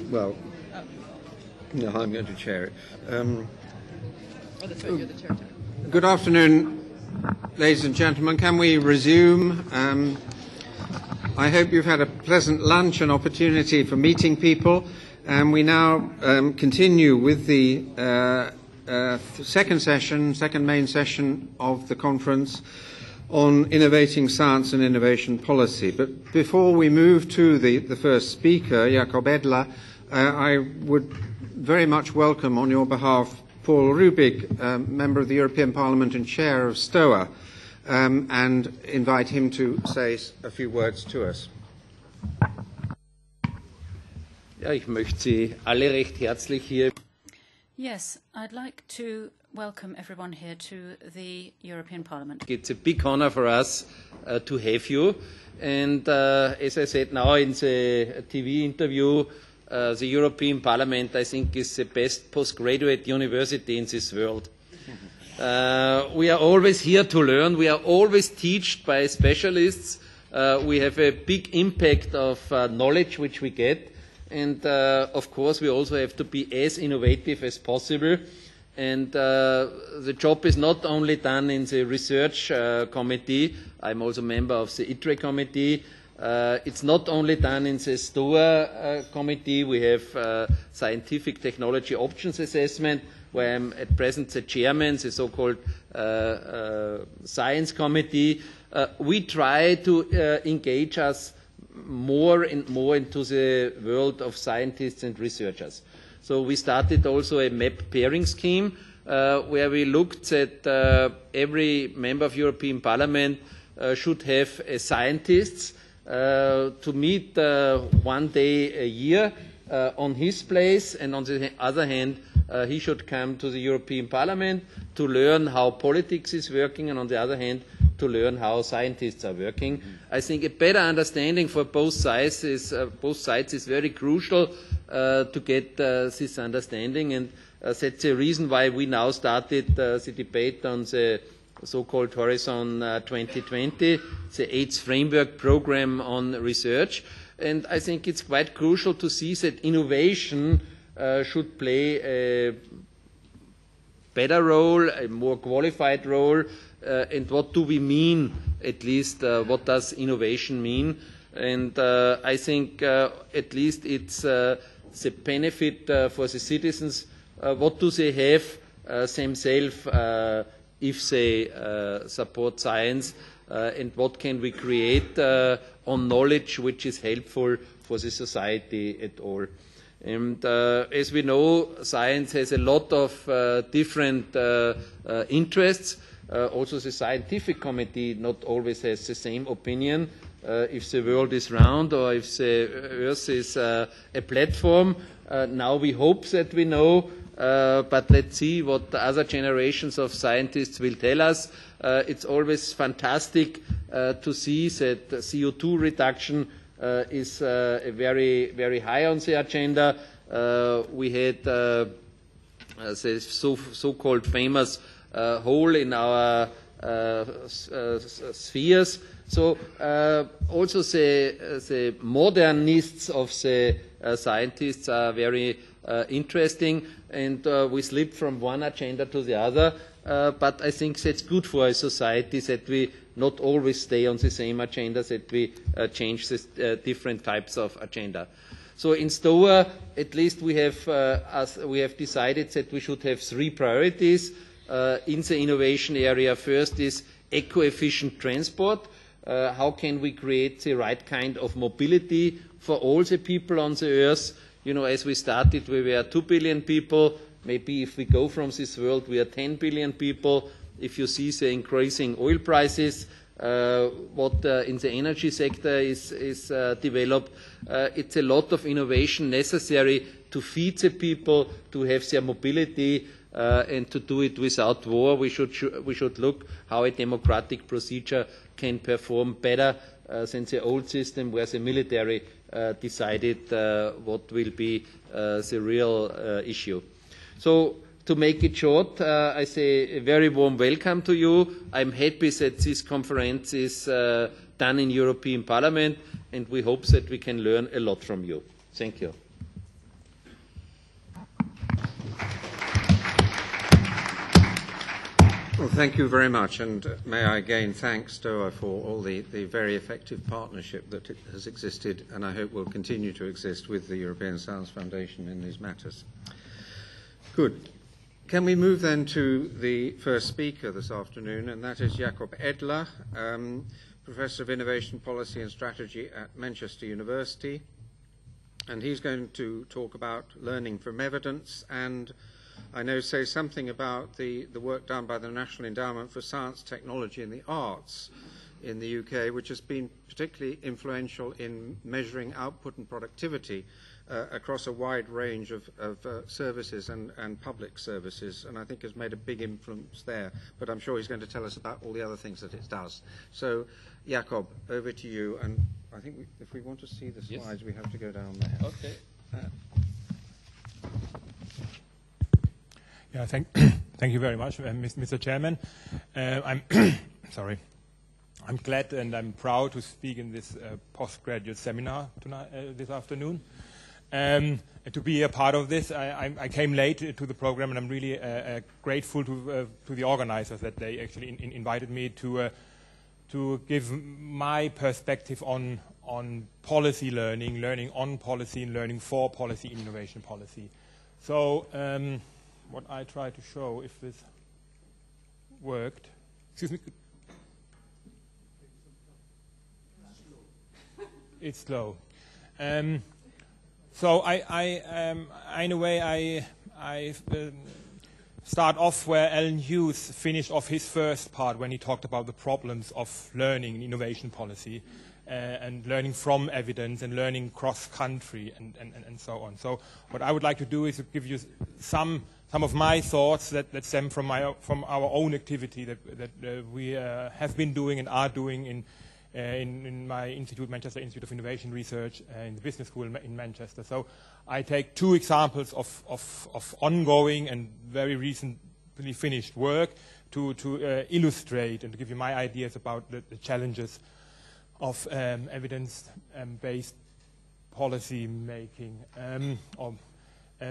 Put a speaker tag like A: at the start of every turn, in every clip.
A: Well, no, I'm going to chair it.
B: You're the chair.
A: Good afternoon, ladies and gentlemen. Can we resume? I hope you've had a pleasant lunch and opportunity for meeting people. And we now continue with the second main session of the conference on innovating science and innovation policy. But before we move to the first speaker, Jakob Edler, I would very much welcome on your behalf Paul Rubig, member of the European Parliament and chair of STOA, and invite him to say a few words to us.
C: Ja, ich möchte Sie alle recht herzlich hier.
B: Yes, I'd like to welcome everyone here to the European Parliament.
C: It's a big honor for us to have you. And as I said now in the TV interview, the European Parliament, I think, is the best postgraduate university in this world. We are always here to learn. We are always taught by specialists. We have a big impact of knowledge which we get. And, of course, we also have to be as innovative as possible. And the job is not only done in the research committee. I'm also a member of the ITRE committee. It's not only done in the STOA committee. We have scientific technology options assessment, where I'm at present the chairman, the so-called science committee. We try to engage us more and more into the world of scientists and researchers. So we started also a map pairing scheme where we looked at every member of European Parliament should have a scientist to meet 1 day a year on his place, and on the other hand, he should come to the European Parliament to learn how politics is working, and on the other hand, to learn how scientists are working. I think a better understanding for both sides is very crucial to get this understanding, and that's the reason why we now started the debate on the so-called Horizon 2020, the AIDS framework program on research. And I think it's quite crucial to see that innovation should play a better role, a more qualified role. And what do we mean, at least, what does innovation mean? And I think at least it's the benefit for the citizens. What do they have themselves if they support science? And what can we create on knowledge which is helpful for the society at all? And as we know, science has a lot of different interests. Also, the scientific committee not always has the same opinion if the world is round or if the earth is a platform. Now we hope that we know, but let's see what the other generations of scientists will tell us. It's always fantastic to see that CO2 reduction is very, very high on the agenda. We had the so-called famous hole in our spheres. So also the modernists of the scientists are very interesting, and we slip from one agenda to the other. But I think that's good for a society that we not always stay on the same agenda, that we change the different types of agenda. So in STOA, at least we have decided that we should have 3 priorities in the innovation area. First is eco-efficient transport. How can we create the right kind of mobility for all the people on the earth? You know, as we started, we were 2 billion people. Maybe if we go from this world, we are 10 billion people. If you see the increasing oil prices, what in the energy sector is developed, it's a lot of innovation necessary to feed the people, to have their mobility, and to do it without war. We should look how a democratic procedure can perform better than the old system where the military decided what will be the real issue. So to make it short, I say a very warm welcome to you. I'm happy that this conference is done in European Parliament, and we hope that we can learn a lot from you. Thank you.
A: Well, thank you very much, and may I again thank STOA for all the very effective partnership that has existed, and I hope will continue to exist with the European Science Foundation in these matters. Good. Can we move then to the first speaker this afternoon, and that is Jakob Edler, Professor of Innovation Policy and Strategy at Manchester University, and he's going to talk about learning from evidence and I know say something about the work done by the National Endowment for Science, Technology and the Arts in the UK, which has been particularly influential in measuring output and productivity across a wide range of services and public services, and I think has made a big influence there. But I'm sure he's going to tell us about all the other things that it does. So, Jakob, over to you. And I think if we want to see the slides, we have to go down there.
D: Okay.
E: Yeah, thank you very much, Mr. Chairman. I'm sorry. I'm glad and I'm proud to speak in this postgraduate seminar tonight, this afternoon. To be a part of this, I came late to the program, and I'm really grateful to the organizers that they actually invited me to give my perspective on policy learning on policy, and learning for policy, innovation policy. So. What I try to show, if this worked. Excuse me. It's slow. So in a way, I start off where Alan Hughes finished off his first part when he talked about the problems of learning in innovation policy. And learning from evidence and learning cross-country and so on. So what I would like to do is to give you some of my thoughts that stem from our own activity that we have been doing and are doing in my institute, Manchester Institute of Innovation Research, in the business school in Manchester. So I take two examples of ongoing and very recently finished work to illustrate and to give you my ideas about the challenges of evidence-based policy making.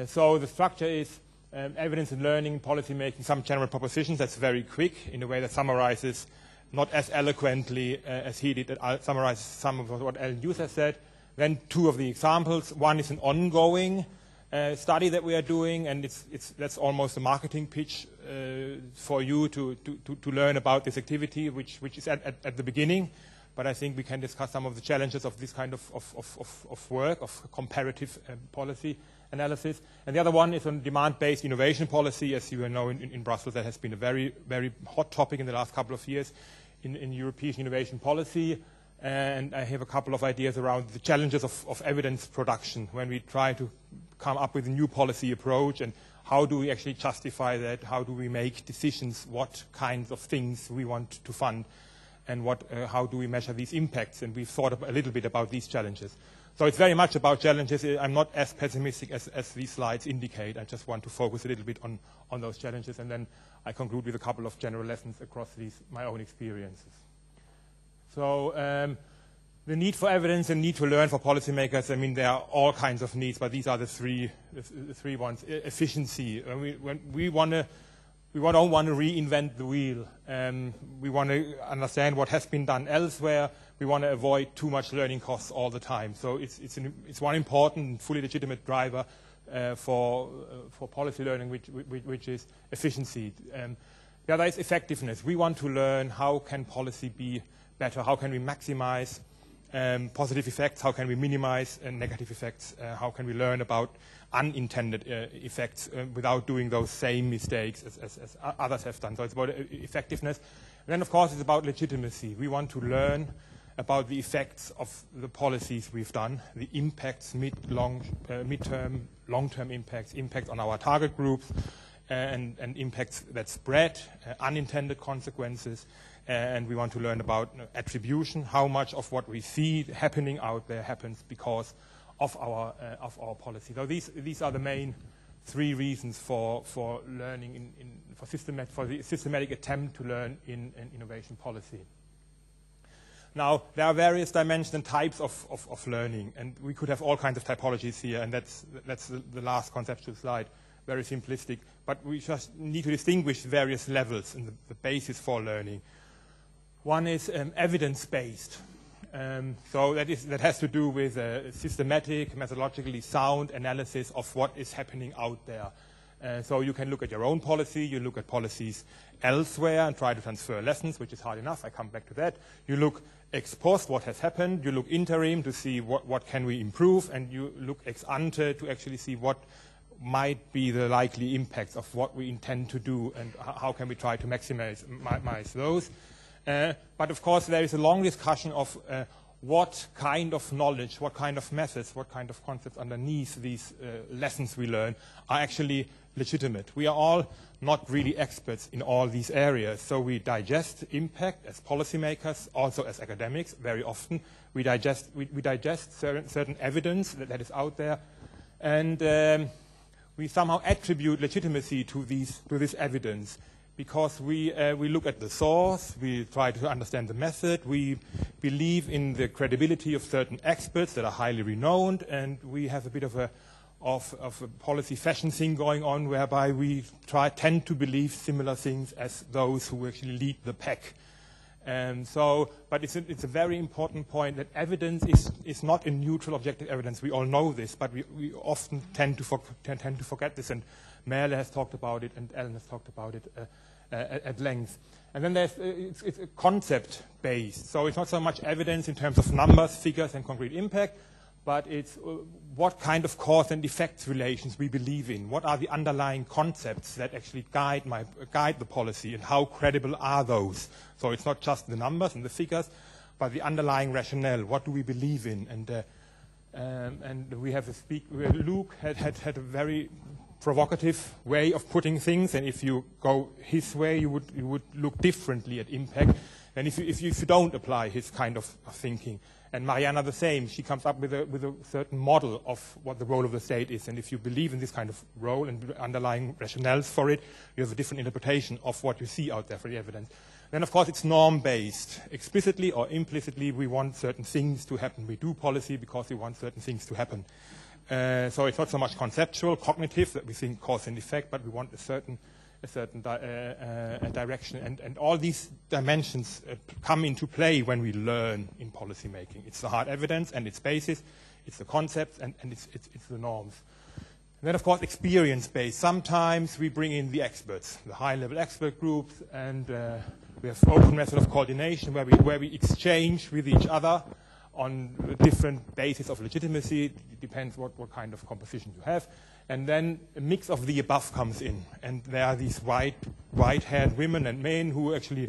E: So the structure is evidence and learning, policy making, some general propositions. That's very quick in a way that summarizes, not as eloquently as he did, that summarizes some of what Alan Hughes has said. Then two of the examples. One is an ongoing study that we are doing, and that's almost a marketing pitch for you to learn about this activity, which is at the beginning. But I think we can discuss some of the challenges of this kind of work, of comparative policy analysis. And the other one is on demand-based innovation policy. As you know, in Brussels, that has been a very, very hot topic in the last couple of years in European innovation policy. And I have a couple of ideas around the challenges of evidence production when we try to come up with a new policy approach, and how do we actually justify that? How do we make decisions what kinds of things we want to fund? And how do we measure these impacts? And we've thought a little bit about these challenges. So it's very much about challenges. I'm not as pessimistic as these slides indicate. I just want to focus a little bit on those challenges, and then I conclude with a couple of general lessons across my own experiences. So the need for evidence and need to learn for policymakers, I mean, there are all kinds of needs, but these are the three ones. Efficiency. We don't want to reinvent the wheel. We want to understand what has been done elsewhere. We want to avoid too much learning costs all the time. So it's one important, fully legitimate driver for policy learning, which is efficiency. The other is effectiveness. We want to learn how can policy be better. How can we maximize positive effects? How can we minimize negative effects? How can we learn about unintended effects without doing those same mistakes as others have done? So it's about effectiveness. And then, of course, it's about legitimacy. We want to learn about the effects of the policies we've done, the impacts, mid-term, long-term impacts on our target groups, and impacts that spread, unintended consequences. And we want to learn about attribution, how much of what we see happening out there happens because of our policy. So these are the main three reasons for learning for the systematic attempt to learn in innovation policy. Now, there are various dimensions and types of learning, and we could have all kinds of typologies here, and that's the last conceptual slide very simplistic. But we just need to distinguish various levels and the basis for learning. One is evidence-based. So that has to do with a systematic, methodologically sound analysis of what is happening out there. So you can look at your own policy, you look at policies elsewhere and try to transfer lessons, which is hard enough. I come back to that. You look ex post, what has happened. You look interim to see what can we improve, and you look ex ante to actually see what might be the likely impacts of what we intend to do and how can we try to maximize those. But of course, there is a long discussion of what kind of knowledge, what kind of methods, what kind of concepts underneath these lessons we learn are actually legitimate. We are all not really experts in all these areas, so we digest impact as policymakers, also as academics. Very often, we digest certain evidence that is out there, and we somehow attribute legitimacy to this evidence. Because we look at the source, we try to understand the method, we believe in the credibility of certain experts that are highly renowned, and we have a bit of a policy fashion thing going on whereby we tend to believe similar things as those who actually lead the pack. But it's a very important point that evidence is not a neutral objective evidence. We all know this, but we often tend to forget this, and Merle has talked about it, and Ellen has talked about it at length. And then it's concept-based. So it's not so much evidence in terms of numbers, figures, and concrete impact, but it's what kind of cause and effects relations we believe in. What are the underlying concepts that actually guide the policy, and how credible are those? So it's not just the numbers and the figures, but the underlying rationale. What do we believe in? And we have Luke had a very provocative way of putting things, and if you go his way, you would look differently at impact than if you don't apply his kind of thinking. And Mariana the same. She comes up with a certain model of what the role of the state is, and if you believe in this kind of role and underlying rationales for it, you have a different interpretation of what you see out there for the evidence. Then, of course, it's norm-based. Explicitly or implicitly, we want certain things to happen. We do policy because we want certain things to happen. So it's not so much conceptual, cognitive, that we think cause and effect, but we want a certain direction. And all these dimensions come into play when we learn in policy making. It's the hard evidence and its basis, it's the concepts, and it's the norms. And then, of course, experience-based. Sometimes we bring in the experts, the high-level expert groups, and we have open method of coordination where we exchange with each other on different bases of legitimacy. It depends what kind of composition you have. And then a mix of the above comes in. And there are these white-haired women and men who actually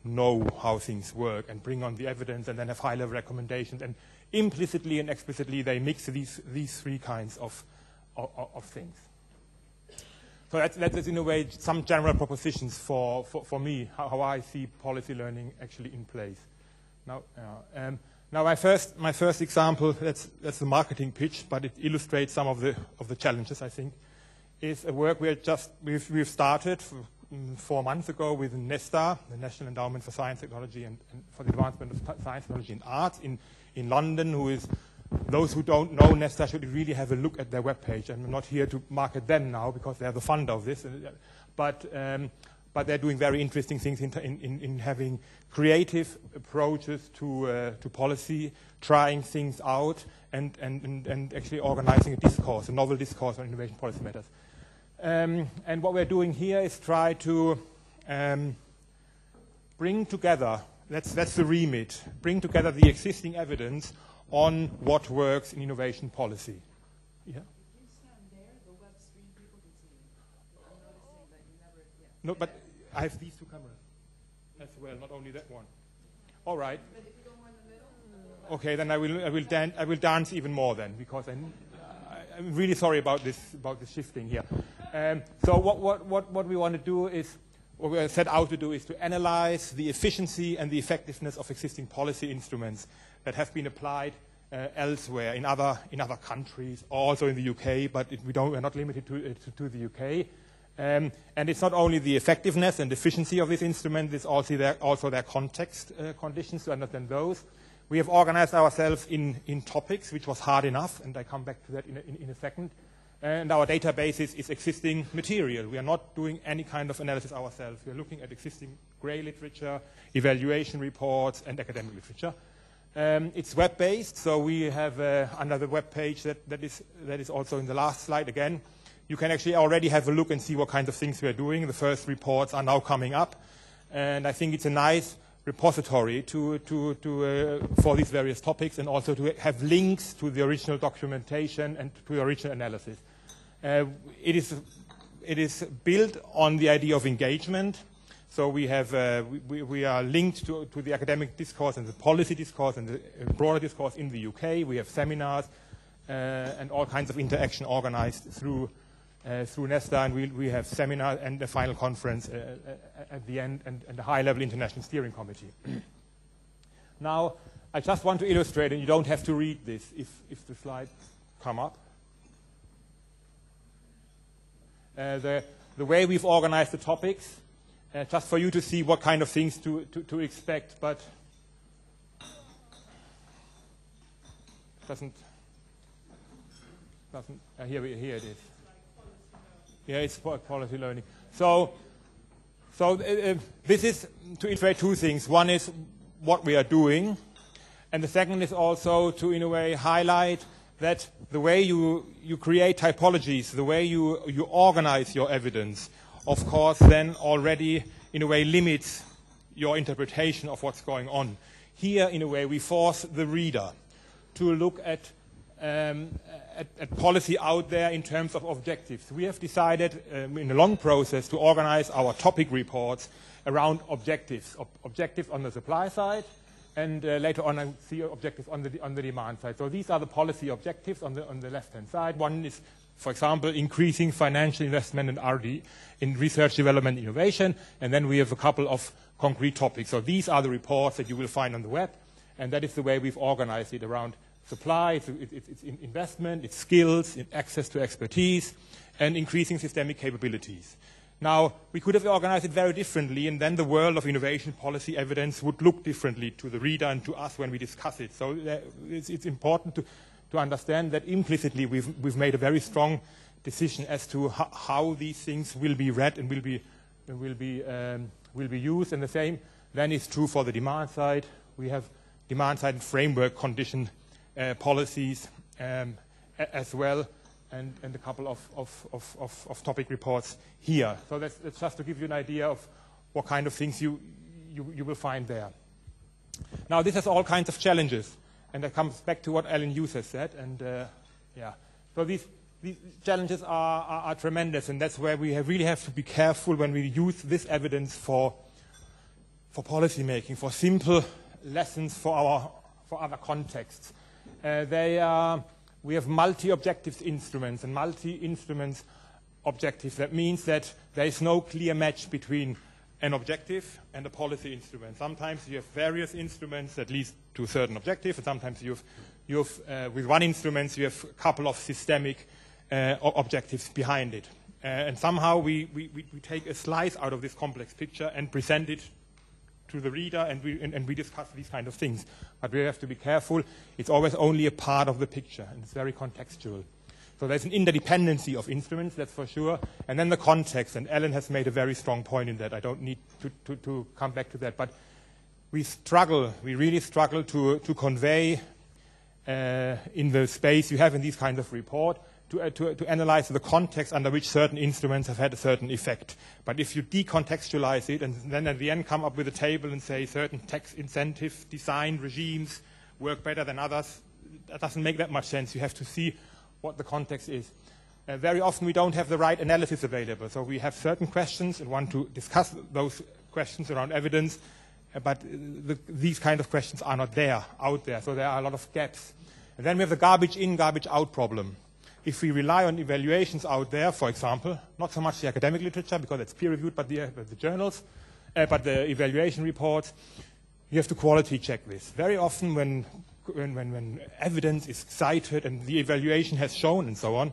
E: know how things work and bring on the evidence and then have high-level recommendations. And implicitly and explicitly, they mix these three kinds of things. So that's in a way some general propositions for me, how I see policy learning actually in place. Now, my first example, that's the marketing pitch, but it illustrates some of the challenges, I think, is a work we've started 4 months ago with NESTA, the National Endowment for Science, Technology, and for the Advancement of Science, Technology, and Arts in London. Those who don't know NESTA should really have a look at their webpage. I'm not here to market them now because they're the funder of this, but they're doing very interesting things in having creative approaches to policy, trying things out, and actually organizing a novel discourse on innovation policy matters. And what we're doing here is try to bring together, that's the remit, bring together the existing evidence on what works in innovation policy. Yeah? No, but I have these two cameras as well, not only that one. All right. Okay, then I will dance even more then, because I'm really sorry about this shifting here. So what we want to do is, what we set out to do is to analyze the efficiency and the effectiveness of existing policy instruments that have been applied elsewhere in other countries, also in the UK, but we're not limited to the UK. And it's not only the effectiveness and efficiency of this instrument, it's also their context conditions, to understand those. We have organized ourselves in topics, which was hard enough, and I come back to that in a second. And our database is existing material. We are not doing any kind of analysis ourselves. We are looking at existing grey literature, evaluation reports, and academic literature. It's web-based, so we have another web page that is also in the last slide again. You can actually already have a look and see what kinds of things we are doing. The first reports are now coming up, and I think it's a nice repository for these various topics, and also to have links to the original documentation and to the original analysis. It is built on the idea of engagement. So we are linked to the academic discourse and the policy discourse and the broader discourse in the UK. We have seminars and all kinds of interaction organized through Nesta, and we have seminar and the final conference at the end, and a high-level international steering committee. Now, I just want to illustrate, and you don't have to read this if the slides come up. The way we've organized the topics, just for you to see what kind of things to expect, but here it is. Yeah, it's policy learning. So this is to illustrate two things. One is what we are doing, and the second is also to, in a way, highlight that the way you create typologies, the way you organize your evidence, of course, then already, in a way, limits your interpretation of what's going on. Here, in a way, we force the reader to look at policy out there in terms of objectives. We have decided in a long process to organize our topic reports around objectives. Objectives on the supply side, and later on I see objectives on the demand side. So these are the policy objectives on the left-hand side. One is, for example, increasing financial investment in R&D, in research, development, innovation, and then we have a couple of concrete topics. So these are the reports that you will find on the web, and that is the way we've organized it around supply, it's investment, it's skills, it's access to expertise, and increasing systemic capabilities. Now, we could have organized it very differently, and then the world of innovation policy evidence would look differently to the reader and to us when we discuss it. So it's important to understand that implicitly we've made a very strong decision as to how these things will be read and will be used. And the same then is true for the demand side. We have demand side framework condition policies as well, and a couple of topic reports here. So that's just to give you an idea of what kind of things you will find there. Now, this has all kinds of challenges, and that comes back to what Alan Hughes has said. And so these challenges are tremendous, and that's where we really have to be careful when we use this evidence for policy making, for simple lessons for other contexts. We have multi-objectives instruments and multi-instruments objectives. That means that there is no clear match between an objective and a policy instrument. Sometimes you have various instruments that lead to a certain objective, and sometimes you have with one instrument you have a couple of systemic objectives behind it. And somehow we take a slice out of this complex picture and present it to the reader, and we discuss these kind of things. But we have to be careful. It's always only a part of the picture, and it's very contextual. So there's an interdependency of instruments, that's for sure. And then the context, and Alan has made a very strong point in that. I don't need to come back to that. But we really struggle to convey in the space you have in these kinds of report, to analyze the context under which certain instruments have had a certain effect. But if you decontextualize it and then at the end come up with a table and say certain tax incentive design regimes work better than others, that doesn't make that much sense. You have to see what the context is. Very often we don't have the right analysis available. So we have certain questions and want to discuss those questions around evidence, but these kind of questions are not out there. So there are a lot of gaps. And then we have the garbage in, garbage out problem. If we rely on evaluations out there, for example, not so much the academic literature because it's peer-reviewed, but the journals, but the evaluation reports, you have to quality check this. Very often when evidence is cited and the evaluation has shown and so on,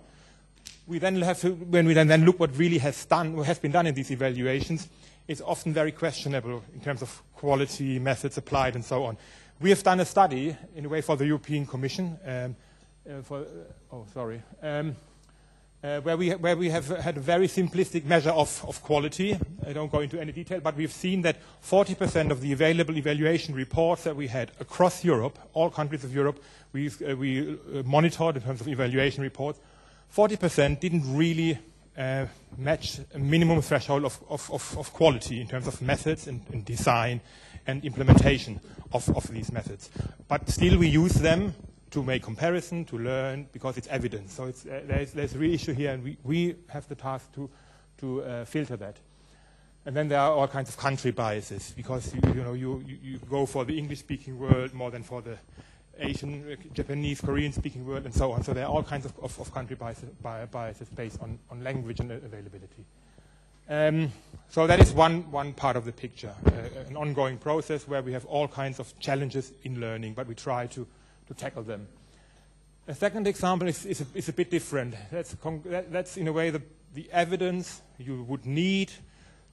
E: we then have to, when we then look what really has been done in these evaluations, it's often very questionable in terms of quality, methods applied, and so on. We have done a study, in a way, for the European Commission, where we have had a very simplistic measure of quality. I don't go into any detail, but we've seen that 40% of the available evaluation reports that we had across Europe, all countries of Europe, we monitored in terms of evaluation reports, 40% didn't really match a minimum threshold of quality in terms of methods and design and implementation of these methods. But still we use them to make comparison, to learn, because it's evidence. So there's a real issue here, and we have the task to filter that. And then there are all kinds of country biases, because you go for the English-speaking world more than for the Asian, Japanese, Korean-speaking world, and so on. So there are all kinds of country biases based on language and availability. So that is one part of the picture, an ongoing process where we have all kinds of challenges in learning, but we try to tackle them. A second example is a bit different. That's in a way the evidence you would need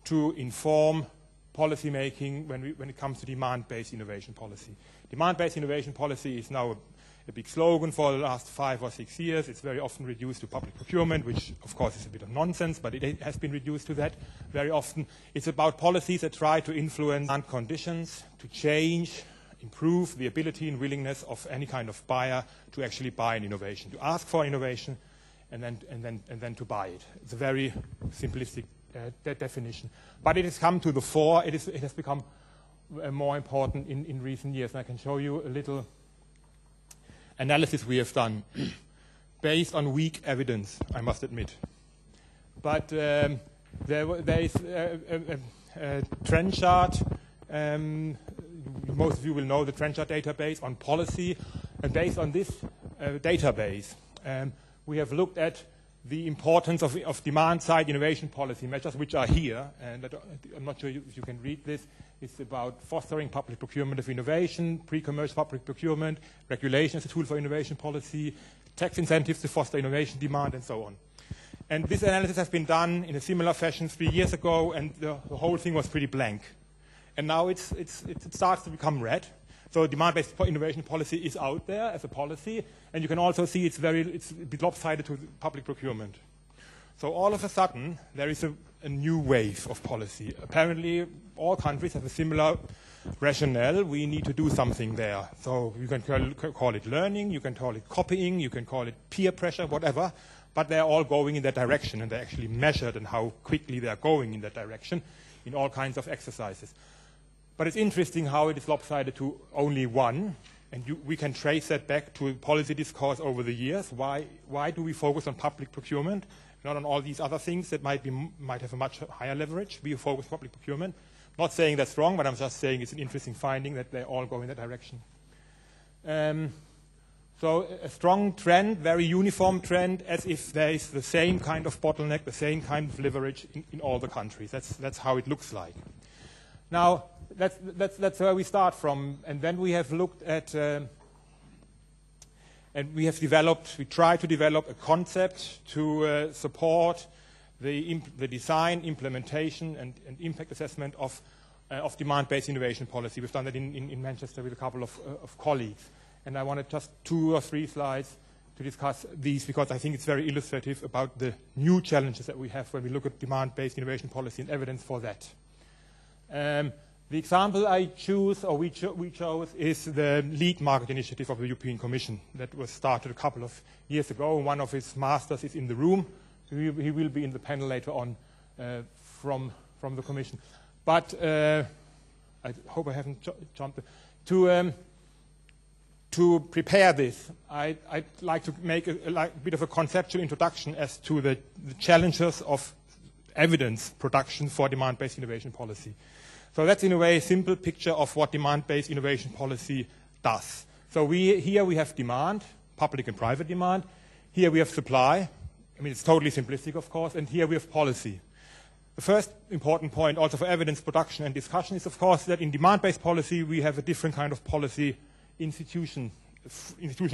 E: to inform policy making when it comes to demand-based innovation policy. Demand-based innovation policy is now a big slogan for the last 5 or 6 years. It's very often reduced to public procurement, which of course is a bit of nonsense, but it has been reduced to that very often. It's about policies that try to influence demand conditions, to change, improve the ability and willingness of any kind of buyer to actually buy an innovation, to ask for innovation and then to buy it. It's a very simplistic definition. But it has come to the fore. It has become more important in recent years. And I can show you a little analysis we have done based on weak evidence, I must admit. But there is a trend chart. Most of you will know the trend chart database on policy. And based on this database, we have looked at the importance of demand-side innovation policy measures, which are here. And I'm not sure if you can read this. It's about fostering public procurement of innovation, pre-commercial public procurement, regulation as a tool for innovation policy, tax incentives to foster innovation demand, and so on. And this analysis has been done in a similar fashion 3 years ago, and the whole thing was pretty blank. And now it starts to become red. So demand-based innovation policy is out there as a policy, and you can also see it's a bit lopsided to public procurement. So all of a sudden, there is a new wave of policy. Apparently, all countries have a similar rationale. We need to do something there. So you can call it learning, you can call it copying, you can call it peer pressure, whatever, but they're all going in that direction, and they're actually measured in how quickly they're going in that direction in all kinds of exercises. But it's interesting how it is lopsided to only one, and we can trace that back to policy discourse over the years. Why do we focus on public procurement, not on all these other things that might have a much higher leverage? We focus on public procurement. Not saying that's wrong, but I'm just saying it's an interesting finding that they all go in that direction. So a strong trend, very uniform trend, as if there is the same kind of bottleneck, the same kind of leverage in all the countries. That's how it looks like. Now, that's where we start from, and then we have looked at, and we try to develop a concept to support the design, implementation, and impact assessment of demand-based innovation policy. We've done that in Manchester with a couple of colleagues, and I wanted just 2 or 3 slides to discuss these because I think it's very illustrative about the new challenges that we have when we look at demand-based innovation policy and evidence for that. The example I choose, or we chose, is the LEAD Market Initiative of the European Commission that was started a couple of years ago. One of its masters is in the room. He will be in the panel later on from the Commission. But I hope I haven't jumped. To prepare this, I'd like to make a bit of a conceptual introduction as to the challenges of evidence production for demand-based innovation policy. So that's in a way a simple picture of what demand-based innovation policy does. So here we have demand, public and private demand. Here we have supply. I mean, it's totally simplistic, of course. And here we have policy. The first important point also for evidence production and discussion is, of course, that in demand-based policy we have a different kind of policy institutional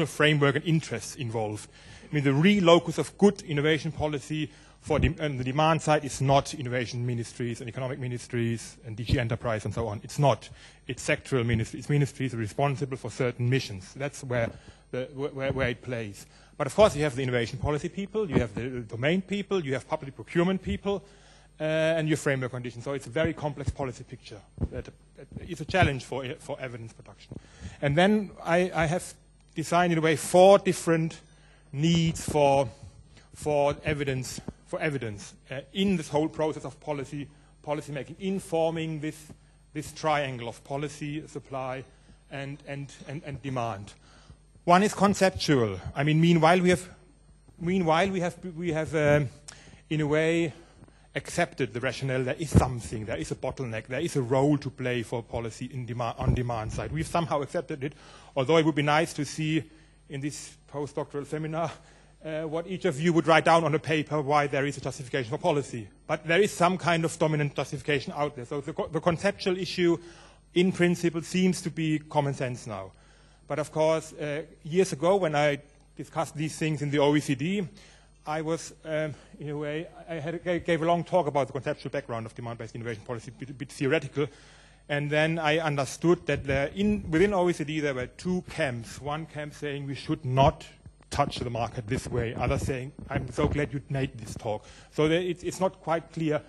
E: framework and interests involved. I mean, the real locus of good innovation policy on the demand side is not innovation ministries and economic ministries and DG Enterprise and so on. It's not. It's sectoral ministries. Ministries are responsible for certain missions. That's where it plays. But of course, you have the innovation policy people, you have the domain people, you have public procurement people, and your framework conditions. So it's a very complex policy picture that is a challenge for evidence production. And then I have designed, in a way, 4 different needs for evidence in this whole process of policy making, informing this triangle of policy, supply, and demand. One is conceptual. I mean, meanwhile we have in a way accepted the rationale. There is something, there is a bottleneck, there is a role to play for policy on demand side. We've somehow accepted it, although it would be nice to see in this postdoctoral seminar what each of you would write down on a paper why there is a justification for policy. But there is some kind of dominant justification out there. So the conceptual issue, in principle, seems to be common sense now. But of course, years ago, when I discussed these things in the OECD, I was, in a way, I gave a long talk about the conceptual background of demand-based innovation policy, a bit theoretical. And then I understood that within OECD there were 2 camps. One camp saying we should not touch the market this way. Others saying, I'm so glad you made this talk. So it's not quite clear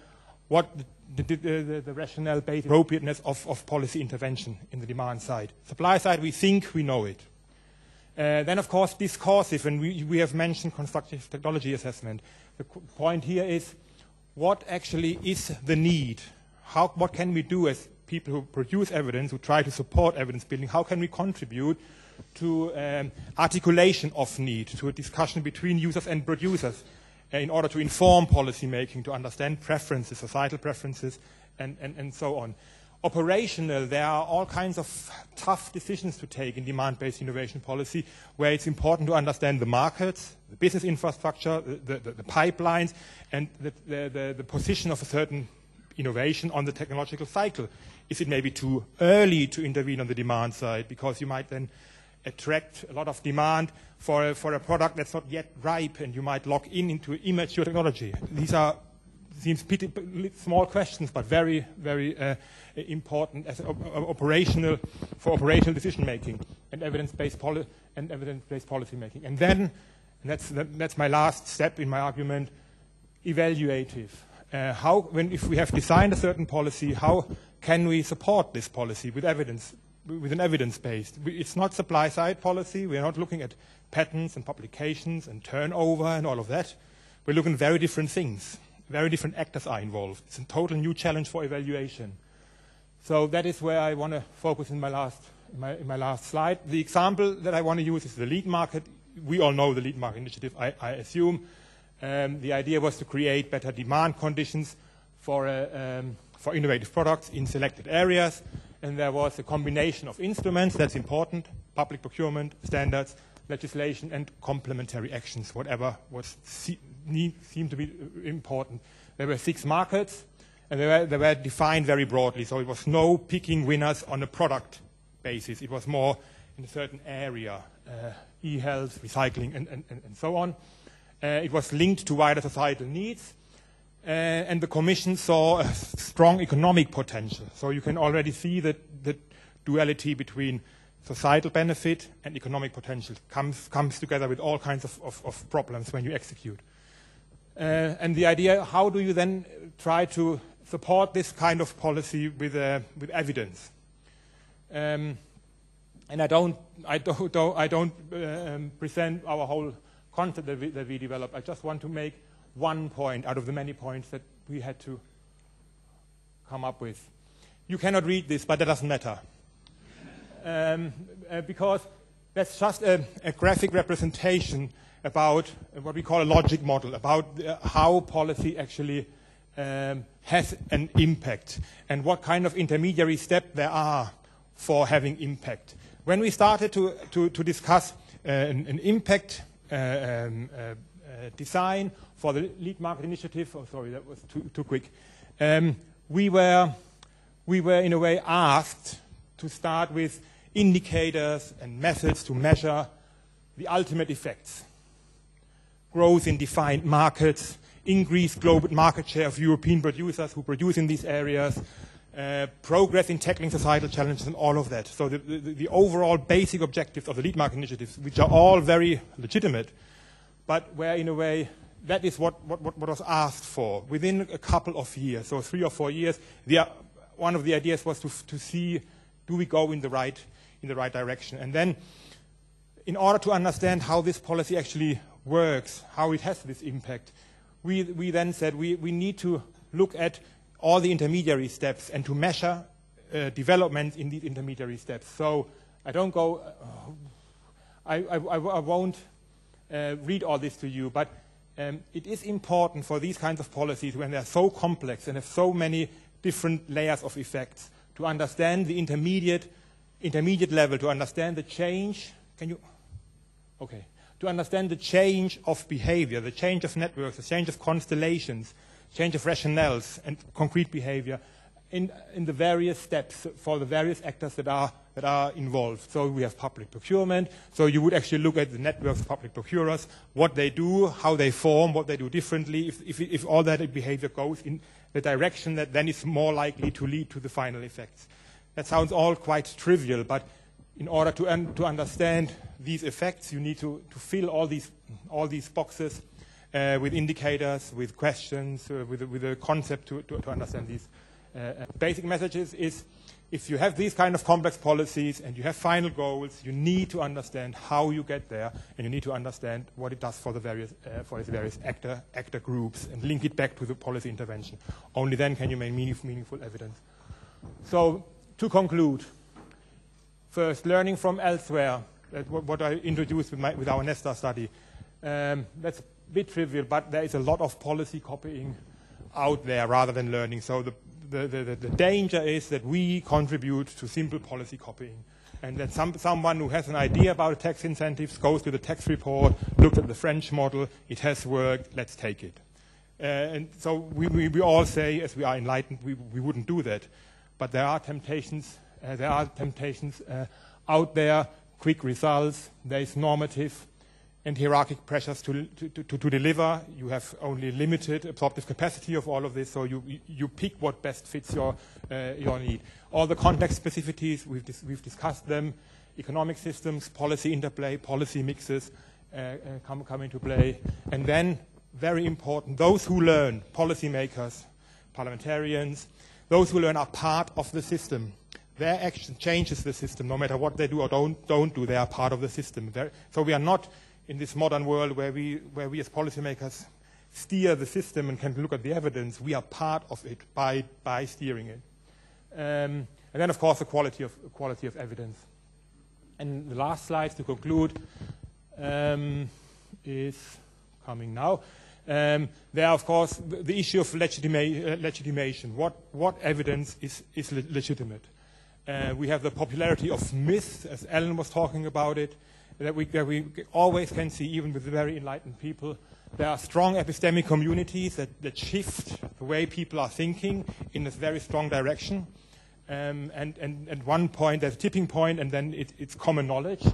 E: what the rationale-based appropriateness of policy intervention in the demand side. Supply side, we think we know it. Then, of course, discursive, and we have mentioned constructive technology assessment. The point here is, what actually is the need? What can we do as people who produce evidence, who try to support evidence building? How can we contribute to articulation of need, to a discussion between users and producers in order to inform policy making, to understand preferences, societal preferences, and so on. Operational, there are all kinds of tough decisions to take in demand-based innovation policy, where it's important to understand the markets, the business infrastructure, the pipelines, and the position of a certain innovation on the technological cycle. Is it maybe too early to intervene on the demand side, because you might then attract a lot of demand for a product that's not yet ripe, and you might lock into immature technology. These are small questions, but very, very important as operational decision making and evidence-based policy making. And then, that's my last step in my argument, evaluative. If we have designed a certain policy, how can we support this policy with evidence? With an evidence-based. It's not supply-side policy. We're not looking at patents and publications and turnover and all of that. We're looking at very different things. Very different actors are involved. It's a total new challenge for evaluation. So that is where I want to focus in my last slide. The example that I want to use is the lead market. We all know the lead market initiative, I assume. The idea was to create better demand conditions for innovative products in selected areas. And there was a combination of instruments, that's important, public procurement, standards, legislation, and complementary actions, whatever seemed to be important. There were 6 markets, and they were defined very broadly, so it was no picking winners on a product basis. It was more in a certain area, e-health, recycling, and so on. It was linked to wider societal needs. And the Commission saw a strong economic potential. So you can already see that the duality between societal benefit and economic potential comes together with all kinds of problems when you execute. And the idea, how do you then try to support this kind of policy with evidence? And I don't present our whole concept that we developed. I just want to make one point out of the many points that we had to come up with. You cannot read this, but that doesn't matter. Because that's just a graphic representation about what we call a logic model, about how policy actually has an impact and what kind of intermediary step there are for having impact. When we started to discuss an impact design for the lead market initiative, oh sorry, that was too quick, we were in a way asked to start with indicators and methods to measure the ultimate effects. Growth in defined markets, increased global market share of European producers who produce in these areas, progress in tackling societal challenges and all of that. So the overall basic objectives of the lead market initiatives, which are all very legitimate, but where in a way that is what was asked for within a couple of years, so 3 or 4 years. One of the ideas was to see, do we go in the right direction? And then, in order to understand how this policy actually works, how it has this impact, we then said we need to look at all the intermediary steps and to measure developments in these intermediary steps. So I don't go, I won't read all this to you, but it is important for these kinds of policies, when they're so complex and have so many different layers of effects, to understand the intermediate level, to understand the change. To understand the change of behavior, the change of networks, the change of constellations, change of rationales and concrete behavior in the various steps for the various actors that are involved. So we have public procurement. So you would actually look at the networks of public procurers, what they do, how they form, what they do differently, if all that behavior goes in the direction that then is more likely to lead to the final effects. That sounds all quite trivial, but in order to understand these effects, you need to fill all these boxes with indicators, with questions, with a concept to understand these. Basic messages is, if you have these kind of complex policies and you have final goals, you need to understand how you get there, and you need to understand what it does for the various actor groups, and link it back to the policy intervention. Only then can you make meaningful evidence. So, to conclude, first, learning from elsewhere, what I introduced with our Nesta study. That's a bit trivial, but there is a lot of policy copying out there rather than learning. So the danger is that we contribute to simple policy copying, and that someone who has an idea about tax incentives goes to the tax report, looks at the French model, it has worked, let's take it. And so we all say, as we are enlightened, we wouldn't do that. But there are temptations. Out there, quick results. There is normative and hierarchic pressures to deliver. You have only limited absorptive capacity of all of this, so you pick what best fits your need. All the context specificities, we've discussed them. Economic systems, policy interplay, policy mixes come into play. And then, very important, those who learn, policymakers, parliamentarians, those who learn are part of the system. Their action changes the system, no matter what they do or don't do. They are part of the system. So we are not in this modern world where we as policymakers steer the system and can look at the evidence. We are part of it by steering it. And then, of course, the quality of evidence. And the last slide to conclude is coming now. There are, of course, the issue of legitimation. What evidence is legitimate? We have the popularity of myths, as Ellen was talking about it, that we always can see, even with very enlightened people. There are strong epistemic communities that shift the way people are thinking in a very strong direction. And at one point, there's a tipping point, and then it's common knowledge.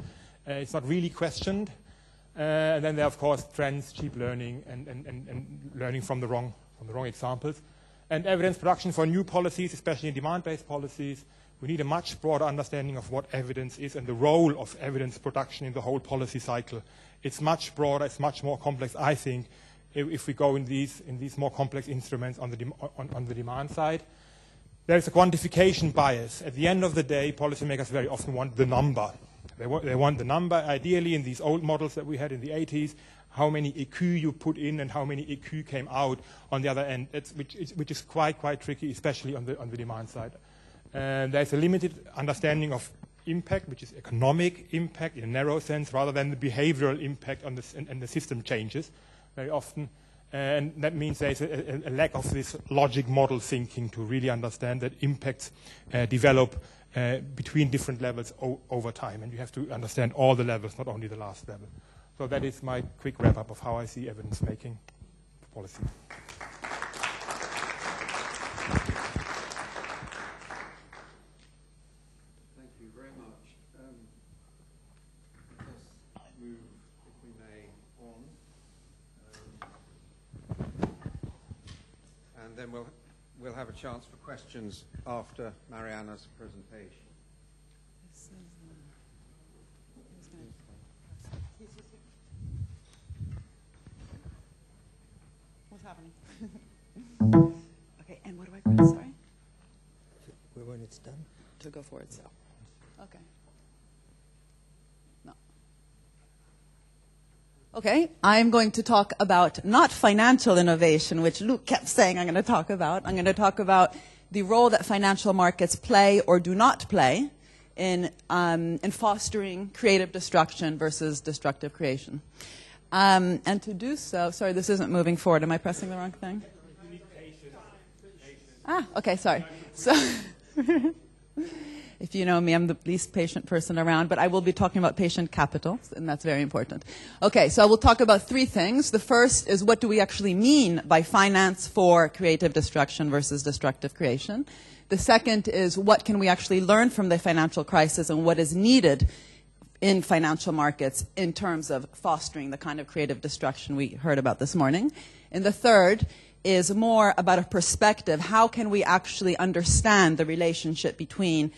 E: It's not really questioned. And then there are, of course, trends, cheap learning, and learning from the wrong examples. And evidence production for new policies, especially in demand-based policies. We need a much broader understanding of what evidence is and the role of evidence production in the whole policy cycle. It's much broader, it's much more complex, I think, if we go in these more complex instruments on the demand side. There is a quantification bias. At the end of the day, policymakers very often want the number. They want the number, ideally in these old models that we had in the 80s, how many EQ you put in and how many EQ came out on the other end, which is quite tricky, especially on the demand side. There's a limited understanding of impact, which is economic impact in a narrow sense, rather than the behavioral impact on and the system changes very often. And that means there's a lack of this logic model thinking to really understand that impacts develop between different levels over time. And you have to understand all the levels, not only the last level. So that is my quick wrap-up of how I see evidence-making policy.
A: And then we'll have a chance for questions after Mariana's presentation.
D: what's happening. Okay, and what do I press? Sorry?
F: When it's done.
D: To go forward, so. Okay. No. Okay, I'm going to talk about not financial innovation, which Luke kept saying I'm going to talk about. I'm going to talk about the role that financial markets play or do not play in fostering creative destruction versus destructive creation. And to do so, sorry, this isn't moving forward. Am I pressing the wrong thing? Ah, okay, sorry. So, if you know me, I'm the least patient person around, but I will be talking about patient capital, and that's very important. Okay, so I will talk about three things. The first is, what do we actually mean by finance for creative destruction versus destructive creation? The second is, what can we actually learn from the financial crisis and what is needed in financial markets in terms of fostering the kind of creative destruction we heard about this morning? And the third is more about a perspective. How can we actually understand the relationship between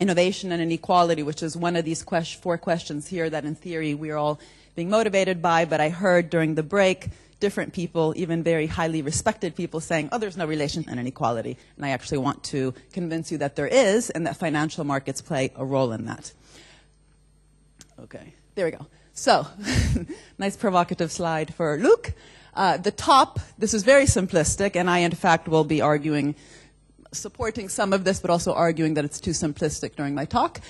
D: innovation and inequality, which is one of these four questions here that in theory we are all being motivated by, but I heard during the break different people, even very highly respected people, saying, oh, there's no relation and inequality. And I actually want to convince you that there is, and that financial markets play a role in that. Okay, there we go. So, nice provocative slide for Luc. The top, this is very simplistic, and I, in fact, will be arguing, supporting some of this, but also arguing that it's too simplistic during my talk.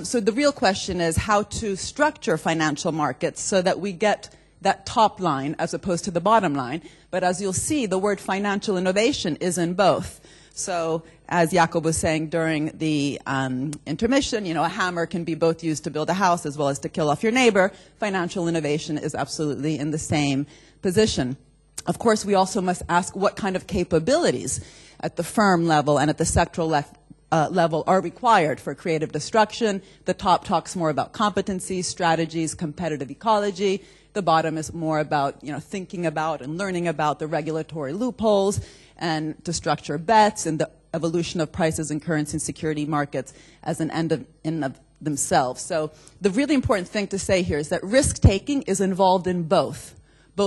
D: So the real question is how to structure financial markets so that we get that top line as opposed to the bottom line. But as you'll see, the word financial innovation is in both. So as Jakob was saying during the intermission, you know, a hammer can be both used to build a house as well as to kill off your neighbor. Financial innovation is absolutely in the same position. Of course, we also must ask what kind of capabilities at the firm level and at the sectoral level are required for creative destruction. The top talks more about competencies, strategies, competitive ecology. The bottom is more about, you know, thinking about and learning about the regulatory loopholes and to structure bets and the evolution of prices and currency and security markets as an end in of themselves. So the really important thing to say here is that risk-taking is involved in both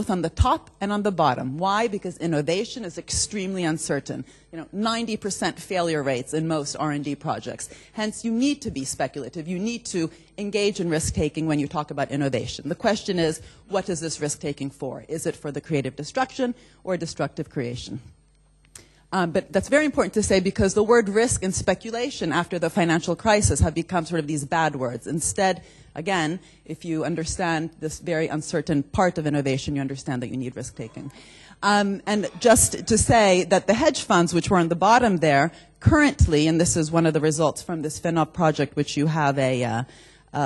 D: on the top and on the bottom. Why? Because innovation is extremely uncertain. You know, 90% failure rates in most R&D projects. Hence, you need to be speculative. You need to engage in risk-taking when you talk about innovation. The question is, what is this risk-taking for? Is it for the creative destruction or destructive creation? But that's very important to say because the word risk and speculation after the financial crisis have become sort of these bad words. Instead, again, if you understand this very uncertain part of innovation, you understand that you need risk-taking. And just to say that the hedge funds, which were on the bottom there, currently, and this is one of the results from this FinOp project, which you have a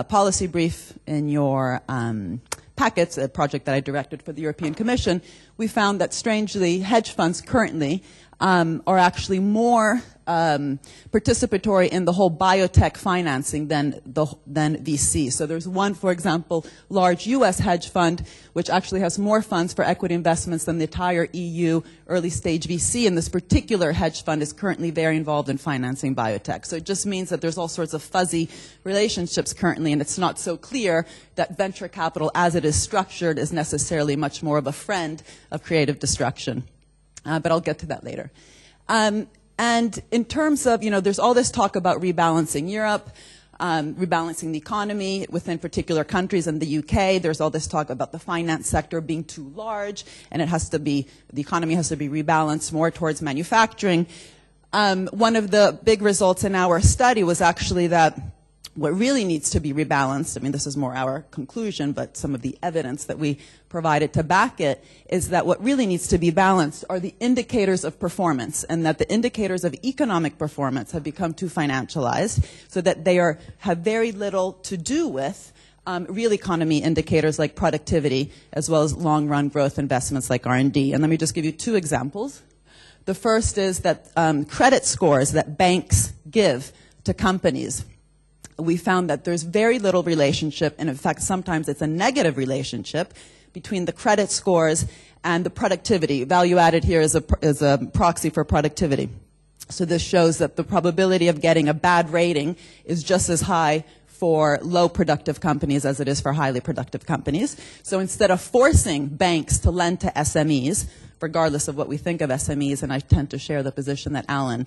D: policy brief in your packets, a project that I directed for the European Commission, we found that strangely hedge funds currently are actually more participatory in the whole biotech financing than VC. So there's one, for example, large U.S. hedge fund, which actually has more funds for equity investments than the entire EU early stage VC. And this particular hedge fund is currently very involved in financing biotech. So it just means that there's all sorts of fuzzy relationships currently, and it's not so clear that venture capital, as it is structured, is necessarily much more of a friend of creative destruction. But I'll get to that later. And in terms of, you know, there's all this talk about rebalancing Europe, rebalancing the economy within particular countries. In the UK, there's all this talk about the finance sector being too large, and it has to be, the economy has to be rebalanced more towards manufacturing. One of the big results in our study was actually that what really needs to be rebalanced, I mean, this is more our conclusion, but some of the evidence that we provided to back it, is that what really needs to be balanced are the indicators of performance, and that the indicators of economic performance have become too financialized, so that they have very little to do with real economy indicators like productivity, as well as long-run growth investments like R&D. And let me just give you two examples. The first is that credit scores that banks give to companies. We found that there's very little relationship, and in fact, sometimes it's a negative relationship between the credit scores and the productivity. Value added here is a proxy for productivity. So this shows that the probability of getting a bad rating is just as high for low productive companies as it is for highly productive companies. So instead of forcing banks to lend to SMEs, regardless of what we think of SMEs, and I tend to share the position that Alan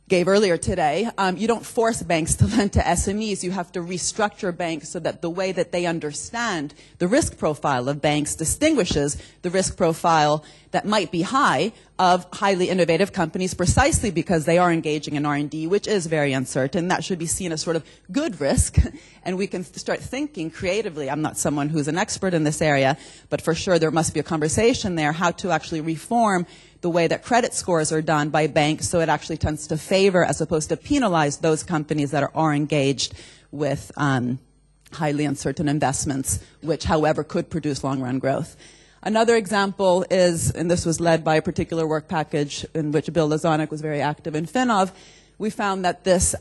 D: gave earlier today, you don't force banks to lend to SMEs. You have to restructure banks so that the way that they understand the risk profile of banks distinguishes the risk profile that might be high of highly innovative companies precisely because they are engaging in R&D, which is very uncertain. That should be seen as sort of good risk, and we can start thinking creatively. I'm not someone who's an expert in this area, but for sure there must be a conversation there how to actually reform the way that credit scores are done by banks so it actually tends to favor as opposed to penalize those companies that are engaged with highly uncertain investments, which, however, could produce long-run growth. Another example is, and this was led by a particular work package in which Bill Lazanik was very active in FinOv, we found that this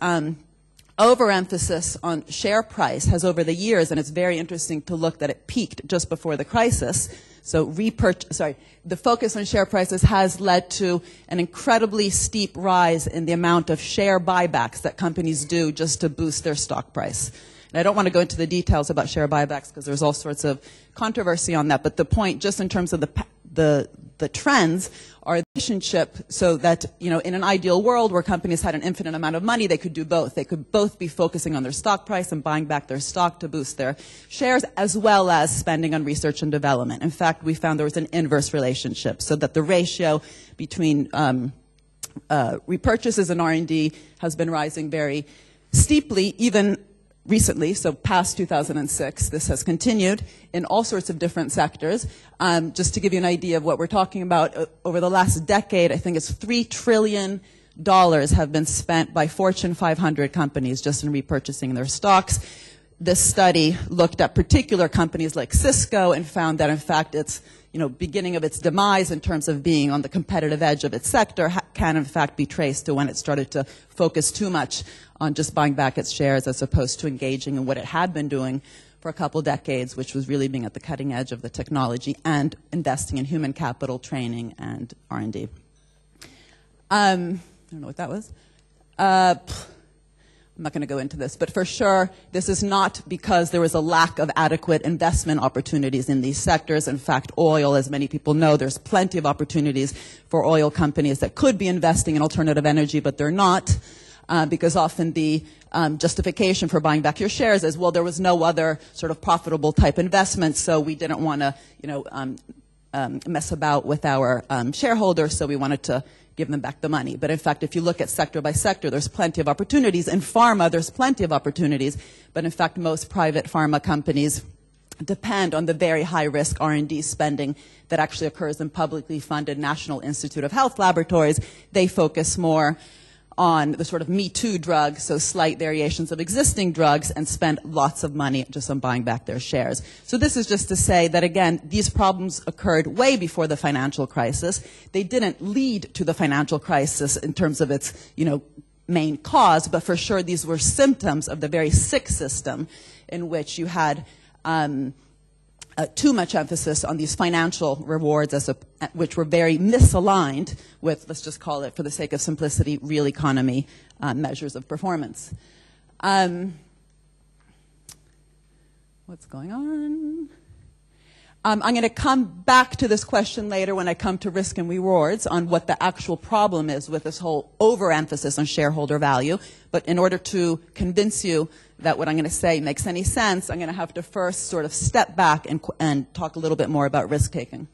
D: overemphasis on share price has over the years, and it's very interesting to look that it peaked just before the crisis. So the focus on share prices has led to an incredibly steep rise in the amount of share buybacks that companies do just to boost their stock price. And I don't want to go into the details about share buybacks because there's all sorts of controversy on that, but the point, just in terms of the trends, are the relationship so that, you know, in an ideal world where companies had an infinite amount of money, they could do both. They could both be focusing on their stock price and buying back their stock to boost their shares, as well as spending on research and development. In fact, we found there was an inverse relationship, so that the ratio between repurchases and R&D has been rising very steeply, even recently, so past 2006, this has continued in all sorts of different sectors. Just to give you an idea of what we're talking about, over the last decade, I think it's $3 trillion have been spent by Fortune 500 companies just in repurchasing their stocks. This study looked at particular companies like Cisco and found that, in fact, its beginning of its demise in terms of being on the competitive edge of its sector can, in fact, be traced to when it started to focus too much on just buying back its shares as opposed to engaging in what it had been doing for a couple decades, which was really being at the cutting edge of the technology and investing in human capital, training, and R&D. I don't know what that was. I'm not going to go into this, but for sure, this is not because there was a lack of adequate investment opportunities in these sectors. In fact, oil, as many people know, there's plenty of opportunities for oil companies that could be investing in alternative energy, but they're not, because often the justification for buying back your shares is, well, there was no other sort of profitable type investment, so we didn't want to, mess about with our shareholders, so we wanted to give them back the money. But in fact, if you look at sector by sector, there's plenty of opportunities. In pharma, there's plenty of opportunities. But in fact, most private pharma companies depend on the very high-risk R&D spending that actually occurs in publicly funded National Institute of Health laboratories. They focus more on the sort of Me Too drugs, so slight variations of existing drugs, and spend lots of money just on buying back their shares. So this is just to say that, again, these problems occurred way before the financial crisis. They didn't lead to the financial crisis in terms of its, main cause, but for sure these were symptoms of the very sick system in which you had too much emphasis on these financial rewards, which were very misaligned with, let's just call it, for the sake of simplicity, real economy measures of performance. What's going on? I'm going to come back to this question later when I come to risk and rewards on what the actual problem is with this whole overemphasis on shareholder value. But in order to convince you that what I'm going to say makes any sense, I'm going to have to first sort of step back and talk a little bit more about risk-taking.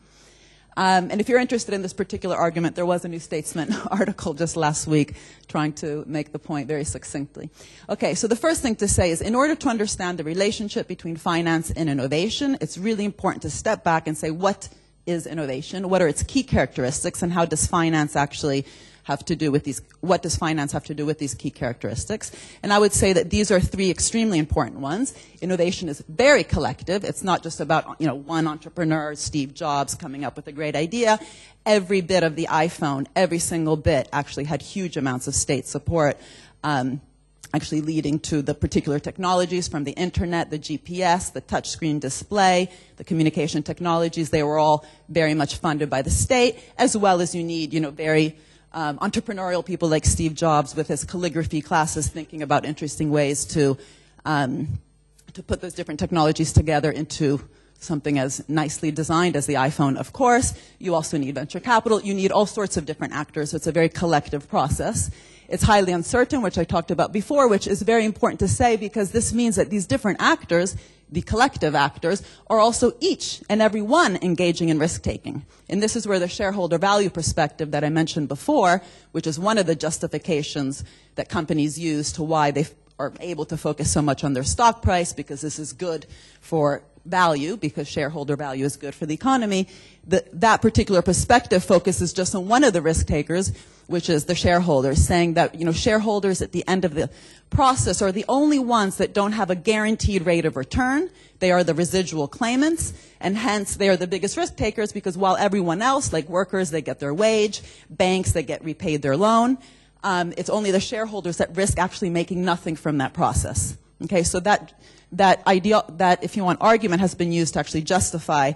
D: And if you're interested in this particular argument, there was a New Statesman article just last week trying to make the point very succinctly. Okay, so the first thing to say is in order to understand the relationship between finance and innovation, it's really important to step back and say what is innovation, what are its key characteristics, and how does finance actually have to do with these, what does finance have to do with these key characteristics? And I would say that these are three extremely important ones. Innovation is very collective. It's not just about, one entrepreneur, Steve Jobs, coming up with a great idea. Every bit of the iPhone, every single bit actually had huge amounts of state support, actually leading to the particular technologies from the internet, the GPS, the touchscreen display, the communication technologies. They were all very much funded by the state, as well as you need, very entrepreneurial people like Steve Jobs with his calligraphy classes thinking about interesting ways to to put those different technologies together into something as nicely designed as the iPhone, of course. You also need venture capital. You need all sorts of different actors. So it's a very collective process. It's highly uncertain, which I talked about before, which is very important to say because this means that these different actors, the collective actors, are also each and every one engaging in risk-taking. And this is where the shareholder value perspective that I mentioned before, which is one of the justifications that companies use to why they are able to focus so much on their stock price, because this is good for value, because shareholder value is good for the economy. That particular perspective focuses just on one of the risk takers, which is the shareholders, saying that, you know, shareholders at the end of the process are the only ones that don't have a guaranteed rate of return. They are the residual claimants, and hence they are the biggest risk takers, because while everyone else, like workers, they get their wage, banks, they get repaid their loan, it's only the shareholders that risk actually making nothing from that process. Okay, so that if you want, argument has been used to actually justify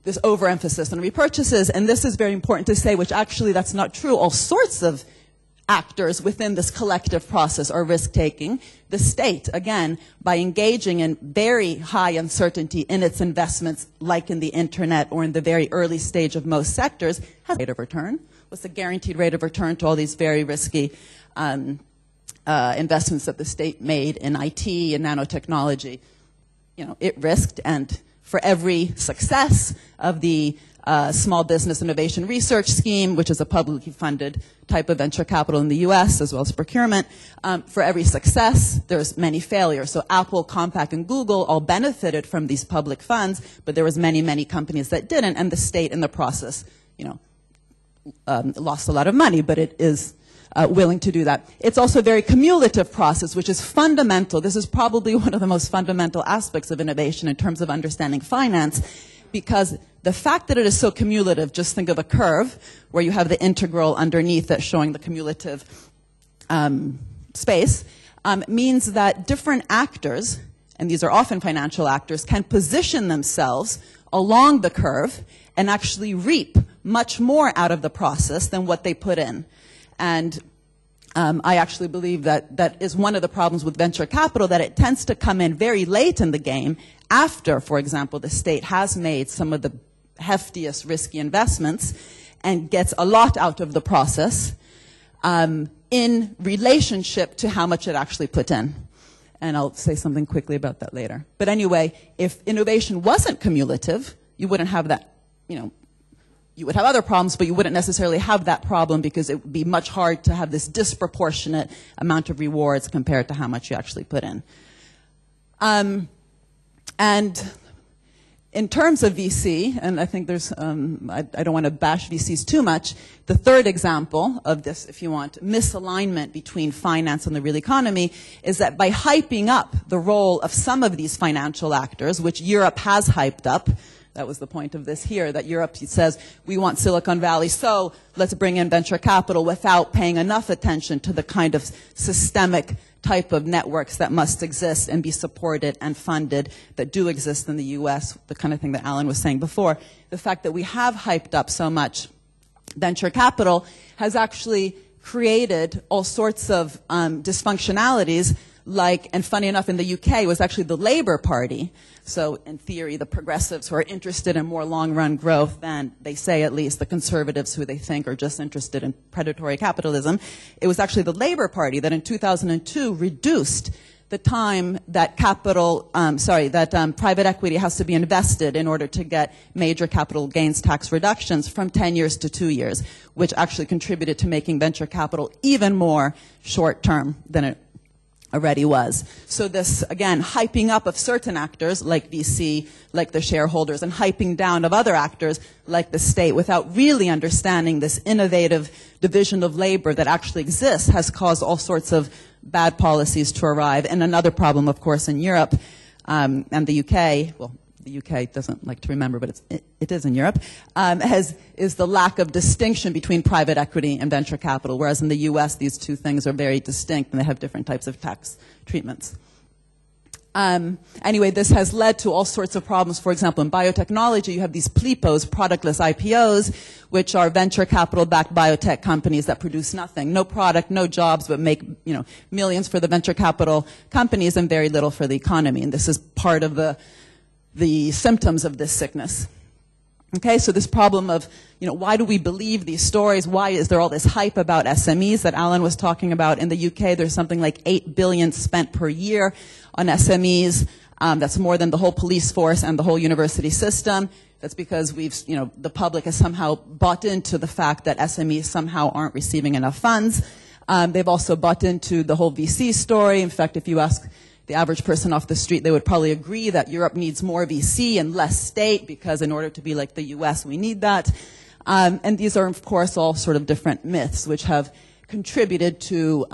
D: this overemphasis on repurchases, and this is very important to say, which actually that's not true. All sorts of actors within this collective process are risk-taking. The state, again, by engaging in very high uncertainty in its investments, like in the internet or in the very early stage of most sectors, has a rate of return. What's the guaranteed rate of return to all these very risky investments that the state made in IT and nanotechnology? You know, it risked, and for every success of the Small Business Innovation Research Scheme, which is a publicly funded type of venture capital in the U.S., as well as procurement, for every success, there's many failures. So Apple, Compaq, and Google all benefited from these public funds, but there was many, many companies that didn't, and the state in the process, you know, lost a lot of money, but it is willing to do that. It's also a very cumulative process, which is fundamental. This is probably one of the most fundamental aspects of innovation in terms of understanding finance, because the fact that it is so cumulative, just think of a curve where you have the integral underneath that's showing the cumulative space, means that different actors, and these are often financial actors, can position themselves along the curve and actually reap much more out of the process than what they put in. And I actually believe that that is one of the problems with venture capital, that it tends to come in very late in the game after, for example, the state has made some of the heftiest risky investments and gets a lot out of the process in relationship to how much it actually put in. And I'll say something quickly about that later. But anyway, if innovation wasn't cumulative, you wouldn't have that, you know, you would have other problems, but you wouldn't necessarily have that problem, because it would be much hard to have this disproportionate amount of rewards compared to how much you actually put in. And in terms of VC, and I think there's, I don't want to bash VCs too much, the third example of this, if you want, misalignment between finance and the real economy is that by hyping up the role of some of these financial actors, which Europe has hyped up, that was the point of this here, that Europe says, we want Silicon Valley, so let's bring in venture capital, without paying enough attention to the kind of systemic type of networks that must exist and be supported and funded that do exist in the U.S., the kind of thing that Alan was saying before. The fact that we have hyped up so much venture capital has actually created all sorts of dysfunctionalities, like, and funny enough, in the UK, it was actually the Labour Party. So in theory, the progressives who are interested in more long-run growth than, they say at least, the conservatives who they think are just interested in predatory capitalism. It was actually the Labour Party that in 2002 reduced the time that private equity has to be invested in order to get major capital gains tax reductions from 10 years to 2 years, which actually contributed to making venture capital even more short-term than it already was. So this, again, hyping up of certain actors like VC, like the shareholders, and hyping down of other actors like the state without really understanding this innovative division of labor that actually exists has caused all sorts of bad policies to arrive. And another problem, of course, in Europe and the UK, well, the UK doesn't like to remember, but it is in Europe, is the lack of distinction between private equity and venture capital, whereas in the US these two things are very distinct and they have different types of tax treatments. Anyway, this has led to all sorts of problems. For example, in biotechnology, you have these PLIPOs, productless IPOs, which are venture capital-backed biotech companies that produce nothing. No product, no jobs, but make, millions for the venture capital companies and very little for the economy. And this is part of the symptoms of this sickness. Okay, so this problem of, why do we believe these stories? Why is there all this hype about SMEs that Alan was talking about? In the UK, there's something like 8 billion spent per year on SMEs. That's more than the whole police force and the whole university system. That's because the public has somehow bought into the fact that SMEs somehow aren't receiving enough funds. They've also bought into the whole VC story. In fact, if you ask the average person off the street, they would probably agree that Europe needs more VC and less state, because in order to be like the US, we need that. And these are, of course, all sort of different myths which have contributed to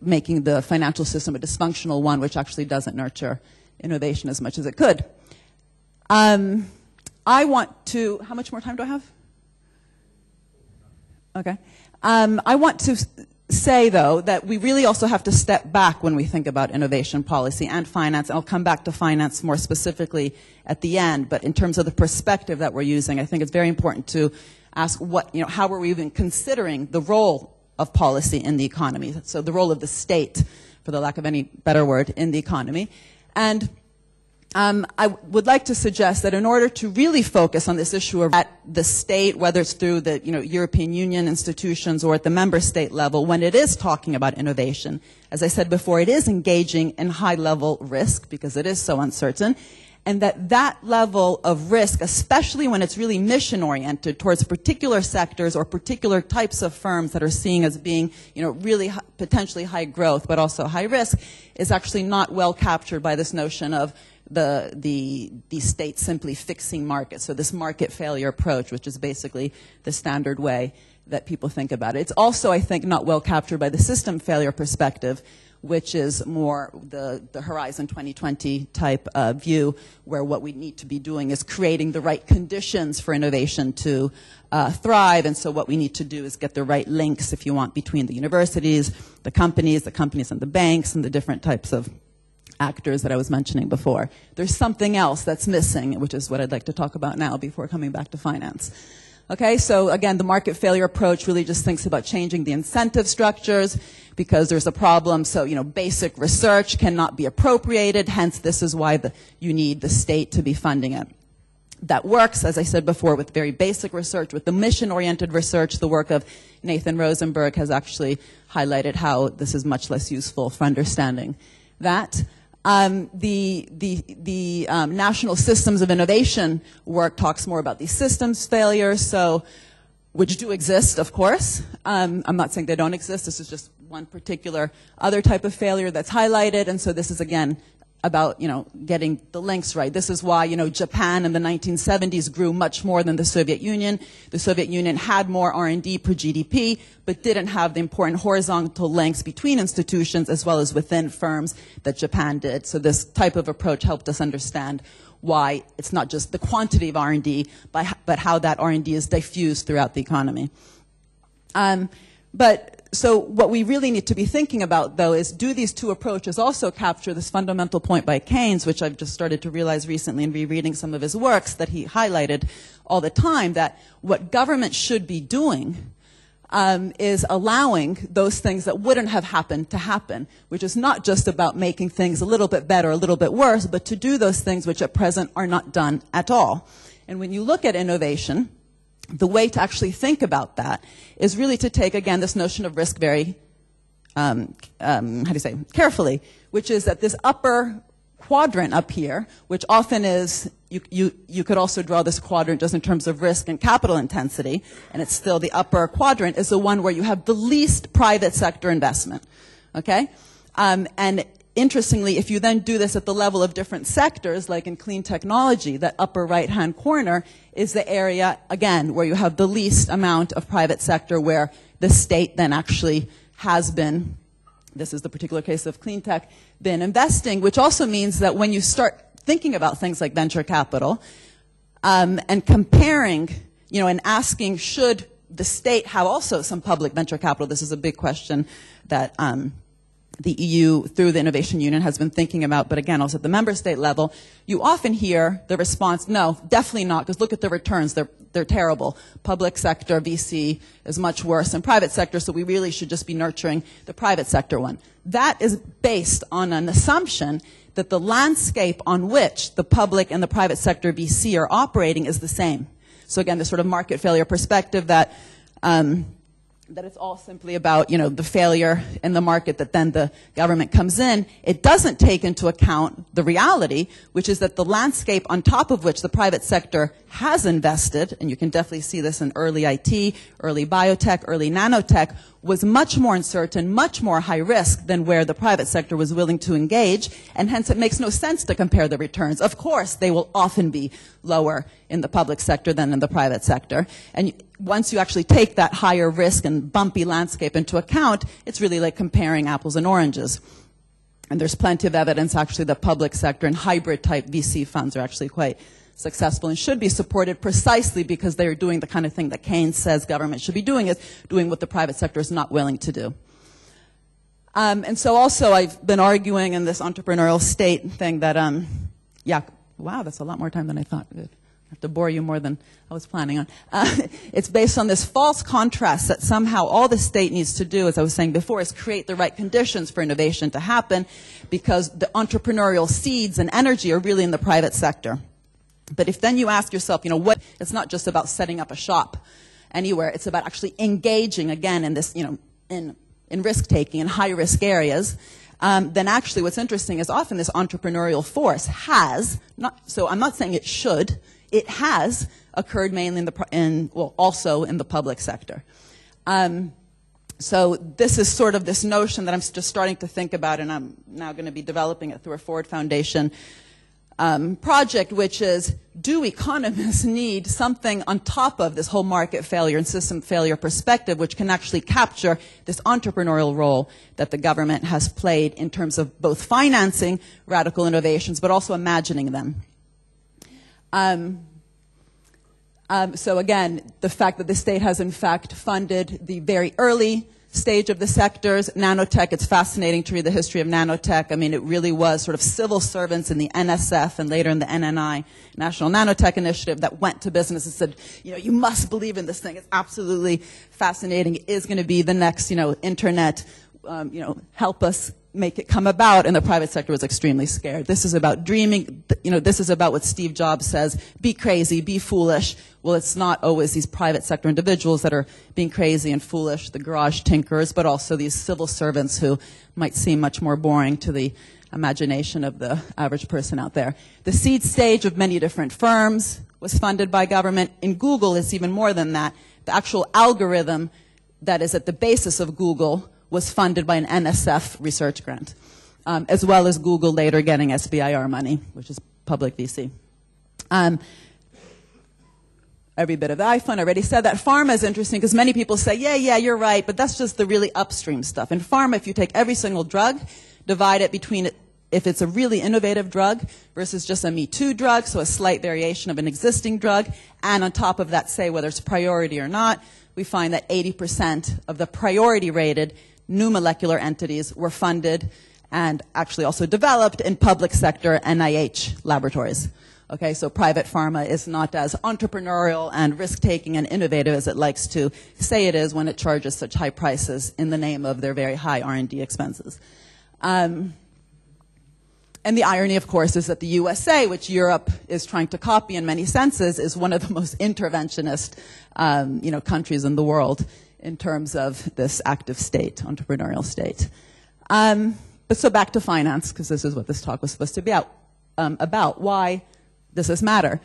D: making the financial system a dysfunctional one, which actually doesn't nurture innovation as much as it could. I want to, how much more time do I have? Okay. I want to say, though, that we really also have to step back when we think about innovation policy and finance. I'll come back to finance more specifically at the end, but in terms of the perspective that we're using, I think it's very important to ask how are we even considering the role of policy in the economy? So the role of the state, for the lack of any better word, in the economy. And I would like to suggest that in order to really focus on this issue of at the state, whether it's through the European Union institutions or at the member state level, when it is talking about innovation, as I said before, it is engaging in high-level risk because it is so uncertain, and that level of risk, especially when it's really mission-oriented towards particular sectors or particular types of firms that are seen as being really potentially high growth but also high risk, is actually not well captured by this notion of the state simply fixing markets. So this market failure approach, which is basically the standard way that people think about it. It's also, I think, not well captured by the system failure perspective, which is more the Horizon 2020 type view, where what we need to be doing is creating the right conditions for innovation to thrive. And so what we need to do is get the right links, if you want, between the universities, the companies and the banks, and the different types of actors that I was mentioning before. There's something else that's missing, which is what I'd like to talk about now before coming back to finance. Okay, so again, the market failure approach really just thinks about changing the incentive structures because there's a problem. So, basic research cannot be appropriated. Hence, this is why you need the state to be funding it. That works, as I said before, with very basic research. With the mission-oriented research, the work of Nathan Rosenberg has actually highlighted how this is much less useful for understanding that. The National Systems of Innovation work talks more about these systems failures, which do exist, of course. I'm not saying they don't exist. This is just one particular other type of failure that's highlighted. And so this is, again, about, getting the links right. This is why, Japan in the 1970s grew much more than the Soviet Union. The Soviet Union had more R&D per GDP, but didn't have the important horizontal links between institutions as well as within firms that Japan did. So this type of approach helped us understand why it's not just the quantity of R&D, but how that R&D is diffused throughout the economy. So what we really need to be thinking about, though, is do these two approaches also capture this fundamental point by Keynes, which I've just started to realize recently in rereading some of his works that he highlighted all the time, that what government should be doing is allowing those things that wouldn't have happened to happen, which is not just about making things a little bit better, a little bit worse, but to do those things which at present are not done at all. And when you look at innovation, the way to actually think about that is really to take, again, this notion of risk very, carefully, which is that this upper quadrant up here, which often is, you could also draw this quadrant just in terms of risk and capital intensity, and it's still the upper quadrant, is the one where you have the least private sector investment, okay? And interestingly, if you then do this at the level of different sectors, like in clean technology, that upper right-hand corner is the area, again, where you have the least amount of private sector, where the state then actually has been, this is the particular case of clean tech, been investing, which also means that when you start thinking about things like venture capital, and comparing, and asking, should the state have also some public venture capital? This is a big question that the EU, through the Innovation Union, has been thinking about, but again, also at the member state level, you often hear the response, no, definitely not, because look at the returns, they're terrible. Public sector, VC, is much worse than private sector, so we really should just be nurturing the private sector one. That is based on an assumption that the landscape on which the public and the private sector VC are operating is the same. So again, the sort of market failure perspective that it's all simply about, you know, the failure in the market that then the government comes in. It doesn't take into account the reality, which is that the landscape on top of which the private sector has invested, and you can definitely see this in early IT, early biotech, early nanotech, was much more uncertain, much more high risk than where the private sector was willing to engage, and hence it makes no sense to compare the returns. Of course, they will often be lower in the public sector than in the private sector. And once you actually take that higher risk and bumpy landscape into account, it's really like comparing apples and oranges. And there's plenty of evidence actually that public sector and hybrid type VC funds are actually quite successful and should be supported precisely because they are doing the kind of thing that Keynes says government should be doing, is doing what the private sector is not willing to do. And so also I've been arguing in this entrepreneurial state thing that, yeah, wow, that's a lot more time than I thought. Good. I have to bore you more than I was planning on. It's based on this false contrast that somehow all the state needs to do, as I was saying before, is create the right conditions for innovation to happen, because the entrepreneurial seeds and energy are really in the private sector. But if then you ask yourself, you know, it's not just about setting up a shop anywhere, it's about actually engaging again in this, you know, in risk-taking in high-risk areas, then actually what's interesting is often this entrepreneurial force has, so I'm not saying it should, it has occurred mainly also in the public sector. So this is sort of this notion that I'm just starting to think about, and I'm now going to be developing it through a Ford Foundation project, which is, do economists need something on top of this whole market failure and system failure perspective, which can actually capture this entrepreneurial role that the government has played in terms of both financing radical innovations, but also imagining them. So again, the fact that the state has in fact funded the very early stage of the sectors. Nanotech, it's fascinating to read the history of nanotech. I mean, it really was sort of civil servants in the NSF and later in the NNI, National Nanotech Initiative, that went to business and said, you know, you must believe in this thing. It's absolutely fascinating. It is going to be the next, you know, internet, you know, help us make it come about. And the private sector was extremely scared. This is about dreaming. You know, this is about what Steve Jobs says, be crazy, be foolish. Well, it's not always these private sector individuals that are being crazy and foolish, the garage tinkers, but also these civil servants who might seem much more boring to the imagination of the average person out there. The seed stage of many different firms was funded by government. In Google, it's even more than that. The actual algorithm that is at the basis of Google was funded by an NSF research grant, as well as Google later getting SBIR money, which is public VC. Every bit of the iPhone, I already said that. Pharma is interesting because many people say, yeah, you're right, but that's just the really upstream stuff. In pharma, if you take every single drug, divide it between if it's a really innovative drug versus just a Me Too drug, so a slight variation of an existing drug, and on top of that, say whether it's priority or not, we find that 80% of the priority-rated new molecular entities were funded and actually also developed in public sector NIH laboratories. Okay, so private pharma is not as entrepreneurial and risk-taking and innovative as it likes to say it is when it charges such high prices in the name of their very high R&D expenses. And the irony, of course, is that the USA, which Europe is trying to copy in many senses, is one of the most interventionist countries in the world in terms of this active state, entrepreneurial state. But so back to finance, because this is what this talk was supposed to be about. Why does this matter?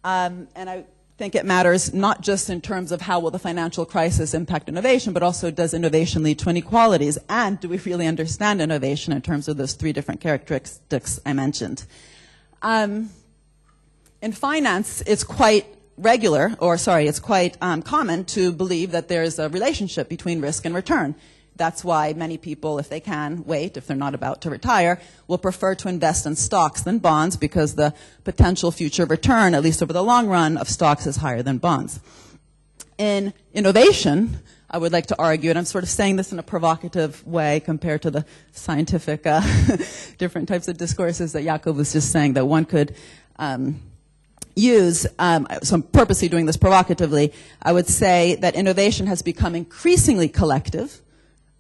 D: And I think it matters not just in terms of how will the financial crisis impact innovation, but also does innovation lead to inequalities? And do we really understand innovation in terms of those three different characteristics I mentioned? In finance, it's quite common to believe that there's a relationship between risk and return. That's why many people, if they can wait, if they're not about to retire, will prefer to invest in stocks than bonds because the potential future return, at least over the long run, of stocks is higher than bonds. In innovation, I would like to argue, and I'm sort of saying this in a provocative way compared to the scientific different types of discourses that Jakob was just saying that one could use. So I'm purposely doing this provocatively. I would say that innovation has become increasingly collective.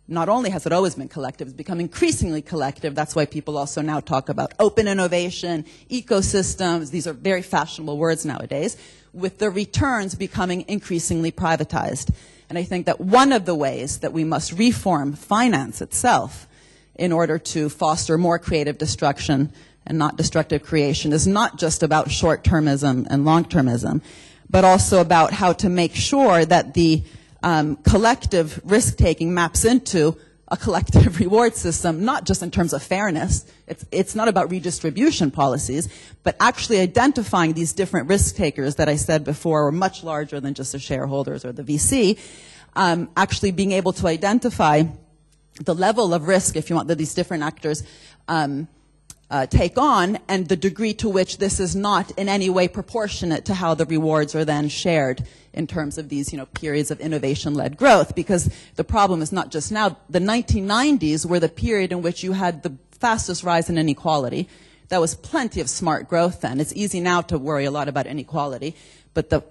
D: Not only has it always been collective, it's become increasingly collective. That's why people also now talk about open innovation, ecosystems. These are very fashionable words nowadays, with the returns becoming increasingly privatized. And I think that one of the ways that we must reform finance itself in order to foster more creative destruction and not destructive creation is not just about short-termism and long-termism, but also about how to make sure that the collective risk-taking maps into a collective reward system, not just in terms of fairness. It's not about redistribution policies, but actually identifying these different risk-takers that I said before are much larger than just the shareholders or the VC, actually being able to identify the level of risk, if you want, that these different actors take on, and the degree to which this is not in any way proportionate to how the rewards are then shared in terms of these, periods of innovation-led growth. Because the problem is not just now. The 1990s were the period in which you had the fastest rise in inequality. That was plenty of smart growth then. It's easy now to worry a lot about inequality, but the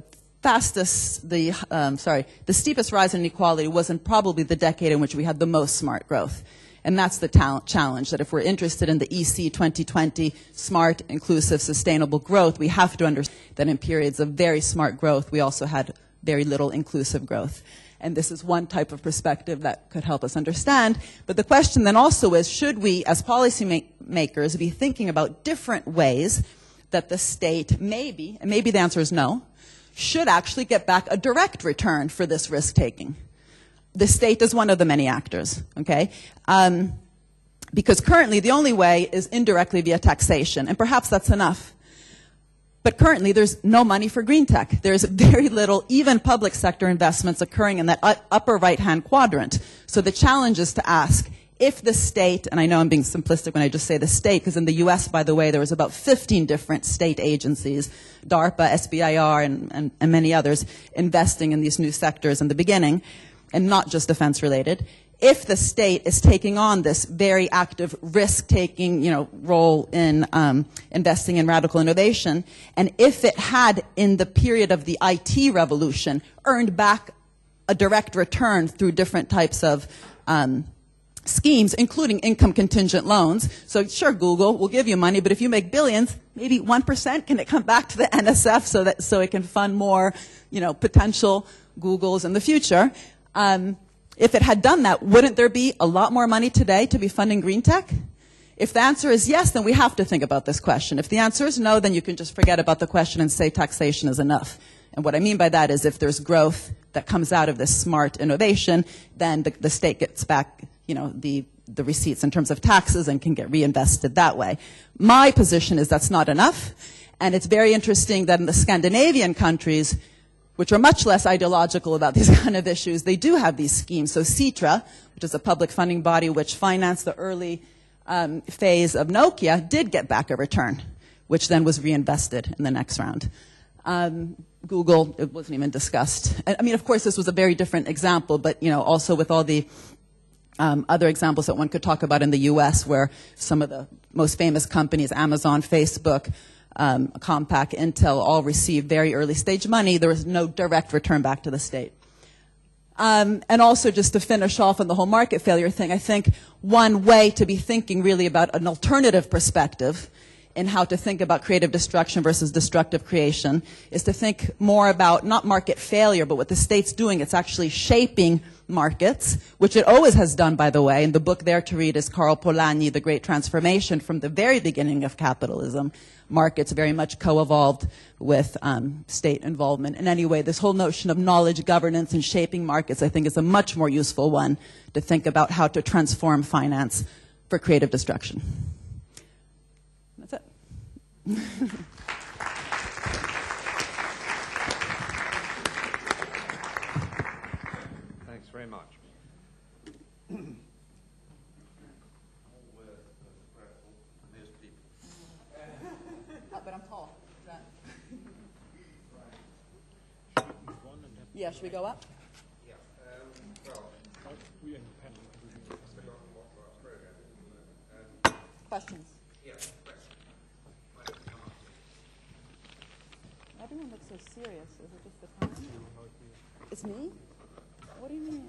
D: steepest rise in inequality was in probably the decade in which we had the most smart growth. And that's the challenge, that if we're interested in the EC 2020, smart, inclusive, sustainable growth, we have to understand that in periods of very smart growth, we also had very little inclusive growth. And this is one type of perspective that could help us understand. But the question then also is, should we, as policymakers, be thinking about different ways that the state maybe, and maybe the answer is no, should actually get back a direct return for this risk-taking? The state is one of the many actors, okay? Because currently the only way is indirectly via taxation, and perhaps that's enough. But currently there's no money for green tech. There's very little, even public sector investments occurring in that upper right-hand quadrant. So the challenge is to ask, if the state, and I know I'm being simplistic when I just say the state, because in the US, by the way, there was about 15 different state agencies, DARPA, SBIR, and many others, investing in these new sectors in the beginning, and not just defense-related. If the state is taking on this very active risk-taking, role in investing in radical innovation, and if it had, in the period of the IT revolution, earned back a direct return through different types of schemes, including income-contingent loans. So sure, Google will give you money, but if you make billions, maybe 1%, can it come back to the NSF so it can fund more, potential Googles in the future? If it had done that, wouldn't there be a lot more money today to be funding green tech? If the answer is yes, then we have to think about this question. If the answer is no, then you can just forget about the question and say taxation is enough. And what I mean by that is if there's growth that comes out of this smart innovation, then the state gets back, the receipts in terms of taxes and can get reinvested that way. My position is that's not enough. And it's very interesting that in the Scandinavian countries, which are much less ideological about these kind of issues, they do have these schemes. So Citra, which is a public funding body which financed the early phase of Nokia, did get back a return, which then was reinvested in the next round. Google, it wasn't even discussed. I mean, of course, this was a very different example, but also with all the other examples that one could talk about in the U.S., where some of the most famous companies, Amazon, Facebook, Compaq, Intel, all received very early stage money. There was no direct return back to the state. And also, just to finish off on the whole market failure thing, I think one way to be thinking really about an alternative perspective in how to think about creative destruction versus destructive creation is to think more about not market failure, but what the state's doing. It's actually shaping markets, which it always has done, by the way. And the book there to read is Karl Polanyi, The Great Transformation. From the very beginning of capitalism, markets very much co-evolved with state involvement. And anyway, this whole notion of knowledge governance and shaping markets, I think, is a much more useful one to think about how to transform finance for creative destruction. That's it.
A: Thanks very much.
D: But I'm tall. Yeah, should we go up?
A: Yeah.
D: Questions? Everyone looks so serious. Is it just the time? It's me? What do you mean?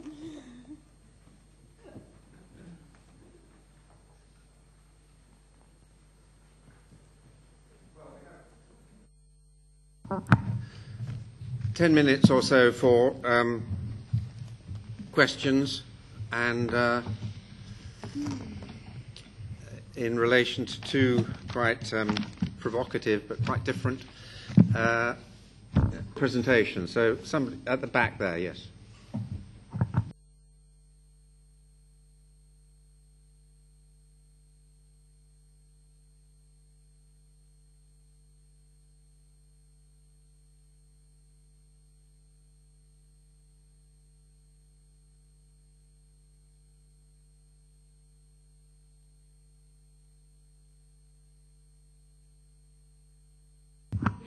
A: Ten minutes or so for questions and in relation to two quite provocative but quite different presentations. So somebody at the back there, yes.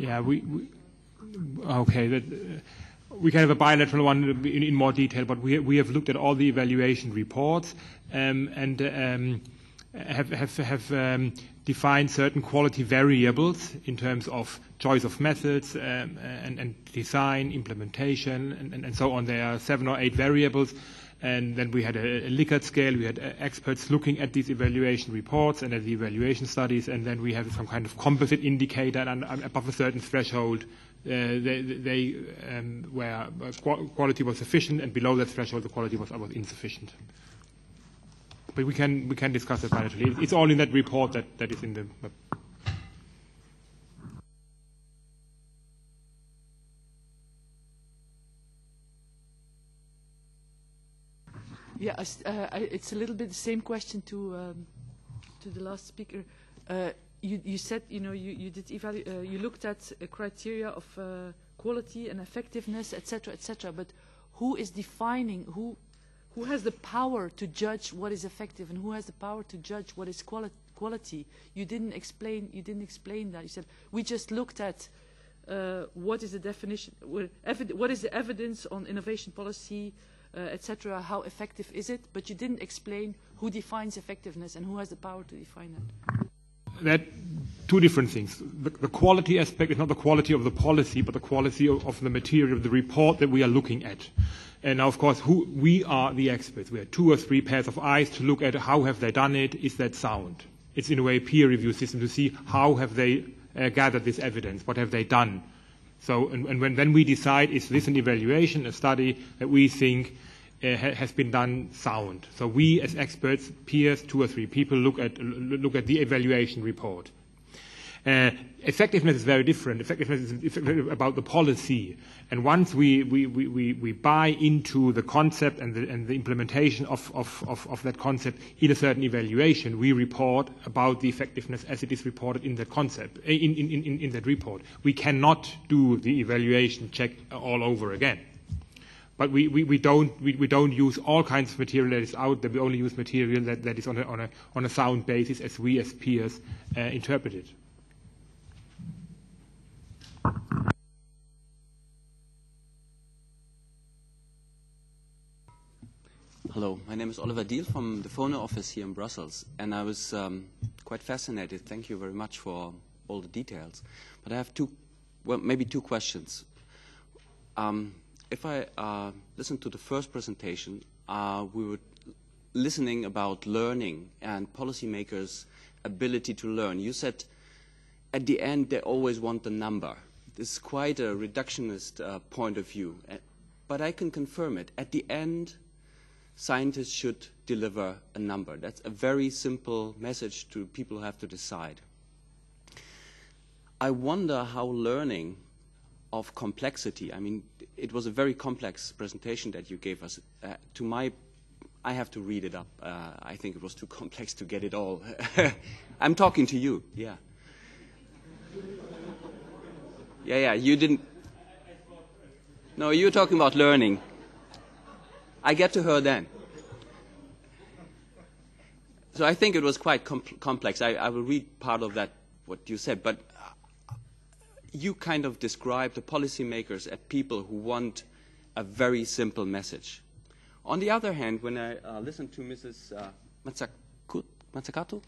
E: Yeah, we can have a bilateral one in more detail, but we have looked at all the evaluation reports and have defined certain quality variables in terms of choice of methods and design, implementation, and so on. There are 7 or 8 variables. And then we had a Likert scale. We had experts looking at these evaluation reports and at the evaluation studies, and then we have some kind of composite indicator, and above a certain threshold, where quality was sufficient, and below that threshold, the quality was insufficient. But we can discuss it bilaterally. It's all in that report that is in the.
G: Yeah, it's a little bit the same question to the last speaker. You said you did you looked at a criteria of quality and effectiveness, etc., etc. But who is defining who has the power to judge what is effective and who has the power to judge what is quality? You didn't explain that. You said we just looked at what is the definition, what is the evidence on innovation policy, etc. How effective is it? But you didn't explain who defines effectiveness and who has the power to define that.
E: That two different things. The quality aspect is not the quality of the policy, but the quality of the material, of the report that we are looking at. And now, of course, we are the experts. We have 2 or 3 pairs of eyes to look at how have they done it, is that sound? It's in a way a peer review system to see how have they gathered this evidence, what have they done. So, and then we decide, is this an evaluation, a study that we think has been done sound. So we, as experts, peers, 2 or 3 people, look at the evaluation report. Effectiveness is very different. Effectiveness is about the policy. And once we buy into the concept and the implementation of that concept in a certain evaluation, we report about the effectiveness as it is reported in that concept, in that report. We cannot do the evaluation check all over again. But we don't use all kinds of material that is out there. We only use material that is on a sound basis as we as peers interpret it.
H: Hello, my name is Oliver Diehl from the FONA office here in Brussels, and I was quite fascinated. Thank you very much for all the details. But I have maybe two questions. If I listen to the first presentation, we were listening about learning and policymakers' ability to learn. You said at the end they always want the number. This is quite a reductionist point of view, but I can confirm it. At the end, scientists should deliver a number. That's a very simple message to people who have to decide. I wonder how learning of complexity, I mean, it was a very complex presentation that you gave us. I have to read it up. I think it was too complex to get it all. I'm talking to you, yeah. Yeah, you didn't. No, you were talking about learning. I get to her then. So I think it was quite complex. I will read part of that, what you said, but you kind of described the policymakers as people who want a very simple message. On the other hand, when I listened to Mrs. Matsukato,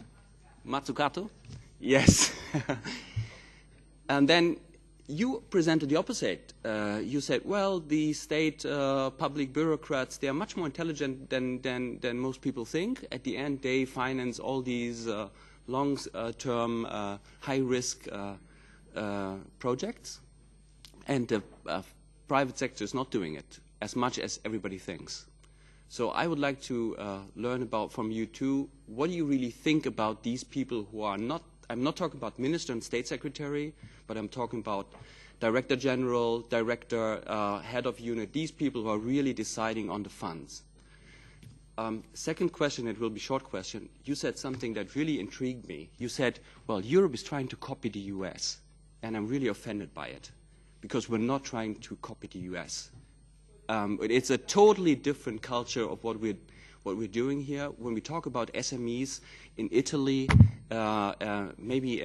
H: yes, and then you presented the opposite. You said, well, the state public bureaucrats, they are much more intelligent than most people think. At the end, they finance all these long-term, high-risk projects, and the private sector is not doing it as much as everybody thinks. So I would like to learn about from you too, what do you really think about these people who are not, I'm not talking about minister and state secretary, but I'm talking about director general, director, head of unit, these people who are really deciding on the funds. Second question, it will be a short question. You said something that really intrigued me. You said, well, Europe is trying to copy the US, and I'm really offended by it, because we're not trying to copy the US. It's a totally different culture of what we're doing here. When we talk about SMEs in Italy, maybe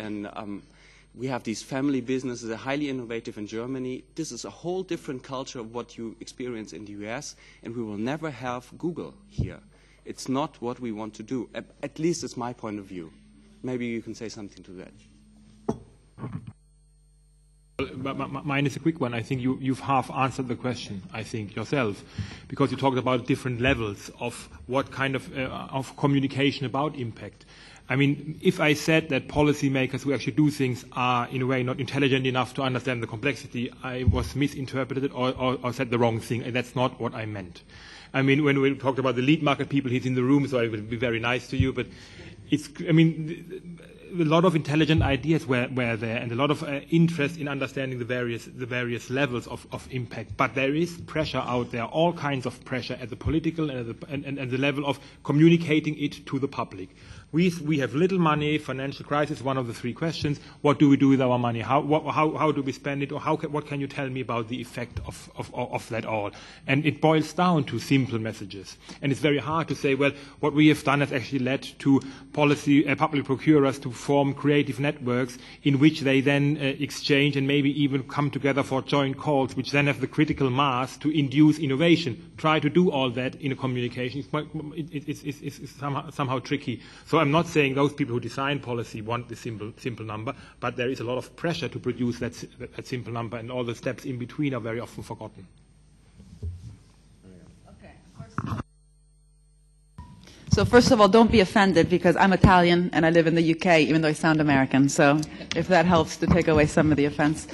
H: we have these family businesses that are highly innovative in Germany. This is a whole different culture of what you experience in the US, and we will never have Google here. It's not what we want to do. At least it's my point of view. Maybe you can say something to that.
E: Mine is a quick one. I think you've half answered the question, I think, yourself, because you talked about different levels of what kind of communication about impact. I mean, if I said that policymakers who actually do things are, in a way, not intelligent enough to understand the complexity, I was misinterpreted or said the wrong thing, and that's not what I meant. I mean, when we talked about the lead market people, he's in the room, so I will be very nice to you, but it's, I mean, a lot of intelligent ideas were there, and a lot of interest in understanding the various levels of impact. But there is pressure out there, all kinds of pressure at the political and the level of communicating it to the public. We have little money, financial crisis, one of the three questions. What do we do with our money? How do we spend it? Or what can you tell me about the effect of that all? And it boils down to simple messages. And it's very hard to say, well, what we have done has actually led to public procurers to form creative networks in which they then exchange and maybe even come together for joint calls, which then have the critical mass to induce innovation. Try to do all that in a communication. It's somehow tricky. So I'm not saying those people who design policy want the simple number, but there is a lot of pressure to produce that simple number, and all the steps in between are very often forgotten.
D: So first of all, don't be offended, because I'm Italian and I live in the UK, even though I sound American. So if that helps to take away some of the offense.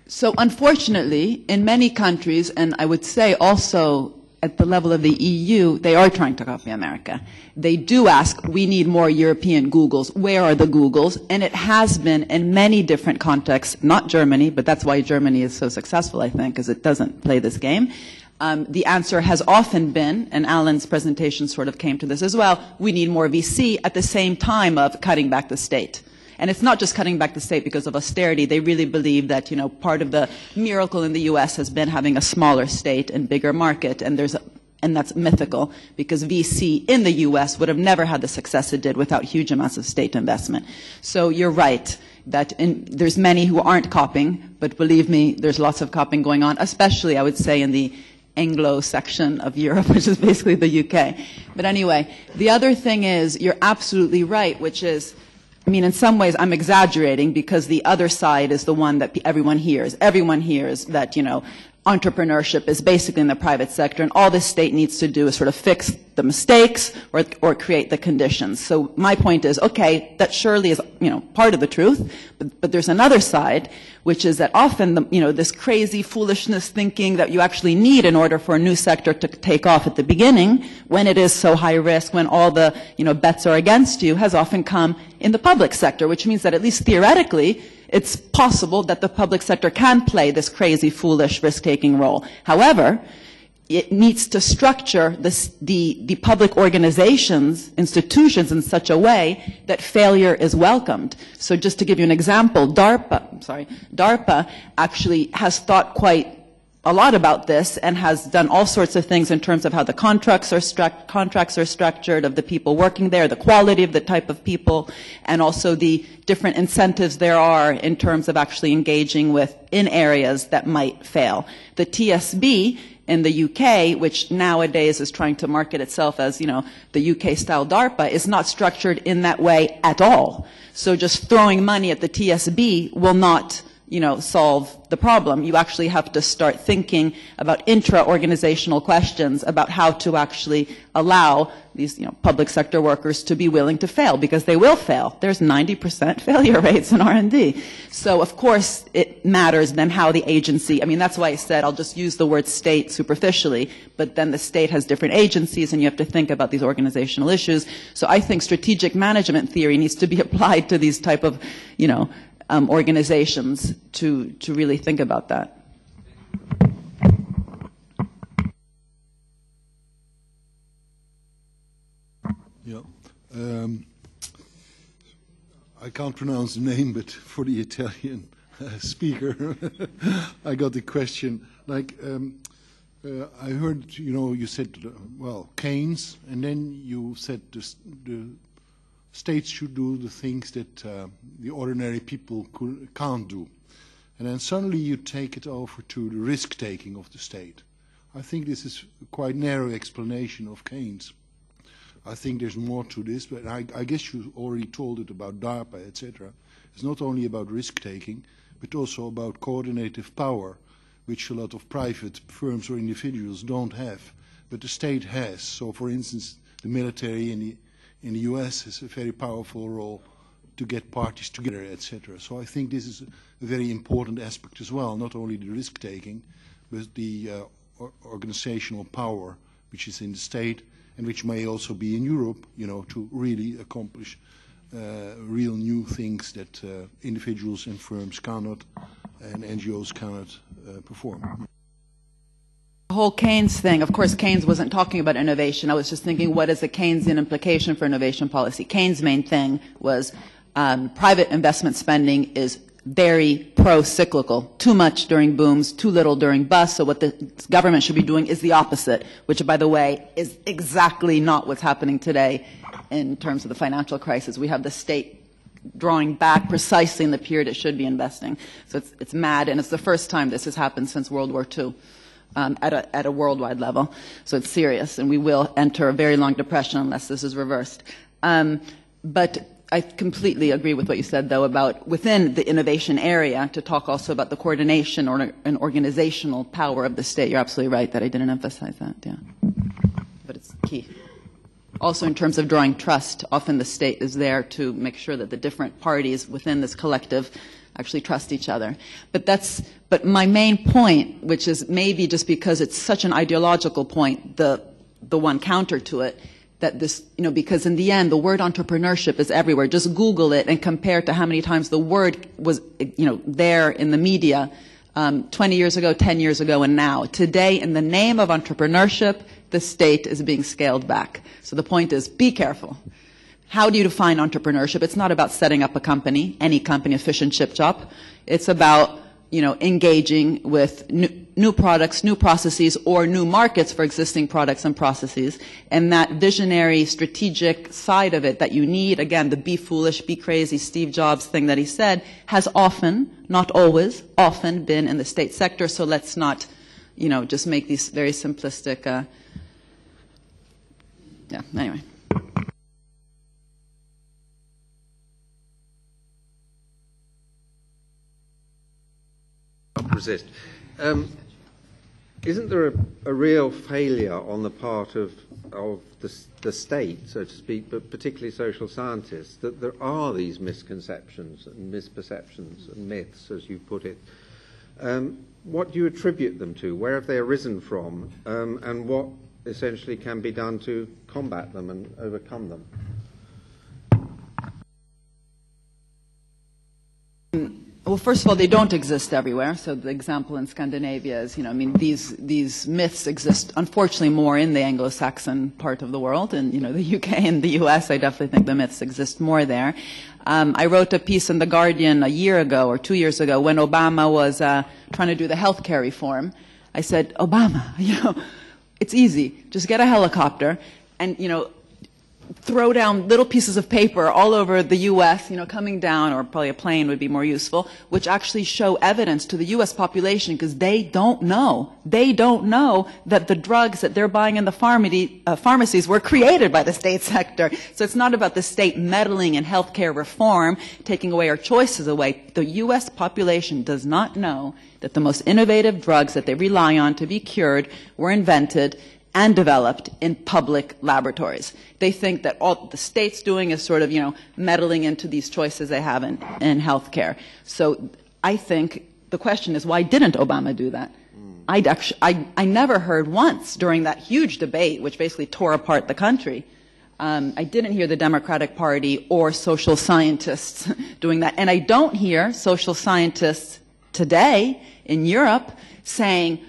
D: So unfortunately, in many countries, and I would say also at the level of the EU, they are trying to copy America. They do ask, we need more European Googles. Where are the Googles? And it has been in many different contexts, not Germany, but that's why Germany is so successful, I think, because it doesn't play this game. The answer has often been, and Alan's presentation sort of came to this as well, we need more VC at the same time of cutting back the state. And it's not just cutting back the state because of austerity. They really believe that, part of the miracle in the U.S. has been having a smaller state and bigger market, and that's mythical, because VC in the U.S. would have never had the success it did without huge amounts of state investment. So you're right that there's many who aren't copying, but believe me, there's lots of copying going on, especially, I would say, in the Anglo section of Europe, which is basically the UK. But anyway, the other thing is, you're absolutely right, which is, in some ways I'm exaggerating, because the other side is the one that everyone hears. Everyone hears that, entrepreneurship is basically in the private sector, and all the state needs to do is sort of fix the mistakes or create the conditions. So my point is, okay, that surely is, part of the truth, but there's another side, which is that often, this crazy foolishness thinking that you actually need in order for a new sector to take off at the beginning, when it is so high risk, when all the, bets are against you, has often come in the public sector, which means that at least theoretically, it's possible that the public sector can play this crazy, foolish, risk-taking role. However, it needs to structure the public organizations, institutions in such a way that failure is welcomed. So just to give you an example, DARPA actually has thought quite a lot about this and has done all sorts of things in terms of how the contracts are structured, of the people working there, the quality of the type of people, and also the different incentives there are in terms of actually engaging in areas that might fail. The TSB, in the UK, which nowadays is trying to market itself as, you know, the UK-style DARPA, is not structured in that way at all. So just throwing money at the TSB will not, you know, solve the problem. You actually have to start thinking about intra-organizational questions about how to actually allow these, you know, public sector workers to be willing to fail, because they will fail. There's 90% failure rates in R&D. So, of course, it matters then how the agency, I mean, that's why I said I'll just use the word state superficially, but then the state has different agencies and you have to think about these organizational issues. So I think strategic management theory needs to be applied to these type of, you know, organizations to really think about that.
I: Yeah. I can't pronounce the name, but for the Italian speaker, I got the question. Like, I heard, you know, you said, well, Keynes, and then you said the states should do the things that the ordinary people can't do. And then suddenly you take it over to the risk-taking of the state. I think this is a quite narrow explanation of Keynes. I think there's more to this, but I guess you already told it about DARPA, etc. It's not only about risk-taking, but also about coordinative power, which a lot of private firms or individuals don't have, but the state has. So, for instance, the military in the US has a very powerful role to get parties together, etc. So I think this is a very important aspect as well, not only the risk-taking, but the organizational power which is in the state and which may also be in Europe, you know, to really accomplish real new things that individuals and firms cannot and NGOs cannot perform.
D: The whole Keynes thing, of course, Keynes wasn't talking about innovation. I was just thinking, what is the Keynesian implication for innovation policy? Keynes' main thing was private investment spending is very pro-cyclical. Too much during booms, too little during busts. So what the government should be doing is the opposite, which, by the way, is exactly not what's happening today in terms of the financial crisis. We have the state drawing back precisely in the period it should be investing. So it's mad, and it's the first time this has happened since World War II. At a worldwide level. So it's serious, and we will enter a very long depression unless this is reversed. But I completely agree with what you said, though, about within the innovation area, to talk also about the coordination or an organizational power of the state. You're absolutely right that I didn't emphasize that, yeah. But it's key. Also, in terms of drawing trust, often the state is there to make sure that the different parties within this collective actually trust each other. But my main point, which is maybe just because it's such an ideological point, the one counter to it, that this, you know, because in the end, the word entrepreneurship is everywhere. Just Google it and compare it to how many times the word was, you know, there in the media 20 years ago, 10 years ago, and now. Today, in the name of entrepreneurship, the state is being scaled back. So the point is, be careful. How do you define entrepreneurship? It's not about setting up a company, any company, a fish and chip shop. It's about, you know, engaging with new products, new processes, or new markets for existing products and processes. And that visionary, strategic side of it that you need, again, the be foolish, be crazy, Steve Jobs thing that he said, has often, not always, often been in the state sector. So let's not, you know, just make these very simplistic, yeah, anyway.
A: Resist. Isn't there a real failure on the part of the state, so to speak, but particularly social scientists, that there are these misconceptions and misperceptions and myths, as you put it? What do you attribute them to? Where have they arisen from? And what essentially can be done to combat them and overcome them?
D: Well, first of all, they don't exist everywhere. So the example in Scandinavia is, you know, I mean, these myths exist, unfortunately, more in the Anglo-Saxon part of the world. And, you know, the UK and the US, I definitely think the myths exist more there. I wrote a piece in The Guardian a year ago or 2 years ago when Obama was trying to do the healthcare reform. I said, Obama, you know, it's easy. Just get a helicopter and, you know, throw down little pieces of paper all over the U.S., coming down, or probably a plane would be more useful, which actually show evidence to the U.S. population, because they don't know. They don't know that the drugs that they're buying in the pharmacies were created by the state sector. So it's not about the state meddling in healthcare reform, taking away our choices away. The U.S. population does not know that the most innovative drugs that they rely on to be cured were invented and developed in public laboratories. They think that all the state's doing is sort of, meddling into these choices they have in healthcare. So I think the question is, why didn't Obama do that? I never heard once during that huge debate, which basically tore apart the country, I didn't hear the Democratic Party or social scientists doing that. And I don't hear social scientists today in Europe saying,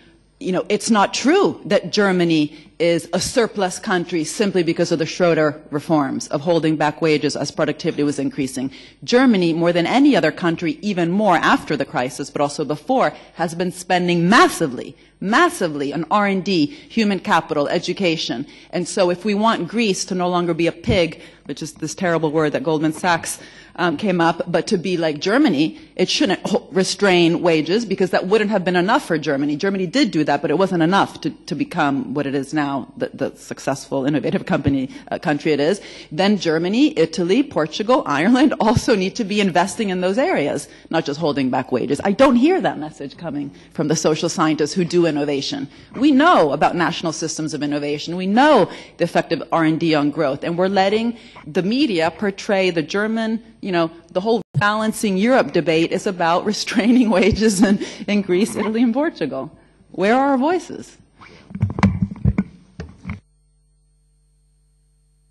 D: it's not true that Germany is a surplus country simply because of the Schroeder reforms of holding back wages as productivity was increasing. Germany, more than any other country, even more after the crisis, but also before, has been spending massively on R&D, human capital, education. And so if we want Greece to no longer be a pig, which is this terrible word that Goldman Sachs came up, but to be like Germany, it shouldn't restrain wages, because that wouldn't have been enough for Germany. Germany did do that, but it wasn't enough to become what it is now, the successful, innovative country it is. Then Germany, Italy, Portugal, Ireland also need to be investing in those areas, not just holding back wages. I don't hear that message coming from the social scientists who do innovation. We know about national systems of innovation. We know the effect of R&D on growth, and we're letting the media portray the German, the whole balancing Europe debate is about restraining wages in Greece, Italy, and Portugal. Where are our voices?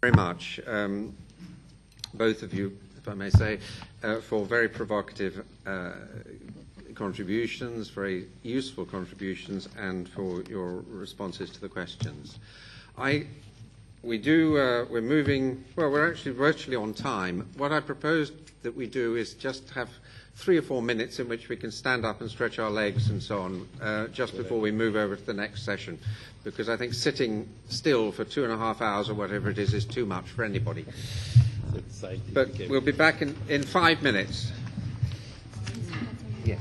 A: Very much, both of you, if I may say, for very provocative contributions, very useful contributions, and for your responses to the questions. We're moving, we're actually virtually on time. What I proposed that we do is just have 3 or 4 minutes in which we can stand up and stretch our legs and so on, just before we move over to the next session, because I think sitting still for 2.5 hours or whatever it is too much for anybody. But we'll be back in 5 minutes. Yes.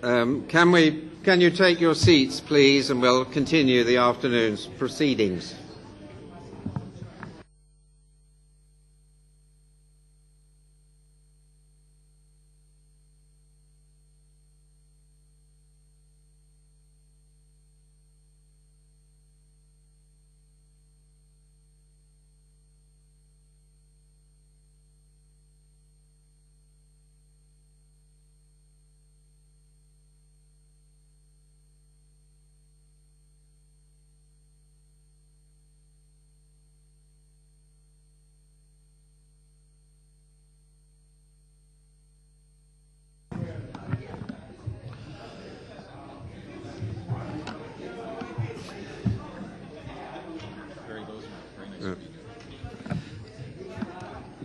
A: Can you take your seats, please, and we'll continue the afternoon's proceedings.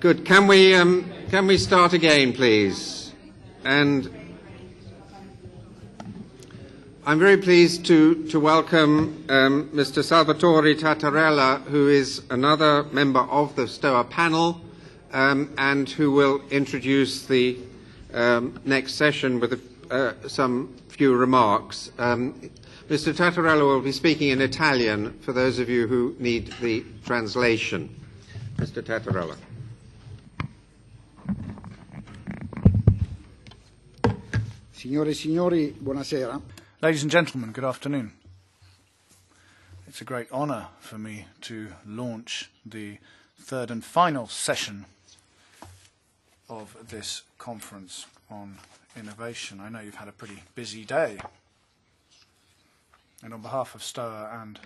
A: Good. Can we start again, please? And I'm very pleased to welcome Mr. Salvatore Tattarella, who is another member of the STOA panel, and who will introduce the next session with some few remarks. Mr. Tattarella will be speaking in Italian for those of you who need the translation. Mr. Tattarella.
J: Signore e signori, buonasera.
K: Ladies and gentlemen, good afternoon. It's a great honor for me to launch the third and final session of this conference on innovation. I know you've had a pretty busy day. And on behalf of STOA and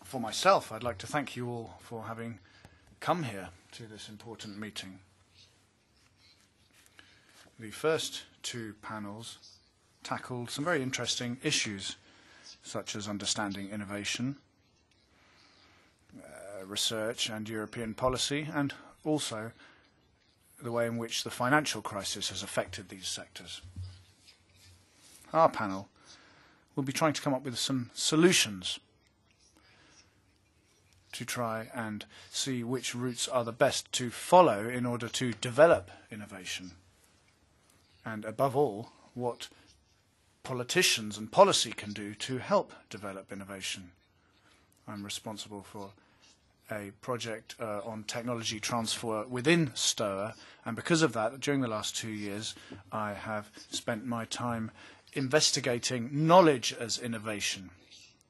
K: for myself, I'd like to thank you all for having come here to this important meeting. The first two panels tackled some very interesting issues, such as understanding innovation, research and European policy, and also the way in which the financial crisis has affected these sectors. Our panel will be trying to come up with some solutions to try and see which routes are the best to follow in order to develop innovation. And above all, what politicians and policy can do to help develop innovation. I'm responsible for a project on technology transfer within STOA, and because of that, during the last 2 years, I have spent my time investigating knowledge as innovation.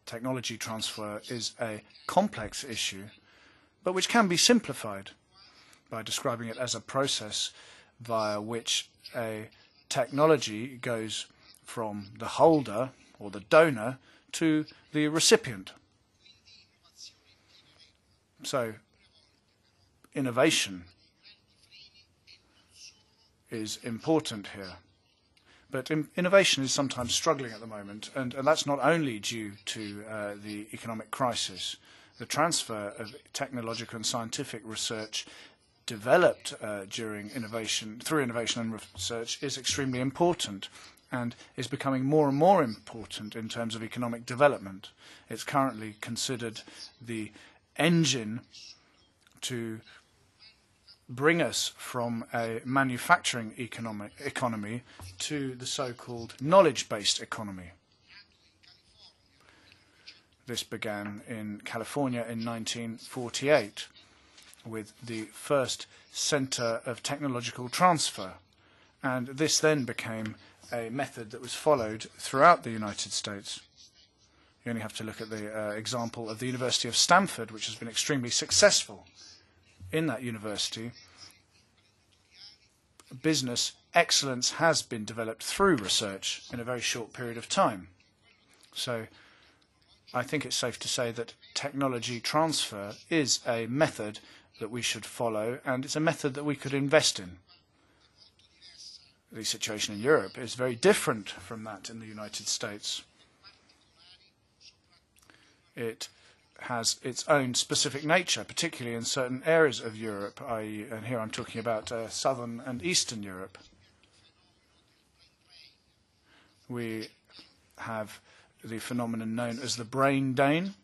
K: Technology transfer is a complex issue, but which can be simplified by describing it as a process via which a technology goes from the holder or the donor to the recipient. So, innovation is important here. But innovation is sometimes struggling at the moment, and that's not only due to the economic crisis. The transfer of technological and scientific research developed through innovation and research is extremely important and is becoming more and more important in terms of economic development. It's currently considered the engine to bring us from a manufacturing economy to the so-called knowledge-based economy. This began in California in 1948 with the first center of technological transfer, and this then became a method that was followed throughout the United States. You only have to look at the example of the University of Stanford, which has been extremely successful. In that university, business excellence has been developed through research in a very short period of time. So I think it's safe to say that technology transfer is a method that we should follow, and it's a method that we could invest in. The situation in Europe is very different from that in the United States. It has its own specific nature, particularly in certain areas of Europe, and here I'm talking about southern and eastern Europe. We have the phenomenon known as the brain drain,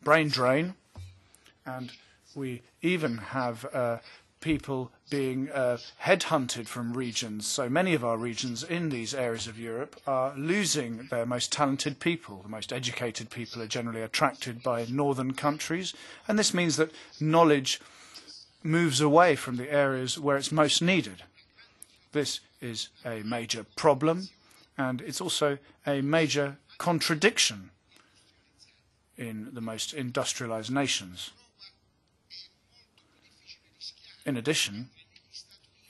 K: and we even have people being headhunted from regions. So many of our regions in these areas of Europe are losing their most talented people. The most educated people are generally attracted by northern countries, and this means that knowledge moves away from the areas where it's most needed. This is a major problem, and it's also a major contradiction in the most industrialized nations. In addition,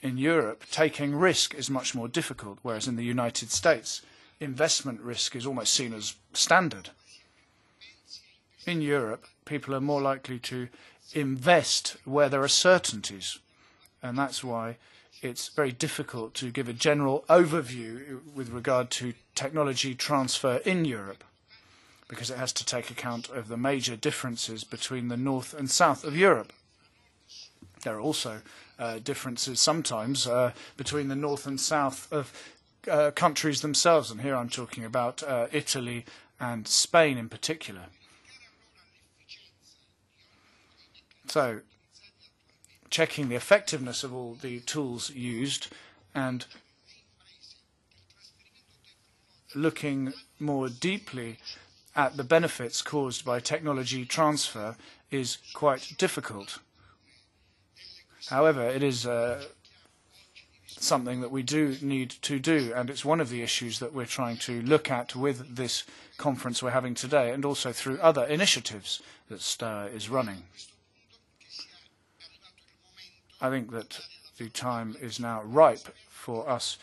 K: in Europe, taking risk is much more difficult, whereas in the United States, investment risk is almost seen as standard. In Europe, people are more likely to invest where there are certainties, and that's why it's very difficult to give a general overview with regard to technology transfer in Europe, because it has to take account of the major differences between the north and south of Europe. There are also differences sometimes between the north and south of countries themselves, and here I'm talking about Italy and Spain in particular. So, checking the effectiveness of all the tools used and looking more deeply at the benefits caused by technology transfer is quite difficult. However, it is something that we do need to do, and it's one of the issues that we're trying to look at with this conference we're having today, and also through other initiatives that STIR is running. I think that the time is now ripe for us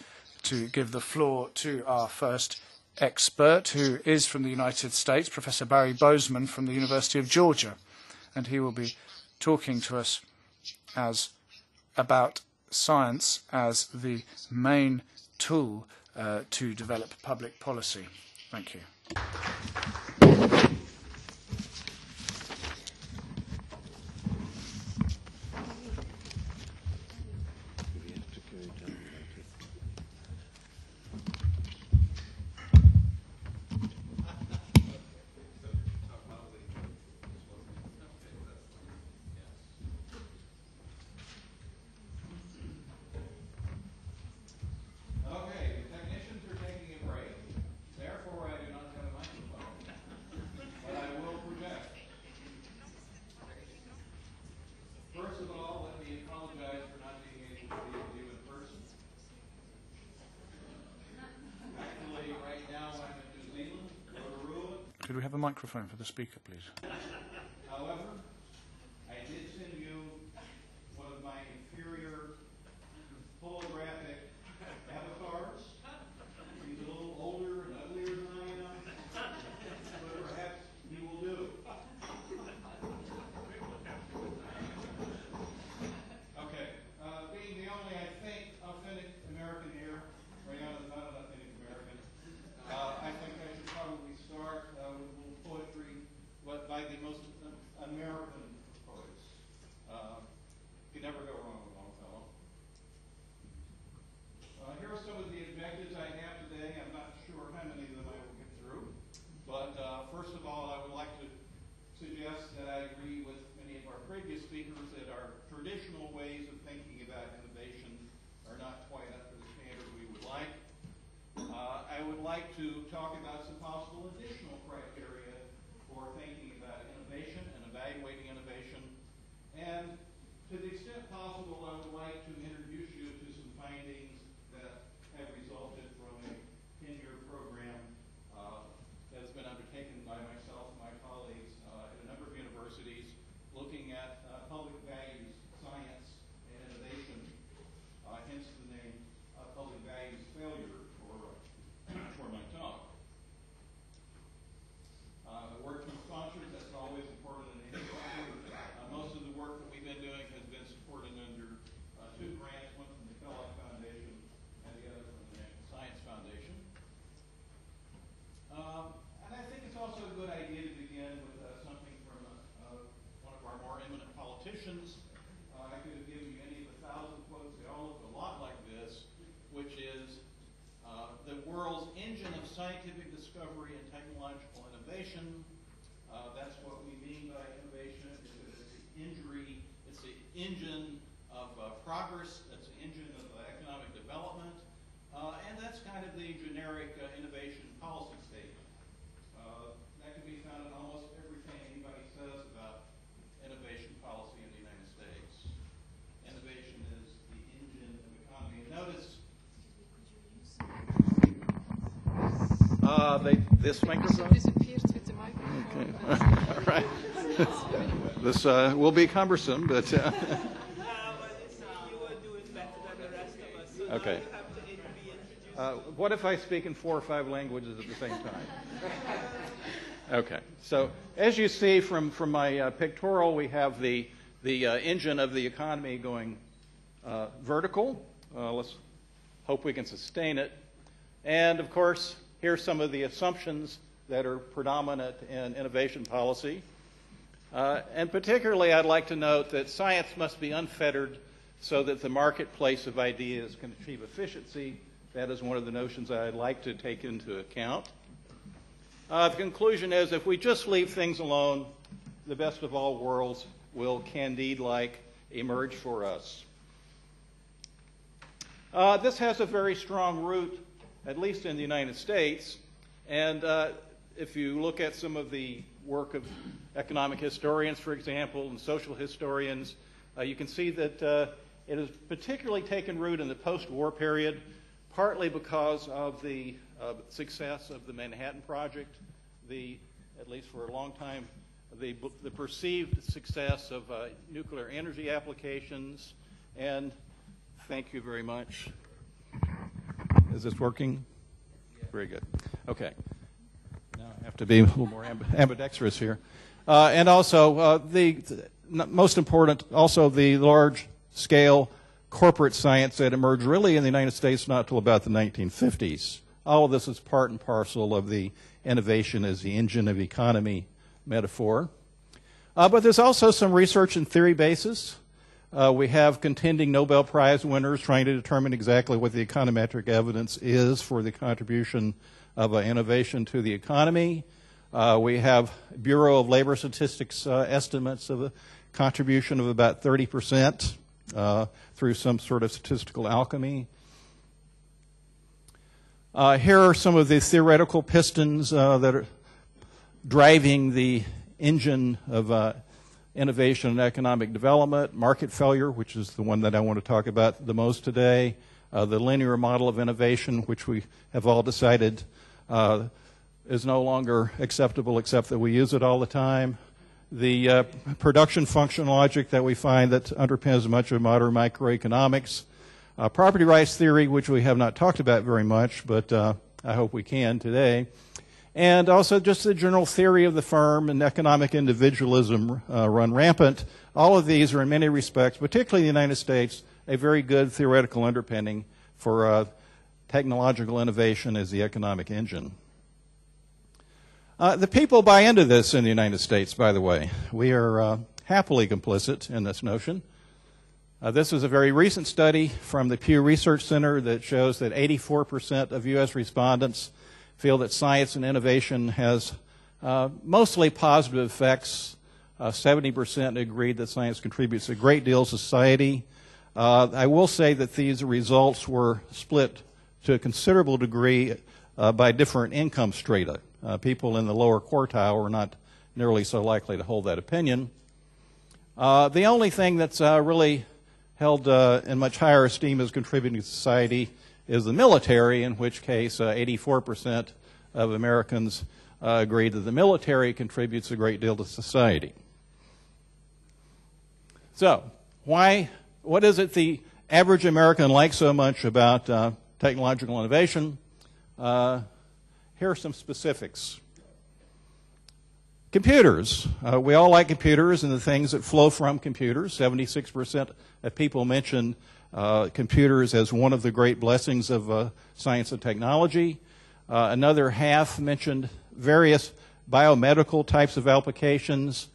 K: to give the floor to our first expert, who is from the United States, Professor Barry Bozeman from the University of Georgia, and he will be talking to us about science as the main tool to develop public policy. Thank you. Could we have a microphone for the speaker, please?
A: However, I did send you one of my inferior holographic avatars. He's a little older and uglier than I am, but perhaps he will do. Okay, being the only, I think, authentic American here, Rayanna's not an authentic American, I think I should probably start with a little poetry by the most American poets. You never go wrong with Longfellow. Here are some of the objectives I have today. I'm not sure how many of them I will get through. But first of all, I would like to suggest that I agree with many of our previous speakers that our traditional ways of thinking about innovation are not quite up to the standard we would like. I would like to talk about some possible additional criteria for thinking about innovation and evaluating innovation. And to the extent possible, I would like to introduce you to some findings that have resulted from a 10-year program that's been undertaken by myself and my colleagues at a number of universities looking at public values, science, and innovation, hence the name Public Values Failure for my talk. Work from sponsors, that's always important in any country. Most of the work that we've been doing has been supported under 2 grants
L: generic innovation policy statement. That can be found in almost everything anybody says about innovation policy in the United States. Innovation is the engine of the economy. Notice this microphone? Okay. All right. This will be cumbersome, but okay. What if I speak in 4 or 5 languages at the same time? Okay. So as you see from my pictorial, we have the engine of the economy going vertical. Let's hope we can sustain it. And of course, here's some of the assumptions that are predominant in innovation policy. And particularly, I'd like to note that science must be unfettered so that the marketplace of ideas can achieve efficiency. That is one of the notions I'd like to take into account. The conclusion is if we just leave things alone, the best of all worlds will Candide-like emerge for us. This has a very strong root, at least in the United States. And if you look at some of the work of economic historians, for example, and social historians, you can see that it has particularly taken root in the post-war period, partly because of the success of the Manhattan Project, at least for a long time, the perceived success of nuclear energy applications, and thank you very much. Is this working? Very good. Okay. Now I have to be a little more ambidextrous here. And also, the most important, also the large-scale corporate science that emerged really in the United States not till about the 1950s. All of this is part and parcel of the innovation as the engine of economy metaphor. But there's also some research and theory basis. We have contending Nobel Prize winners trying to determine exactly what the econometric evidence is for the contribution of innovation to the economy. We have Bureau of Labor Statistics estimates of a contribution of about 30% through some sort of statistical alchemy. Here are some of the theoretical pistons that are driving the engine of innovation and economic development. Market failure, which is the one that I want to talk about the most today. The linear model of innovation, which we have all decided is no longer acceptable except that we use it all the time. The production function logic that we find that underpins much of modern microeconomics. Property rights theory, which we have not talked about very much, but I hope we can today. And also just the general theory of the firm and economic individualism run rampant. All of these are in many respects, particularly in the United States, a very good theoretical underpinning for technological innovation as the economic engine. The people buy into this in the United States, by the way. We are happily complicit in this notion. This is a very recent study from the Pew Research Center that shows that 84% of U.S. respondents feel that science and innovation has mostly positive effects. 70% agreed that science contributes a great deal to society. I will say that these results were split to a considerable degree by different income strata. People in the lower quartile are not nearly so likely to hold that opinion. The only thing that's really held in much higher esteem as contributing to society is the military, in which case 84% of Americans agree that the military contributes a great deal to society. So, what is it the average American likes so much about technological innovation? Here are some specifics. Computers. We all like computers and the things that flow from computers. 76% of people mention computers as one of the great blessings of science and technology. Another half mentioned various biomedical types of applications.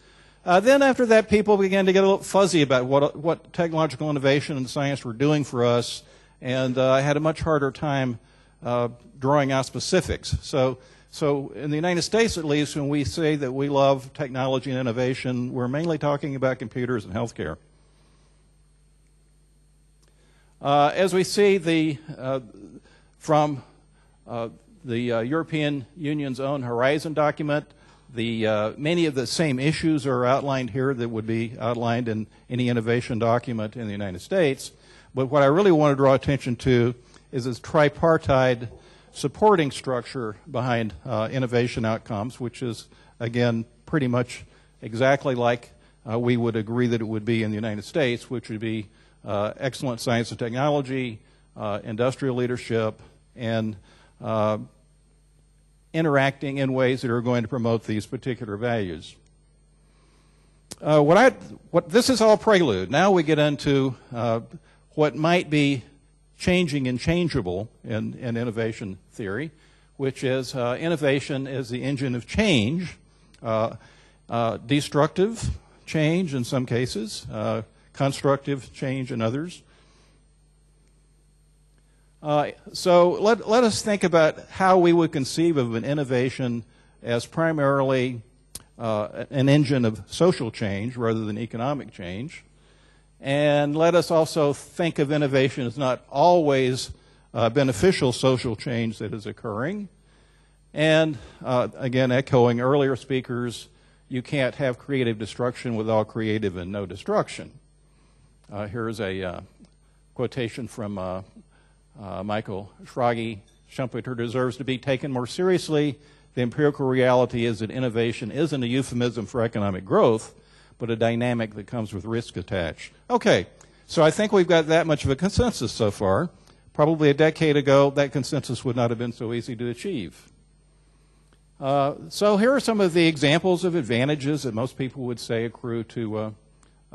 L: Then after that, people began to get a little fuzzy about what technological innovation and science were doing for us, and I had a much harder time drawing out specifics. So in the United States, at least, when we say that we love technology and innovation, we're mainly talking about computers and healthcare. As we see from
M: European Union's own Horizon document. Many of the same issues are outlined here that would be outlined in any innovation document in the United States. But what I really want to draw attention to is this tripartite supporting structure behind innovation outcomes, which is, again, pretty much exactly like we would agree that it would be in the United States, which would be excellent science and technology, industrial leadership, and interacting in ways that are going to promote these particular values. This is all prelude. Now we get into what might be changing and changeable in innovation theory, which is innovation is the engine of change, destructive change in some cases, constructive change in others. So let us think about how we would conceive of an innovation as primarily an engine of social change rather than economic change. And let us also think of innovation as not always beneficial social change that is occurring. And again, echoing earlier speakers, you can't have creative destruction without creative and no destruction. Here's a quotation from Michael Schrage. Schumpeter deserves to be taken more seriously. The empirical reality is that innovation isn't a euphemism for economic growth, but a dynamic that comes with risk attached. Okay, so I think we've got that much of a consensus so far. Probably a decade ago, that consensus would not have been so easy to achieve. So here are some of the examples of advantages that most people would say accrue to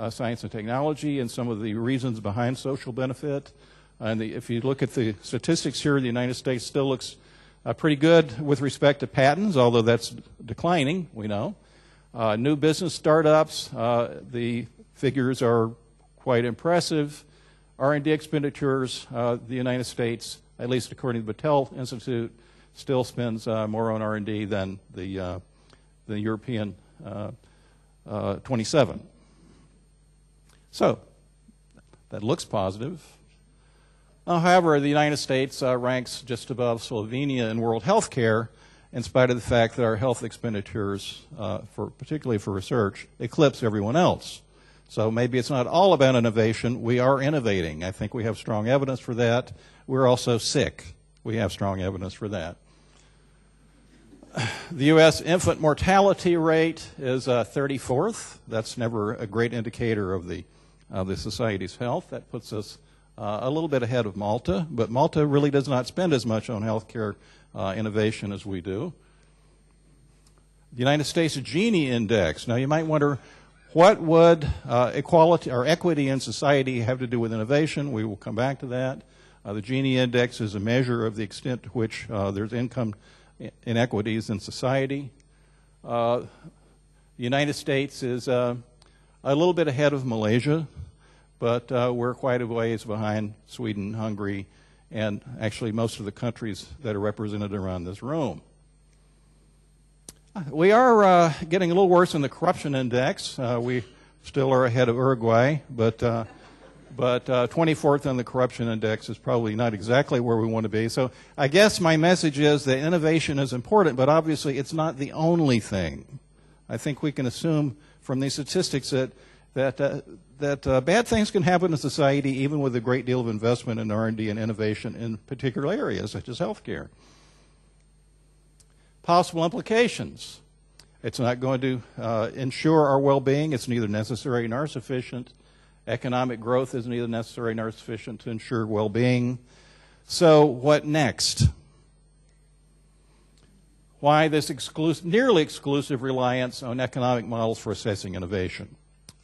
M: science and technology, and some of the reasons behind social benefit. And if you look at the statistics here, the United States still looks pretty good with respect to patents, although that's declining, we know. New business startups, the figures are quite impressive. R&D expenditures, the United States, at least according to the Battelle Institute, still spends more on R&D than the European 27. So that looks positive. However, the United States ranks just above Slovenia in world health care, in spite of the fact that our health expenditures, particularly for research, eclipse everyone else. So maybe it's not all about innovation. We are innovating. I think we have strong evidence for that. We're also sick. We have strong evidence for that. The U.S. infant mortality rate is 34th. That's never a great indicator of the society's health. That puts us a little bit ahead of Malta, but Malta really does not spend as much on healthcare innovation as we do. The United States Gini Index. Now you might wonder, what would equality or equity in society have to do with innovation? We will come back to that. The Gini Index is a measure of the extent to which there's income inequities in society. The United States is a little bit ahead of Malaysia, but we're quite a ways behind Sweden, Hungary, and actually most of the countries that are represented around this room. We are getting a little worse in the corruption index. We still are ahead of Uruguay, but 24th on the corruption index is probably not exactly where we want to be. So I guess my message is that innovation is important, but obviously it's not the only thing. I think we can assume from these statistics that bad things can happen in society even with a great deal of investment in R&D and innovation in particular areas such as healthcare. Possible implications. It's not going to ensure our well-being. It's neither necessary nor sufficient. Economic growth is neither necessary nor sufficient to ensure well-being. So what next? Why this nearly exclusive reliance on economic models for assessing innovation?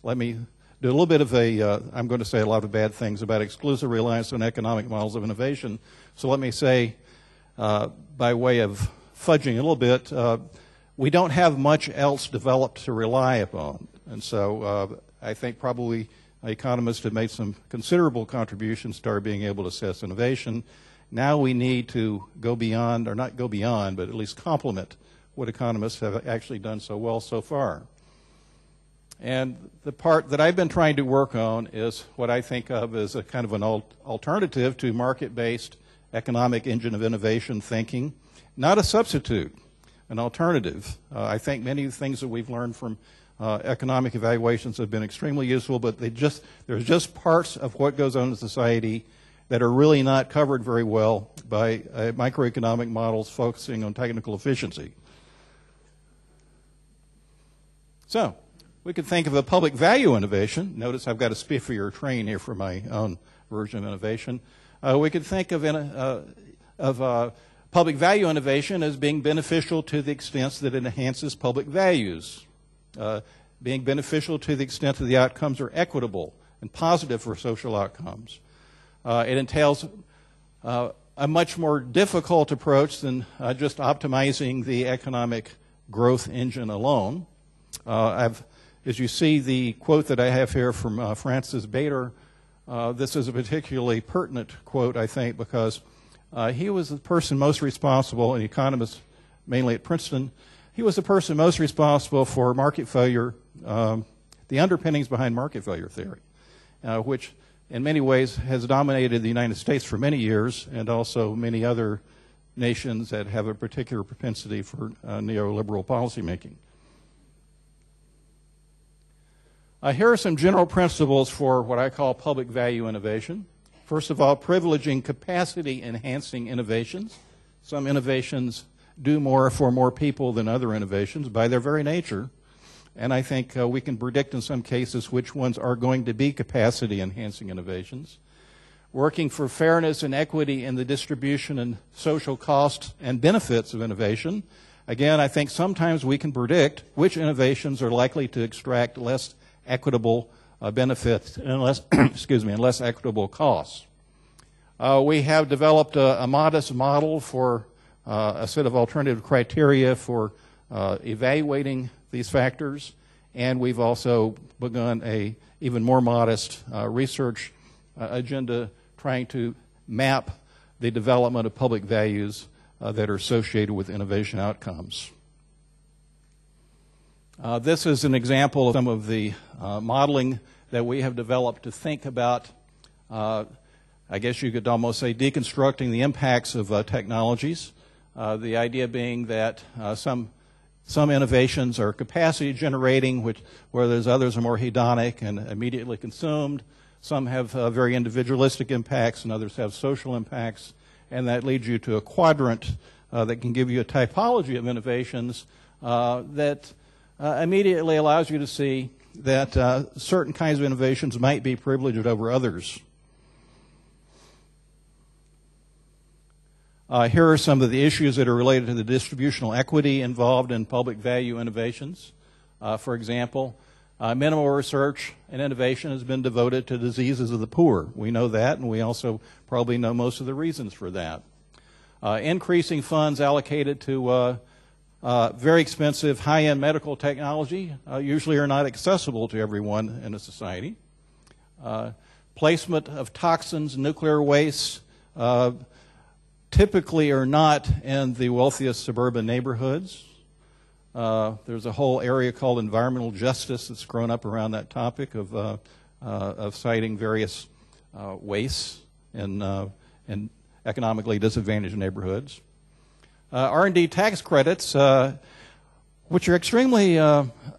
M: Let me do a little bit of I'm going to say a lot of bad things about exclusive reliance on economic models of innovation. So let me say, by way of fudging a little bit, we don't have much else developed to rely upon. And so I think probably economists have made some considerable contributions to our being able to assess innovation. Now we need to go beyond, or not go beyond, but at least complement what economists have actually done so well so far. And the part that I've been trying to work on is what I think of as a kind of an alternative to market-based economic engine of innovation thinking. not a substitute, an alternative. I think many of the things that we've learned from economic evaluations have been extremely useful, but there's just parts of what goes on in society that are really not covered very well by microeconomic models focusing on technical efficiency. So, we could think of a public value innovation. Notice I've got a spiffier train here for my own version of innovation. We could think of public value innovation as being beneficial to the extent that it enhances public values, being beneficial to the extent that the outcomes are equitable and positive for social outcomes. It entails a much more difficult approach than just optimizing the economic growth engine alone. As you see the quote that I have here from Francis Bader, this is a particularly pertinent quote, I think, because he was the person most responsible, an economist mainly at Princeton. He was the person most responsible for market failure, the underpinnings behind market failure theory, which in many ways has dominated the United States for many years, and also many other nations that have a particular propensity for neoliberal policymaking. Here are some general principles for what I call public value innovation. First of all, privileging capacity-enhancing innovations. Some innovations do more for more people than other innovations by their very nature. And I think we can predict in some cases which ones are going to be capacity-enhancing innovations. Working for fairness and equity in the distribution and social costs and benefits of innovation. Again, I think sometimes we can predict which innovations are likely to extract less equitable benefits and less, and less equitable costs. We have developed a modest model for a set of alternative criteria for evaluating these factors, and we've also begun a even more modest research agenda trying to map the development of public values that are associated with innovation outcomes. This is an example of some of the modeling that we have developed to think about, I guess you could almost say, deconstructing the impacts of technologies. The idea being that some innovations are capacity generating, whereas others are more hedonic and immediately consumed. Some have very individualistic impacts, and others have social impacts. And that leads you to a quadrant that can give you a typology of innovations that immediately allows you to see that certain kinds of innovations might be privileged over others. Here are some of the issues that are related to the distributional equity involved in public value innovations. For example, minimal research and innovation has been devoted to diseases of the poor. We know that, and we also probably know most of the reasons for that. Increasing funds allocated to very expensive high-end medical technology usually are not accessible to everyone in a society. Placement of toxins, nuclear waste, typically are not in the wealthiest suburban neighborhoods. There's a whole area called environmental justice that's grown up around that topic of citing various wastes in economically disadvantaged neighborhoods. R&D tax credits, which are extremely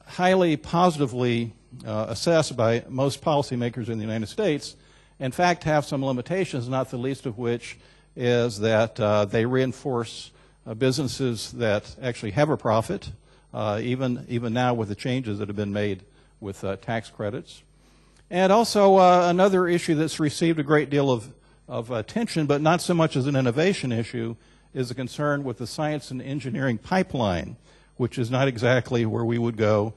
M: highly positively assessed by most policymakers in the United States, in fact have some limitations, not the least of which is that they reinforce businesses that actually have a profit, even now with the changes that have been made with tax credits. And also another issue that's received a great deal of attention, but not so much as an innovation issue, is a concern with the science and engineering pipeline, which is not exactly where we would go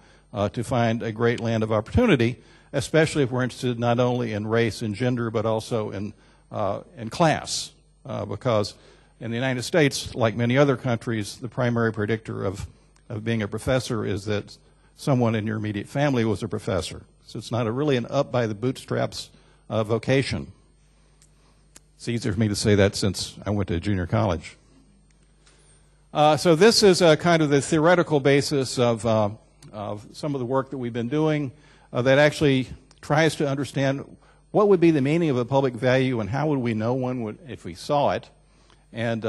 M: to find a great land of opportunity, especially if we're interested not only in race and gender, but also in class. Because in the United States, like many other countries, the primary predictor of being a professor is that someone in your immediate family was a professor. So it's not really an up by the bootstraps vocation. It's easier for me to say that since I went to junior college. So this is kind of the theoretical basis of some of the work that we've been doing that actually tries to understand what would be the meaning of a public value and how would we know one would if we saw it. And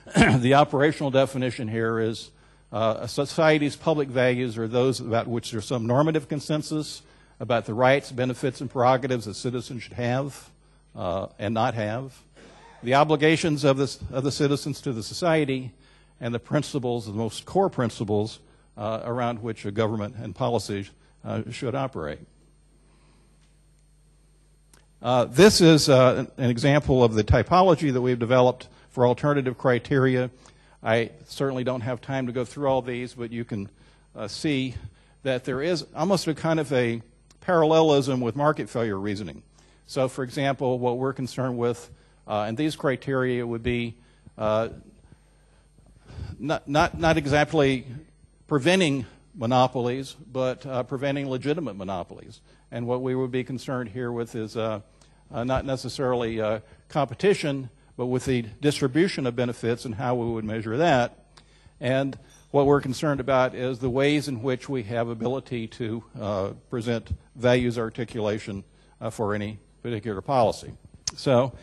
M: The operational definition here is a society's public values are those about which there's some normative consensus about the rights, benefits, and prerogatives that citizens should have and not have, the obligations of the citizens to the society, and the principles, the most core principles around which a government and policy should operate. This is an example of the typology that we've developed for alternative criteria. I certainly don't have time to go through all these, but you can see that there is almost a kind of a parallelism with market failure reasoning. So, for example, what we're concerned with in these criteria would be not exactly preventing monopolies, but preventing legitimate monopolies. And what we would be concerned here with is not necessarily competition, but with the distribution of benefits and how we would measure that. And what we're concerned about is the ways in which we have ability to present values articulation for any particular policy. So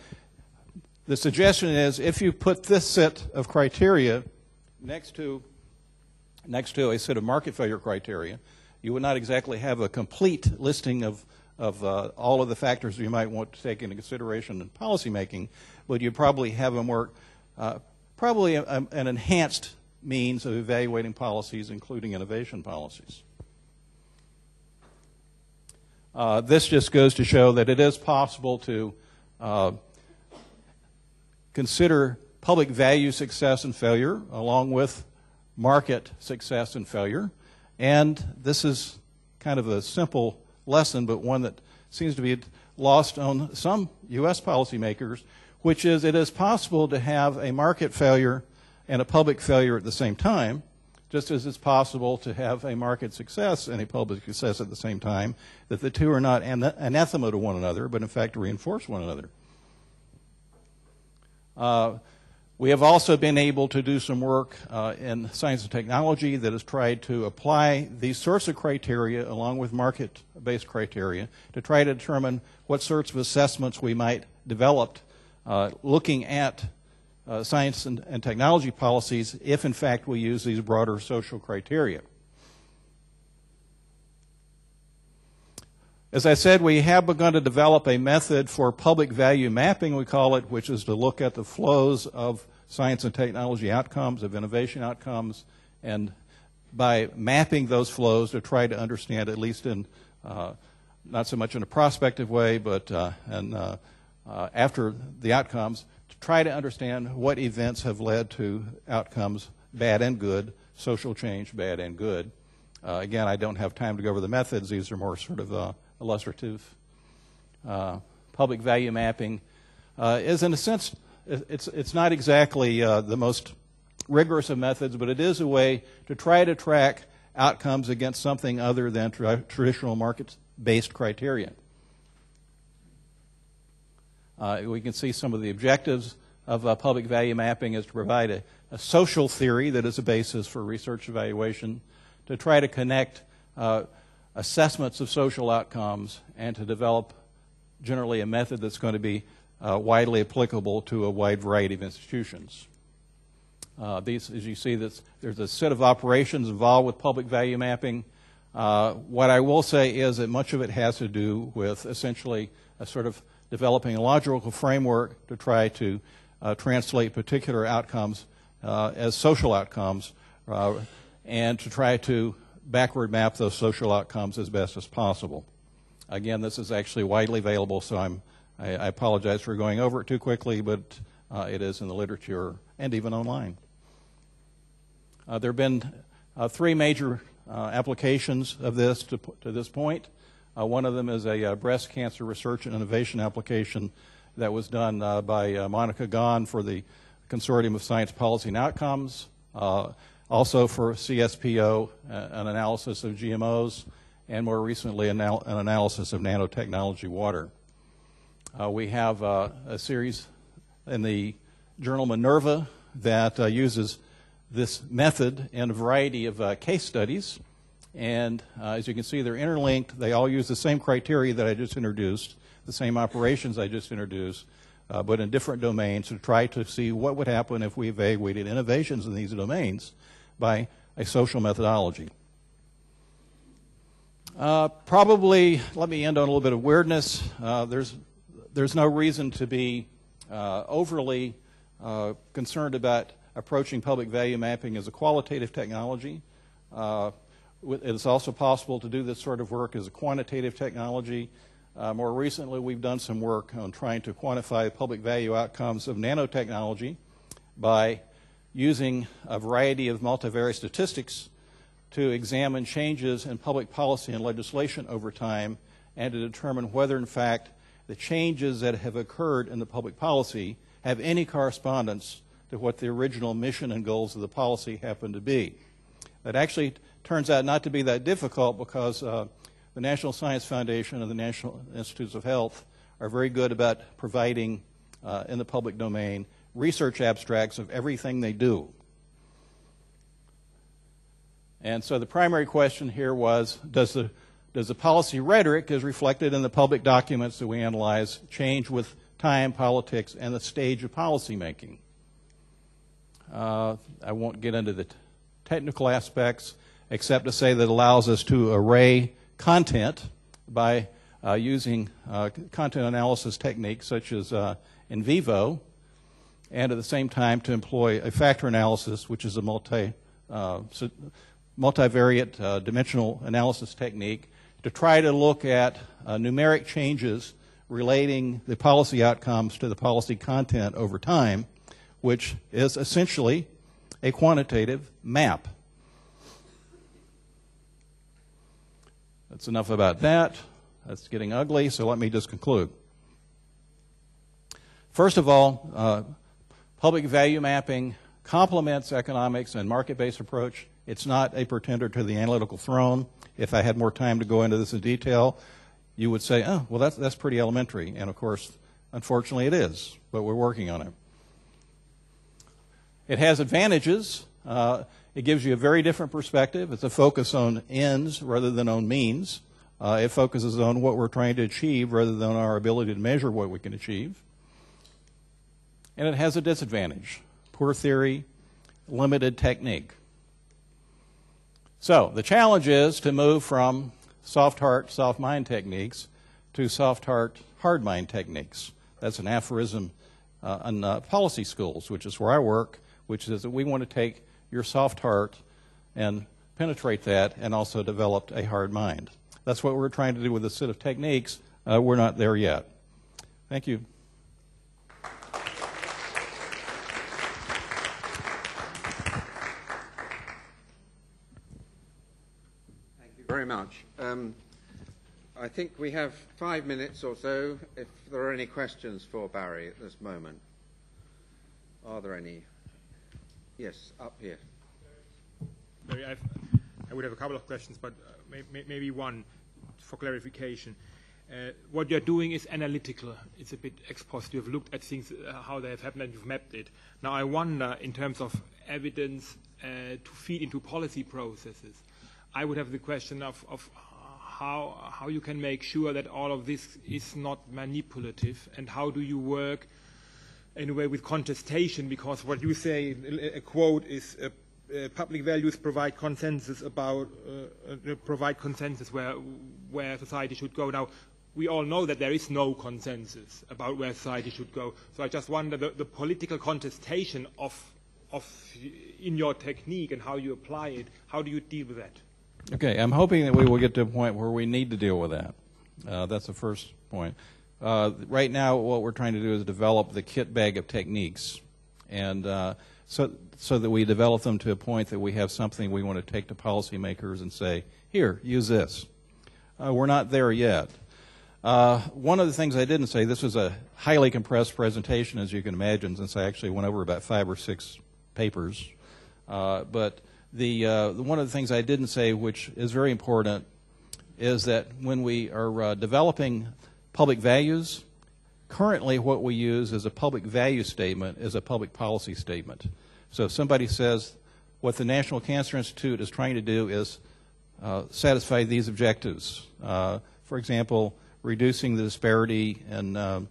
M: the suggestion is if you put this set of criteria next to a set of market failure criteria, you would not exactly have a complete listing of all of the factors you might want to take into consideration in policy making, but you'd probably have a more, probably an enhanced means of evaluating policies, including innovation policies. This just goes to show that it is possible to consider public value success and failure along with market success and failure. And this is kind of a simple lesson, but one that seems to be lost on some U.S. policymakers, which is it is possible to have a market failure and a public failure at the same time, just as it's possible to have a market success and a public success at the same time, that the two are not anathema to one another, but in fact reinforce one another. We have also been able to do some work in science and technology that has tried to apply these sorts of criteria along with market-based criteria to try to determine what sorts of assessments we might develop looking at science and technology policies if, in fact, we use these broader social criteria. As I said, we have begun to develop a method for public value mapping, we call it, which is to look at the flows of science and technology outcomes, of innovation outcomes, and by mapping those flows to try to understand, at least in not so much in a prospective way, but after the outcomes, to try to understand what events have led to outcomes, bad and good, social change, bad and good. Again, I don't have time to go over the methods. These are more sort of illustrative. Public value mapping is, in a sense, it's not exactly the most rigorous of methods, but it is a way to try to track outcomes against something other than traditional market-based criteria. We can see some of the objectives of public value mapping is to provide a social theory that is a basis for research evaluation, to try to connect assessments of social outcomes, and to develop generally a method that's going to be widely applicable to a wide variety of institutions. These, as you see, there's a set of operations involved with public value mapping. What I will say is that much of it has to do with essentially a sort of developing a logical framework to try to translate particular outcomes as social outcomes and to try to backward map those social outcomes as best as possible. Again, this is actually widely available, so I apologize for going over it too quickly, but it is in the literature and even online. There have been three major applications of this to this point. One of them is a breast cancer research and innovation application that was done by Monica Gahn for the Consortium of Science, Policy, and Outcomes. Also for CSPO, an analysis of GMOs, and more recently an analysis of nanotechnology water. We have a series in the journal Minerva that uses this method in a variety of case studies. And as you can see, they're interlinked. They all use the same criteria that I just introduced, the same operations I just introduced, but in different domains, to try to see what would happen if we evaluated innovations in these domains by a social methodology. Probably, let me end on a little bit of weirdness. There's no reason to be overly concerned about approaching public value mapping as a qualitative technology. It's also possible to do this sort of work as a quantitative technology. More recently, we've done some work on trying to quantify public value outcomes of nanotechnology by using a variety of multivariate statistics to examine changes in public policy and legislation over time and to determine whether, in fact, the changes that have occurred in the public policy have any correspondence to what the original mission and goals of the policy happen to be. That actually turns out not to be that difficult because the National Science Foundation and the National Institutes of Health are very good about providing in the public domain research abstracts of everything they do. And so the primary question here was, does the policy rhetoric as reflected in the public documents that we analyze change with time, politics, and the stage of policy making? I won't get into the technical aspects except to say that it allows us to array content by using content analysis techniques such as in vivo, and at the same time to employ a factor analysis, which is a multivariate dimensional analysis technique, to try to look at numeric changes relating the policy outcomes to the policy content over time, which is essentially a quantitative map. That's enough about that. That's getting ugly, so let me just conclude. First of all, public value mapping complements economics and market-based approach. It's not a pretender to the analytical throne. If I had more time to go into this in detail, you would say, oh, well, that's pretty elementary. And of course, unfortunately it is, but we're working on it. It has advantages. It gives you a very different perspective. It's a focus on ends rather than on means. It focuses on what we're trying to achieve rather than our ability to measure what we can achieve. And it has a disadvantage: poor theory, limited technique. So the challenge is to move from soft heart, soft mind techniques to soft heart, hard mind techniques. That's an aphorism in policy schools, which is where I work, which is that we want to take your soft heart and penetrate that and also develop a hard mind. That's what we're trying to do with a set of techniques. We're not there yet. Thank you.
A: Thank you very much. I think we have 5 minutes or so if there are any questions for Barry at this moment. Are there any? Yes, up here.
E: Barry, I would have a couple of questions, but maybe one for clarification. What you're doing is analytical. It's a bit ex post. You've looked at things, how they have happened, and you've mapped it. Now, I wonder, in terms of evidence to feed into policy processes, I would have the question of how you can make sure that all of this is not manipulative, and how do you work in a way with contestation, because what you say, a quote is, public values provide consensus about, where society should go. Now, we all know that there is no consensus about where society should go. So I just wonder the political contestation in your technique and how you apply it, how do you deal with that?
M: Okay, I'm hoping that we will get to a point where we need to deal with that. That's the first point. Right now, what we're trying to do is develop the kit bag of techniques, and so that we develop them to a point that we have something we want to take to policymakers and say, here, use this. We're not there yet. One of the things I didn't say, this was a highly compressed presentation, as you can imagine, since I actually went over about 5 or 6 papers. But one of the things I didn't say, which is very important, is that when we are developing public values, currently what we use as a public value statement is a public policy statement. So if somebody says what the National Cancer Institute is trying to do is satisfy these objectives, for example, reducing the disparity in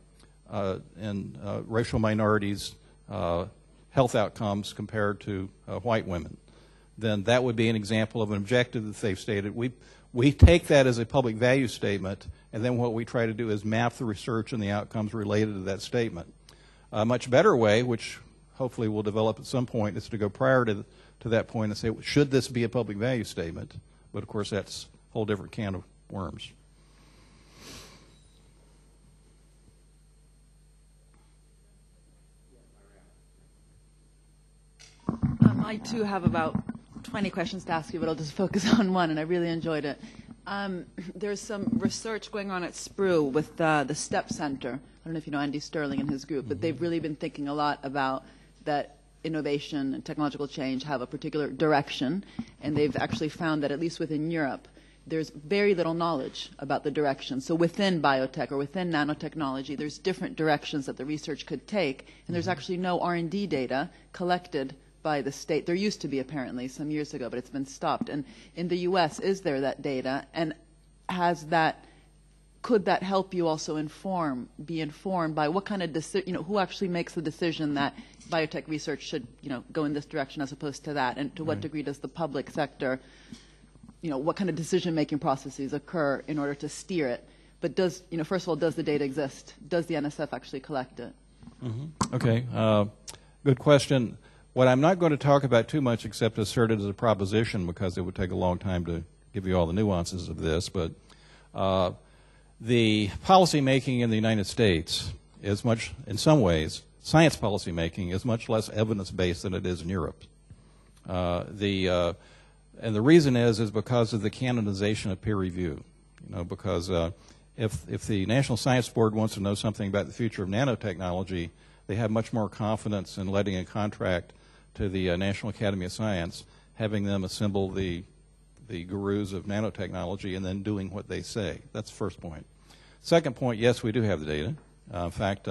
M: racial minorities' health outcomes compared to white women, then that would be an example of an objective that they've stated. We take that as a public value statement, and then what we try to do is map the research and the outcomes related to that statement. A much better way, which hopefully we'll develop at some point, is to go prior to that point and say, should this be a public value statement? But of course, that's a whole different can of worms.
D: I too have about 20 questions to ask you, but I'll just focus on one, and I really enjoyed it. There's some research going on at SPRU with the STEP Center. I don't know if you know Andy Sterling and his group, but they've really been thinking a lot about that innovation and technological change have a particular direction, and they've actually found that at least within Europe, there's very little knowledge about the direction. So within biotech or within nanotechnology, there's different directions that the research could take, and there's actually no R&D data collected by the state. There used to be apparently some years ago, but it's been stopped. And in the U.S., is there that data, and could that help you also be informed by what kind of who actually makes the decision that biotech research should, go in this direction as opposed to that, and to what degree does the public sector, what kind of decision-making processes occur in order to steer it? But first of all, does the data exist? Does the NSF actually collect it?
M: Mm-hmm. Okay, good question. What I'm not going to talk about too much except assert it as a proposition, because it would take a long time to give you all the nuances of this, but the policy making in the United States is much, in some ways, science policy making is much less evidence-based than it is in Europe. And the reason is because of the canonization of peer review. Because if the National Science Board wants to know something about the future of nanotechnology, they have much more confidence in letting a contract to the National Academy of Science, having them assemble the gurus of nanotechnology and then doing what they say. That's the first point. Second point, yes, we do have the data. In fact,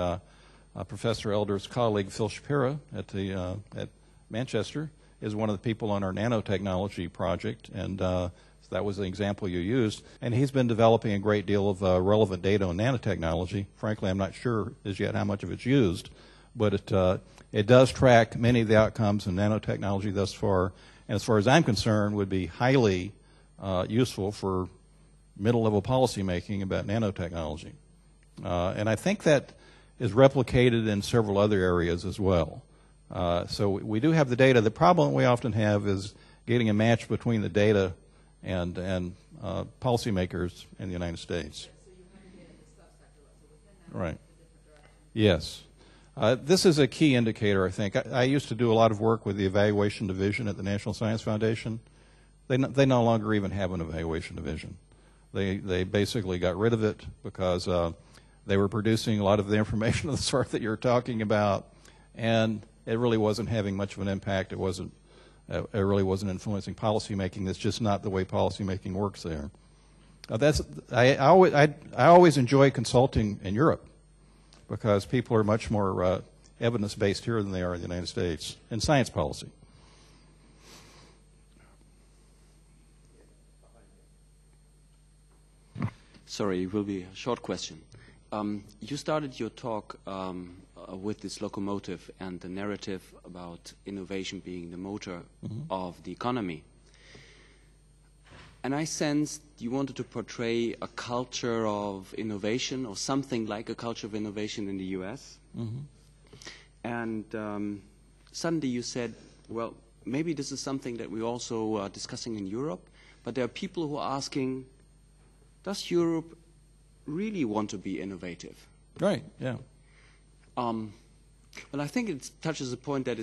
M: Professor Elder's colleague Phil Shapiro at Manchester is one of the people on our nanotechnology project, and that was the example you used. And he's been developing a great deal of relevant data on nanotechnology. Frankly, I'm not sure as yet how much of it's used, but it does track many of the outcomes in nanotechnology thus far, and as far as I'm concerned, would be highly useful for middle-level policy making about nanotechnology. And I think that is replicated in several other areas as well. So we do have the data. The problem we often have is getting a match between the data and policymakers in the United States. Right. Yes. This is a key indicator, I think. I used to do a lot of work with the evaluation division at the National Science Foundation. They no longer even have an evaluation division. They basically got rid of it because they were producing a lot of the information of the sort that you're talking about, and it really wasn't having much of an impact. It really wasn't influencing policy making. That's just not the way policy making works there. I always enjoy consulting in Europe, because people are much more evidence-based here than they are in the United States in science policy.
H: Sorry, it will be a short question. You started your talk with this locomotive and the narrative about innovation being the motor of the economy. And I sensed you wanted to portray a culture of innovation, or something like a culture of innovation in the U.S. And suddenly you said, well, maybe this is something that we're also discussing in Europe, but there are people who are asking, does Europe really want to be innovative?
M: Right, yeah.
H: Well, I think it touches a point that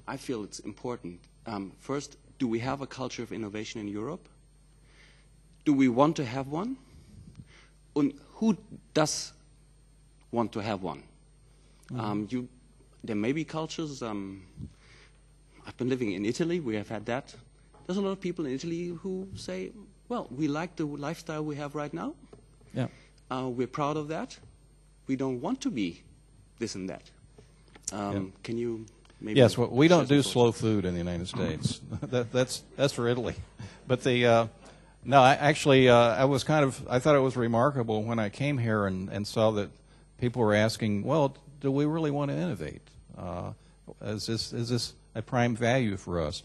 H: I feel it's important. First, do we have a culture of innovation in Europe? Do we want to have one? And who does want to have one? There may be cultures. I've been living in Italy. We have had that. There's a lot of people in Italy who say, well, we like the lifestyle we have right now.
M: Yeah.
H: We're proud of that. We don't want to be this and that. Can you maybe...
M: Yes, well, we don't do slow food in the United States. That's for Italy. But no, I thought it was remarkable when I came here and saw that people were asking, well, do we really want to innovate? Is this a prime value for us?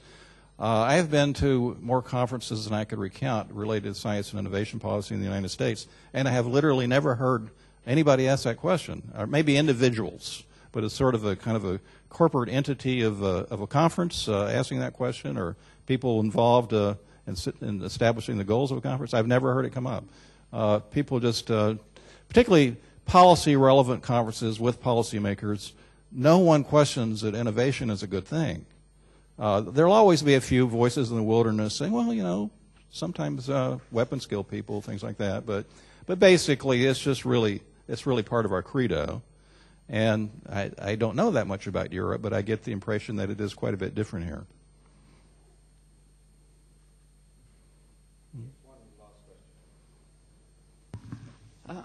M: I have been to more conferences than I could recount related to science and innovation policy in the United States, and I have literally never heard anybody ask that question, or maybe individuals, but it's sort of a kind of a corporate entity of a conference asking that question, or people involved in establishing the goals of a conference. I've never heard it come up. People just, particularly policy-relevant conferences with policymakers, no one questions that innovation is a good thing. There'll always be a few voices in the wilderness saying, well, you know, sometimes weapons kill people, things like that. But basically, it's just really part of our credo. And I don't know that much about Europe, but I get the impression that it is quite a bit different here.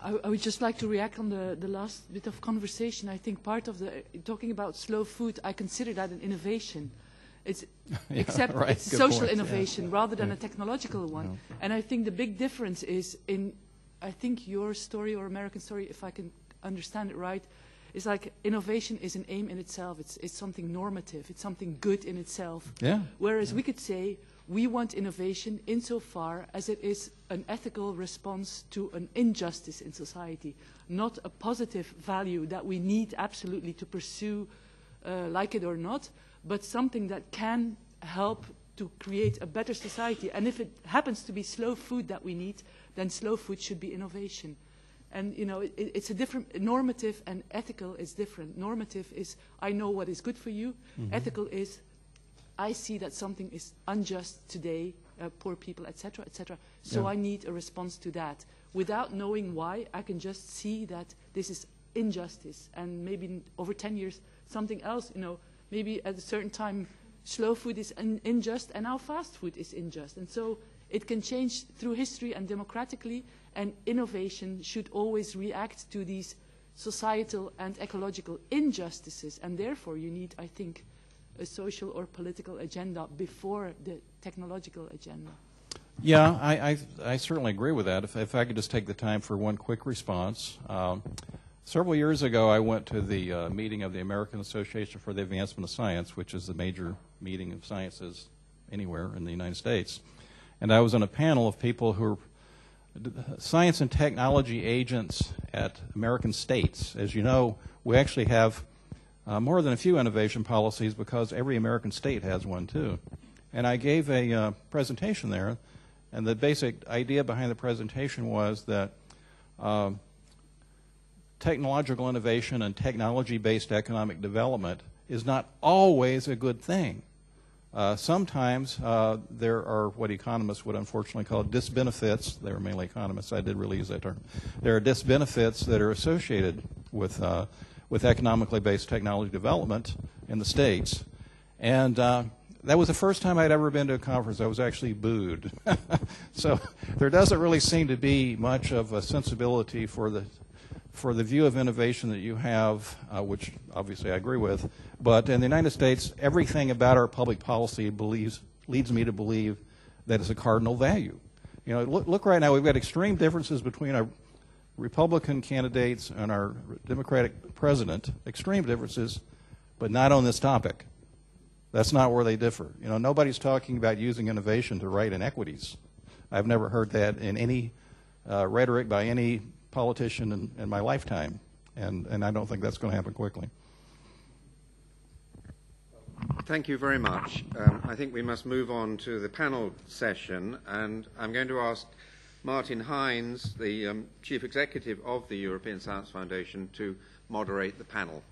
G: I would just like to react on the last bit of conversation. I think part of talking about slow food, I consider that an innovation. It's except right. It's good social point. Innovation rather than a technological one. And I think the big difference is in, I think your story or American story, if I can understand it right, is like innovation is an aim in itself. It's something normative. It's something good in itself. Yeah. Whereas we could say we want innovation insofar as it is an ethical response to an injustice in society, not a positive value that we need absolutely to pursue, like it or not, but something that can help to create a better society. And if it happens to be slow food that we need, then slow food should be innovation. And you know, it's a different, normative and ethical is different. Normative is, I know what is good for you. Mm-hmm. Ethical is, I see that something is unjust today, poor people, etc., etc. So yeah. I need a response to that. Without knowing why, I can just see that this is injustice. And maybe over 10 years, something else, you know, maybe at a certain time, slow food is unjust and now fast food is unjust. And so it can change through history and democratically, and innovation should always react to these societal and ecological injustices. And therefore you need, I think, a social or political agenda before the technological agenda.
M: Yeah, I certainly agree with that. If I could just take the time for one quick response. Several years ago, I went to the meeting of the American Association for the Advancement of Science, which is the major meeting of sciences anywhere in the United States. And I was on a panel of people who are science and technology agents at American states. As you know, we actually have more than a few innovation policies because every American state has one too. And I gave a presentation there, and the basic idea behind the presentation was that technological innovation and technology-based economic development is not always a good thing. Sometimes there are what economists would unfortunately call disbenefits. They were mainly economists. I did really use that term. There are disbenefits that are associated with economically based technology development in the States. And that was the first time I'd ever been to a conference. I was actually booed. So there doesn't really seem to be much of a sensibility for the view of innovation that you have, which obviously I agree with. But in the United States, everything about our public policy leads me to believe that it's a cardinal value. You know, look right now, we've got extreme differences between our Republican candidates and our Democratic president, extreme differences, but not on this topic. That's not where they differ. You know, nobody's talking about using innovation to right inequities. I've never heard that in any rhetoric by any politician in my lifetime, and I don't think that's going to happen quickly.
A: Thank you very much. I think we must move on to the panel session, and I'm going to ask Martin Hines, the Chief Executive of the European Science Foundation, to moderate the panel.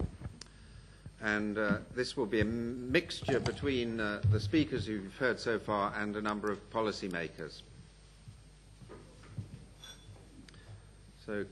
A: And this will be a mixture between the speakers who you've heard so far and a number of policymakers. So,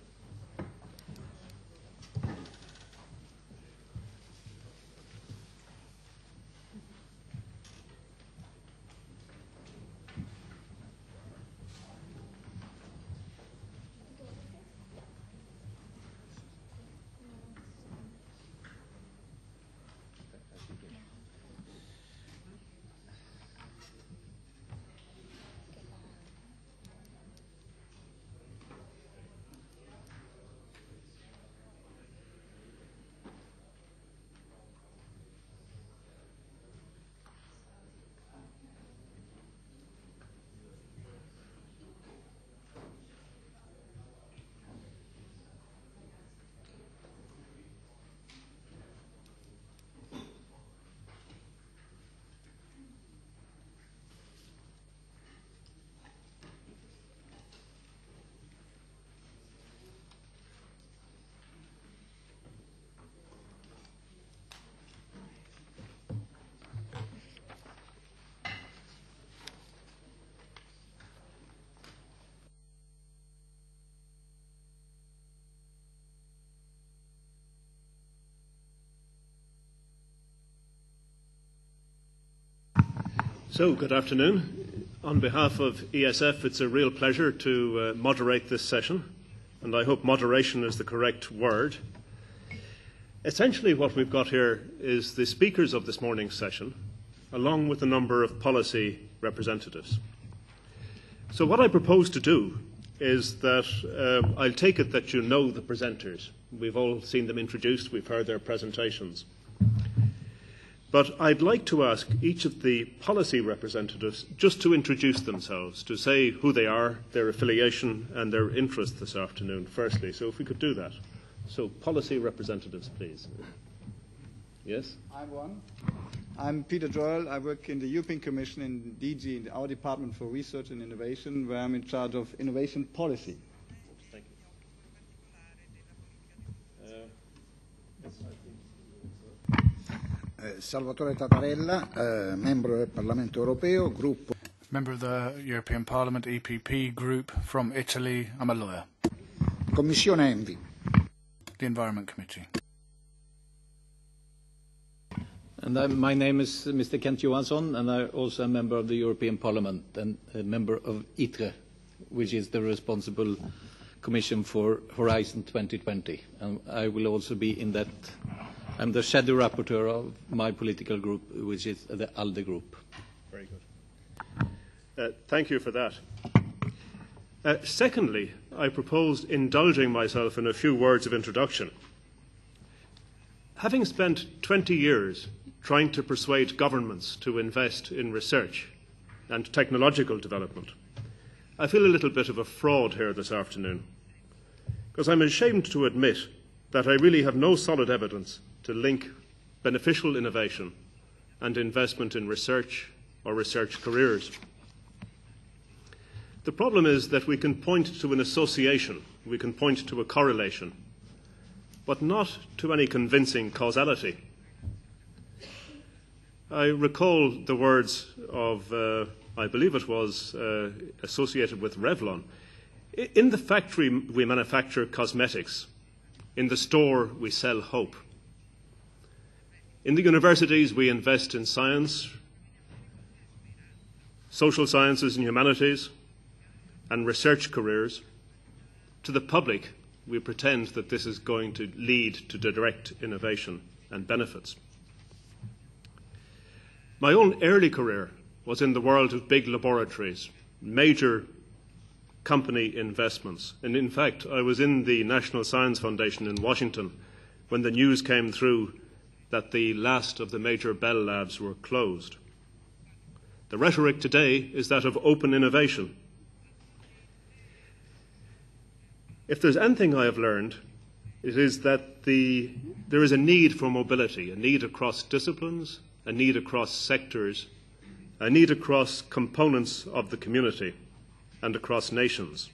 N: So, good afternoon. On behalf of ESF, it's a real pleasure to moderate this session, and I hope moderation is the correct word. Essentially, what we've got here is the speakers of this morning's session, along with a number of policy representatives. So what I propose to do is that I'll take it that you know the presenters. We've all seen them introduced, we've heard their presentations. But I'd like to ask each of the policy representatives just to introduce themselves, to say who they are, their affiliation and their interest this afternoon, firstly. So if we could do that. So policy representatives, please. Yes?
O: I'm one. I'm Peter Joel. I work in the European Commission in DG, in our Department for Research and Innovation, where I'm in charge of innovation policy.
N: Thank you.
J: Salvatore Tatarella, membro del Parlamento Europeo, gruppo.
K: Member of the European Parliament, EPP group from Italy. I'm a lawyer.
J: Commissione Envi.
K: The Environment Committee.
P: And my name is Mr. Kent Johansson, and I'm also a member of the European Parliament and a member of ITRE, which is the responsible commission for Horizon 2020. And I will also be in that. I'm the shadow rapporteur of my political group, which is the ALDE group.
N: Very good. Thank you for that. Secondly, I proposed indulging myself in a few words of introduction. Having spent 20 years trying to persuade governments to invest in research and technological development, I feel a little bit of a fraud here this afternoon, because I'm ashamed to admit that I really have no solid evidence to link beneficial innovation and investment in research or research careers. The problem is that we can point to an association, we can point to a correlation, but not to any convincing causality. I recall the words of, I believe it was associated with Revlon. In the factory we manufacture cosmetics. In the store we sell hope. In the universities we invest in science, social sciences and humanities, and research careers. To the public, we pretend that this is going to lead to direct innovation and benefits. My own early career was in the world of big laboratories, major company investments. And in fact, I was in the National Science Foundation in Washington when the news came through that the last of the major Bell labs were closed. The rhetoric today is that of open innovation. If there's anything I have learned, it is that there is a need for mobility, a need across disciplines, a need across sectors, a need across components of the community and across nations.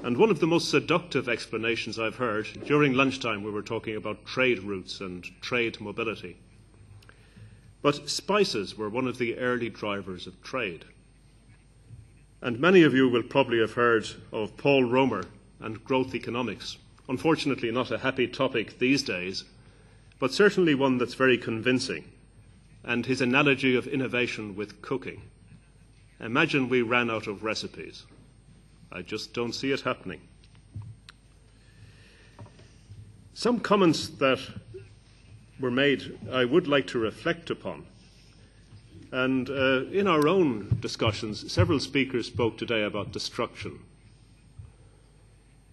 N: And one of the most seductive explanations I've heard, during lunchtime we were talking about trade routes and trade mobility. But spices were one of the early drivers of trade. And many of you will probably have heard of Paul Romer and growth economics. Unfortunately, not a happy topic these days, but certainly one that's very convincing. And his analogy of innovation with cooking. Imagine we ran out of recipes. I just don't see it happening. Some comments that were made I would like to reflect upon. And in our own discussions, several speakers spoke today about destruction.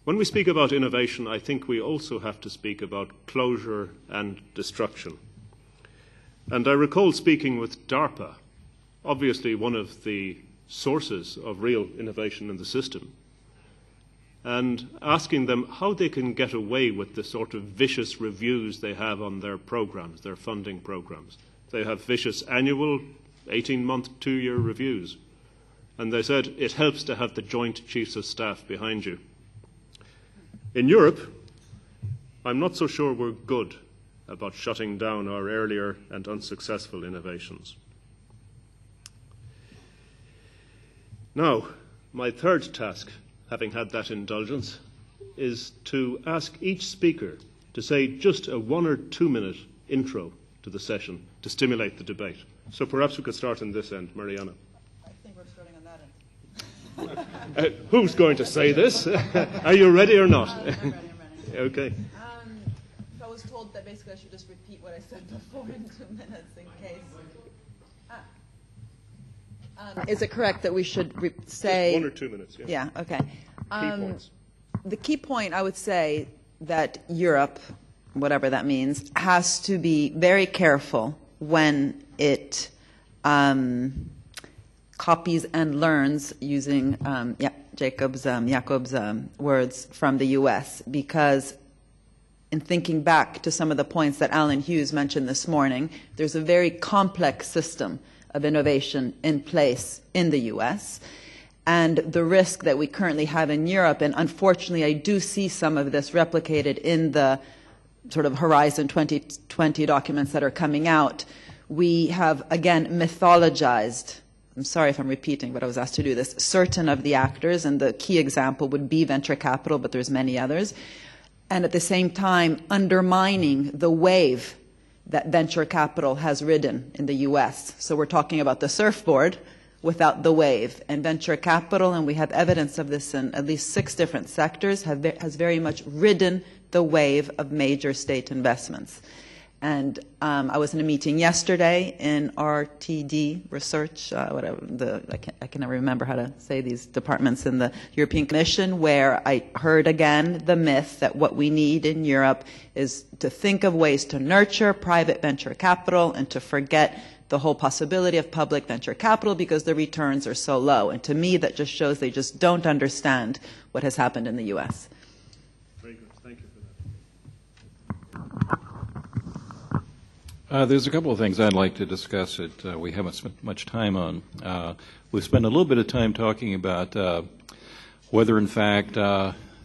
N: When we speak about innovation, I think we also have to speak about closure and destruction. And I recall speaking with DARPA, obviously one of the sources of real innovation in the system, and asking them how they can get away with the sort of vicious reviews they have on their programs, their funding programs. They have vicious annual, 18-month, 2-year reviews. And they said it helps to have the Joint Chiefs of Staff behind you. In Europe, I'm not so sure we're good about shutting down our earlier and unsuccessful innovations. Now, my third task, having had that indulgence, is to ask each speaker to say just a 1 or 2 minute intro to the session to stimulate the debate. So perhaps we could start on this end, Mariana.
D: I think we're starting on that end.
N: Who's going to say this? Are you ready or not?
D: I'm ready.
N: Okay.
D: I was told that basically I should just repeat what I said before in 2 minutes in case. Is it correct that we should say...
N: Just 1 or 2 minutes, yeah.
D: Yeah, okay.
N: Key points.
D: The key point, I would say, that Europe, whatever that means, has to be very careful when it copies and learns using Jacob's words from the U.S. because in thinking back to some of the points that Alan Hughes mentioned this morning, there's a very complex system of innovation in place in the U.S. And the risk that we currently have in Europe, and unfortunately I do see some of this replicated in the sort of Horizon 2020 documents that are coming out, we have, again, mythologized, I'm sorry if I'm repeating, but I was asked to do this, certain of the actors, and the key example would be venture capital, but there's many others, and at the same time undermining the wave that venture capital has ridden in the U.S. So we're talking about the surfboard without the wave. And venture capital, and we have evidence of this in at least 6 different sectors, has very much ridden the wave of major state investments. And I was in a meeting yesterday in RTD Research, whatever I can never remember how to say these departments in the European Commission, where I heard again the myth that what we need in Europe is to think of ways to nurture private venture capital and to forget the whole possibility of public venture capital because the returns are so low. And to me, that just shows they just don't understand what has happened in the U.S.
N: Very good. Thank you for
M: that. There's a couple of things I'd like to discuss that we haven't spent much time on. We've spent a little bit of time talking about whether, in fact,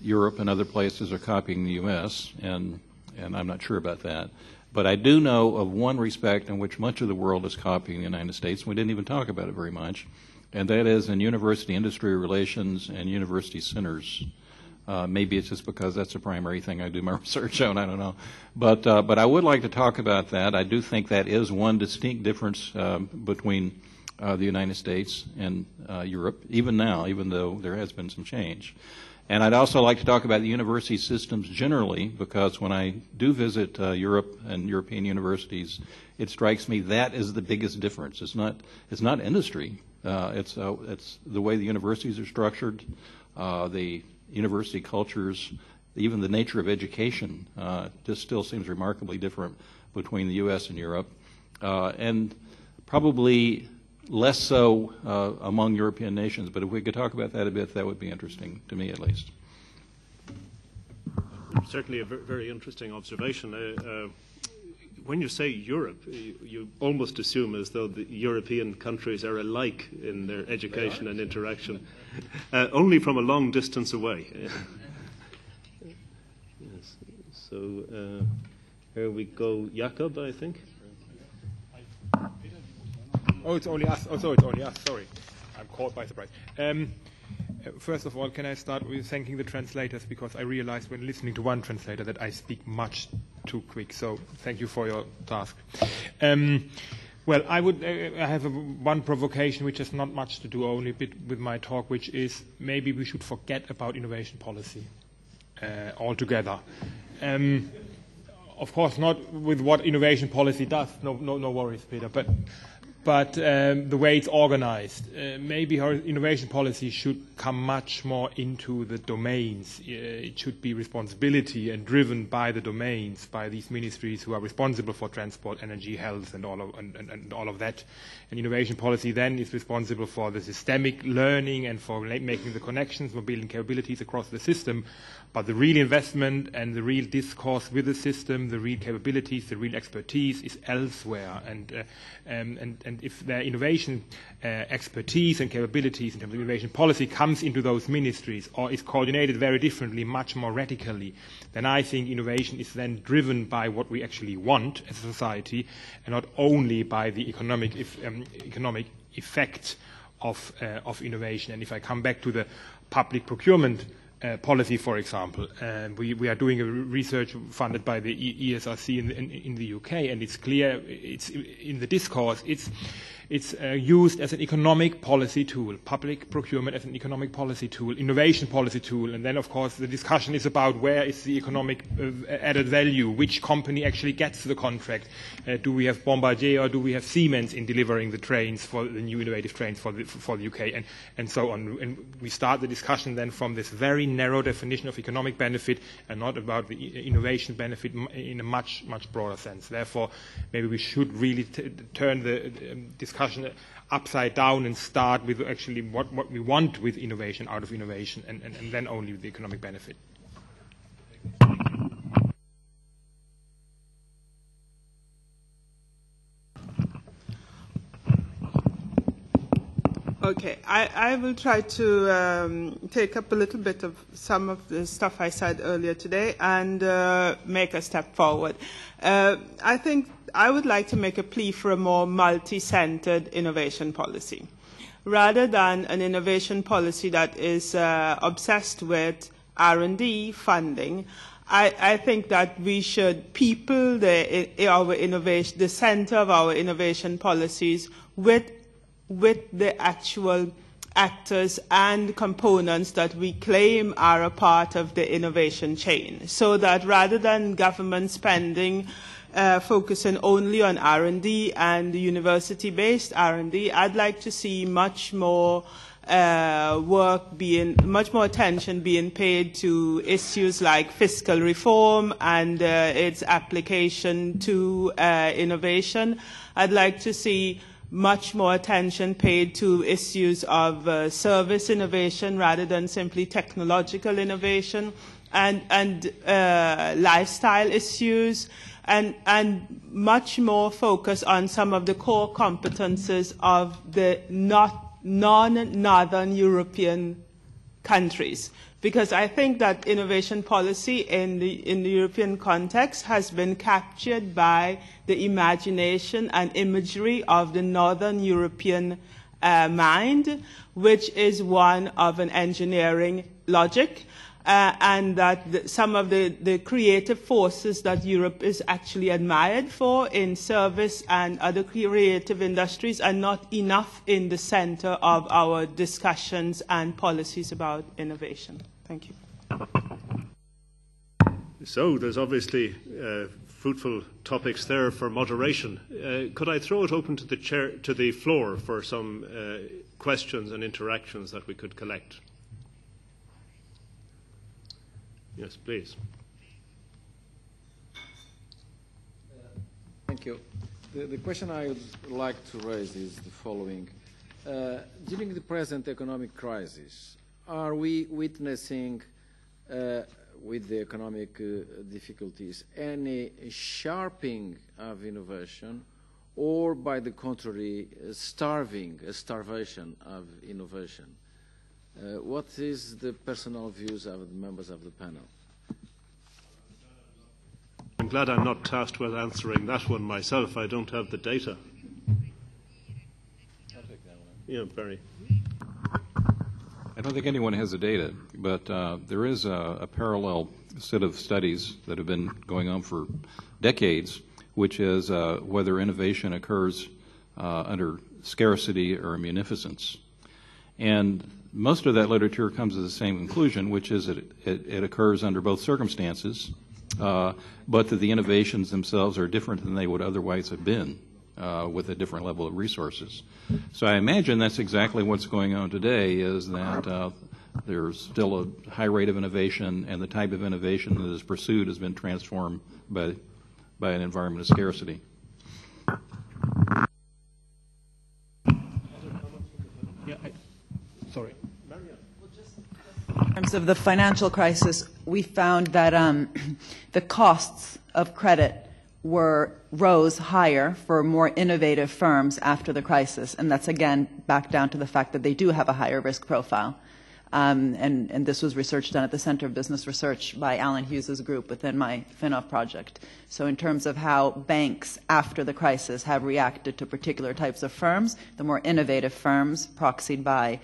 M: Europe and other places are copying the U.S., and I'm not sure about that. But I do know of one respect in which much of the world is copying the United States, and we didn't even talk about it very much, and that is in university-industry relations and university centers. Maybe it's just because that's the primary thing I do my research on, I don't know. But I would like to talk about that. I do think that is one distinct difference between the United States and Europe, even now, even though there has been some change. And I'd also like to talk about the university systems generally, because when I do visit Europe and European universities, it strikes me that is the biggest difference. It's not industry. It's the way the universities are structured, the university cultures, even the nature of education just still seems remarkably different between the U.S. and Europe, and probably less so among European nations. But if we could talk about that a bit, that would be interesting to me, at least.
N: Certainly a very interesting observation. When you say Europe, you almost assume as though the European countries are alike in their education and interaction, only from a long distance away. Yes. So here we go, Jakob, I think.
E: Oh, it's only us. Oh, so it's only us. Sorry. I'm caught by surprise. First of all, can I start with thanking the translators, because I realized when listening to one translator that I speak much too quick. So thank you for your task. Well, I have one provocation which has not much to do only a bit with my talk, which is maybe we should forget about innovation policy altogether. Of course, not with what innovation policy does. No worries, Peter. But the way it's organized, maybe our innovation policy should come much more into the domains. It should be responsibility and driven by the domains, by these ministries who are responsible for transport, energy, health, and all of that. And innovation policy then is responsible for the systemic learning and for making the connections, for building capabilities across the system. But the real investment and the real discourse with the system, the real capabilities, the real expertise is elsewhere. And if their innovation expertise and capabilities in terms of innovation policy comes into those ministries or is coordinated very differently, much more radically, then I think innovation is then driven by what we actually want as a society and not only by the economic effect of innovation. And if I come back to the public procurement policy, for example. We are doing a research funded by the ESRC in the UK, and it's clear, it's in the discourse, it's used as an economic policy tool, public procurement as an economic policy tool, innovation policy tool, and then of course the discussion is about where is the economic added value, which company actually gets the contract. Do we have Bombardier or do we have Siemens in delivering the trains, for the new innovative trains for the UK, and so on. And we start the discussion then from this very narrow definition of economic benefit and not about the innovation benefit in a much broader sense. Therefore, maybe we should really turn the discussion upside down and start with actually what we want with innovation, out of innovation, and then only the economic benefit.
Q: Okay, I will try to take up a little bit of some of the stuff I said earlier today and make a step forward. I think I would like to make a plea for a more multi-centered innovation policy. Rather than an innovation policy that is obsessed with R&D funding, I think that we should people the center of our innovation policies with the actual actors and components that we claim are a part of the innovation chain, so that rather than government spending focusing only on R&D and university-based R&D, I'd like to see much more much more attention being paid to issues like fiscal reform and its application to innovation. I'd like to see much more attention paid to issues of service innovation rather than simply technological innovation, and lifestyle issues, and much more focus on some of the core competences of the non-Northern European countries. Because I think that innovation policy in the European context has been captured by the imagination and imagery of the Northern European mind, which is one of an engineering logic, and that some of the creative forces that Europe is actually admired for in service and other creative industries are not enough in the center of our discussions and policies about innovation. Thank you.
N: So there's obviously fruitful topics there for moderation. Could I throw it open to the floor for some questions and interactions that we could collect? Yes, please.
R: Thank you. The question I would like to raise is the following. During the present economic crisis, are we witnessing, with the economic difficulties, any sharpening of innovation, or by the contrary, a starvation of innovation? What is the personal views of the members of the panel?
N: I'm glad I'm not tasked with answering that one myself. I don't have the data.
M: I'll take that one.
N: Yeah, Barry.
M: I don't think anyone has the data, but there is a parallel set of studies that have been going on for decades, which is whether innovation occurs under scarcity or munificence. And most of that literature comes to the same conclusion, which is that it occurs under both circumstances, but that the innovations themselves are different than they would otherwise have been with a different level of resources. So I imagine that's exactly what's going on today, is that there's still a high rate of innovation, and the type of innovation that is pursued has been transformed by an environment of scarcity.
E: Sorry.
D: In terms of the financial crisis, we found that the costs of credit rose higher for more innovative firms after the crisis, and that's again back down to the fact that they do have a higher risk profile. And this was research done at the Center of Business Research by Alan Hughes's group within my FinOff project. So in terms of how banks after the crisis have reacted to particular types of firms, the more innovative firms, proxied by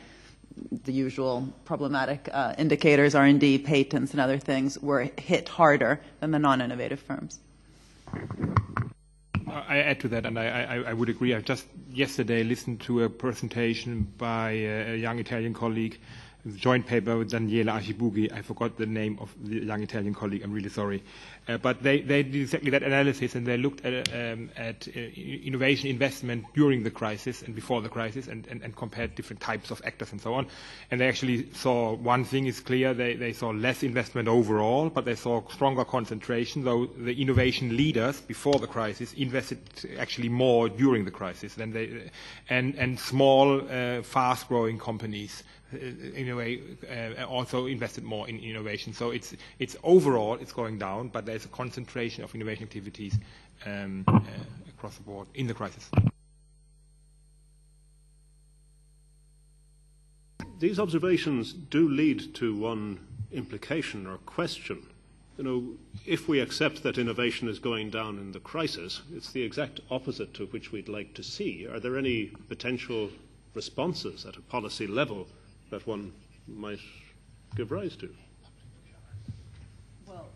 D: the usual problematic indicators, R&D, patents, and other things, were hit harder than the non-innovative firms.
E: I add to that, and I would agree. I just yesterday listened to a presentation by a young Italian colleague, a joint paper with Daniela Archibughi. I forgot the name of the young Italian colleague. I'm really sorry. But they did exactly that analysis, and they looked at innovation investment during the crisis and before the crisis, and compared different types of actors and so on. And they actually saw one thing is clear. They saw less investment overall, but they saw stronger concentration, though the innovation leaders before the crisis invested actually more during the crisis than they, and small, fast-growing companies in a way also invested more in innovation. So it's overall it's going down, but there's a concentration of innovation activities across the board in the crisis.
N: These observations do lead to one implication or question. You know, if we accept that innovation is going down in the crisis, it's the exact opposite to which we'd like to see. Are there any potential responses at a policy level that one might give rise to?
D: Well,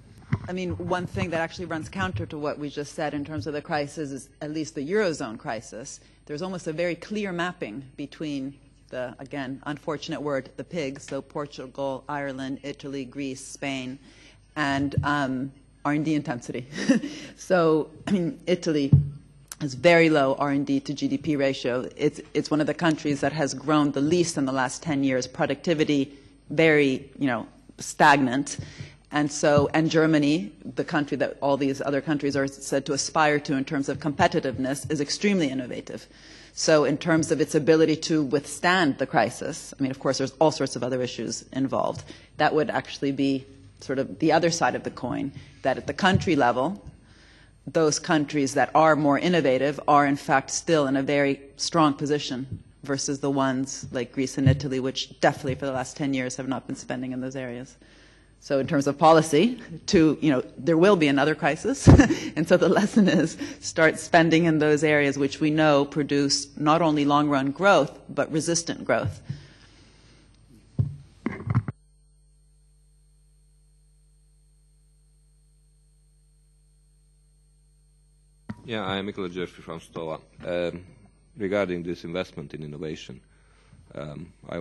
D: I mean, one thing that actually runs counter to what we just said in terms of the crisis is at least the Eurozone crisis. There's almost a very clear mapping between the, again, unfortunate word, the pigs, so Portugal, Ireland, Italy, Greece, Spain, and R&D intensity. So, I mean, Italy has very low R&D to GDP ratio. It's one of the countries that has grown the least in the last 10 years. Productivity, very, stagnant. And so, and Germany, the country that all these other countries are said to aspire to in terms of competitiveness, is extremely innovative. So in terms of its ability to withstand the crisis, I mean, of course, there's all sorts of other issues involved. That would actually be sort of the other side of the coin, that at the country level, those countries that are more innovative are in fact still in a very strong position versus the ones like Greece and Italy, which definitely for the last 10 years have not been spending in those areas. So in terms of policy, there will be another crisis. And so the lesson is start spending in those areas which we know produce not only long-run growth, but resistant growth.
S: Yeah, I'm Mikola Jeffrey from STOA. Regarding this investment in innovation, I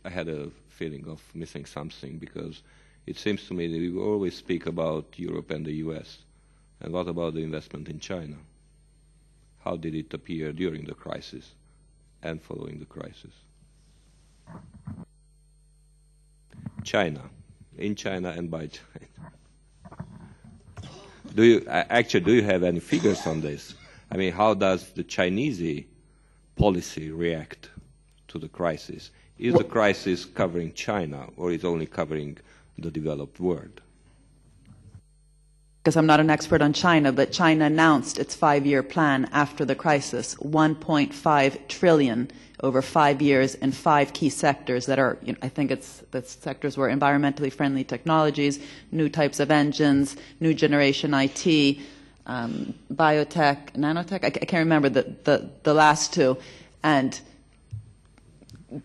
S: had a feeling of missing something, because it seems to me that we always speak about Europe and the US. And what about the investment in China? How did it appear during the crisis and following the crisis? In China and by China. Do you have any figures on this? I mean, how does the Chinese policy react to the crisis? Is the crisis covering China, or is it only covering the developed world?
D: Because I'm not an expert on China, but China announced its 5-year plan after the crisis, 1.5 trillion over 5 years in 5 key sectors that are, I think the sectors were environmentally friendly technologies, new types of engines, new generation IT, biotech, nanotech. I can't remember the last two, and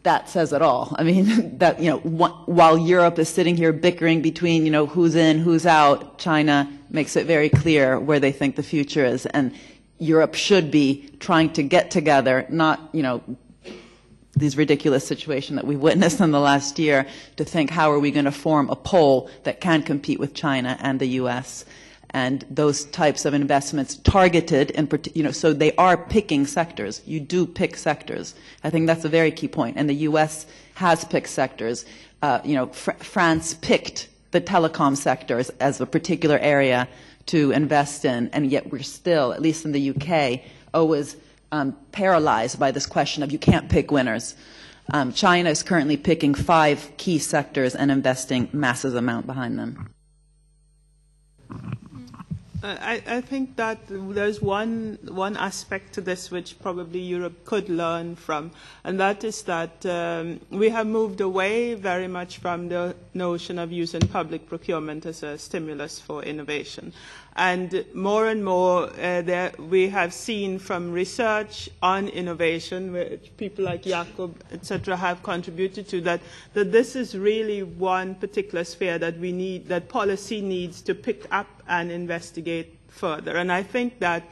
D: that says it all. I mean, that while Europe is sitting here bickering between who's in, who's out, China makes it very clear where they think the future is, and Europe should be trying to get together, not these ridiculous situations that we've witnessed in the last year, to think how are we going to form a pole that can compete with China and the U.S. And those types of investments targeted, so they are picking sectors. You do pick sectors. I think that's a very key point. And the U.S. has picked sectors. France picked the telecom sectors as a particular area to invest in, and yet we're still, at least in the UK, always paralyzed by this question of you can't pick winners. China is currently picking 5 key sectors and investing massive amount behind them.
Q: I think that there's one aspect to this which probably Europe could learn from, and that is that we have moved away very much from the notion of using public procurement as a stimulus for innovation. And more, we have seen from research on innovation, which people like Jakob, etc., have contributed to, that this is really one particular sphere that that policy needs to pick up and investigate further. And I think that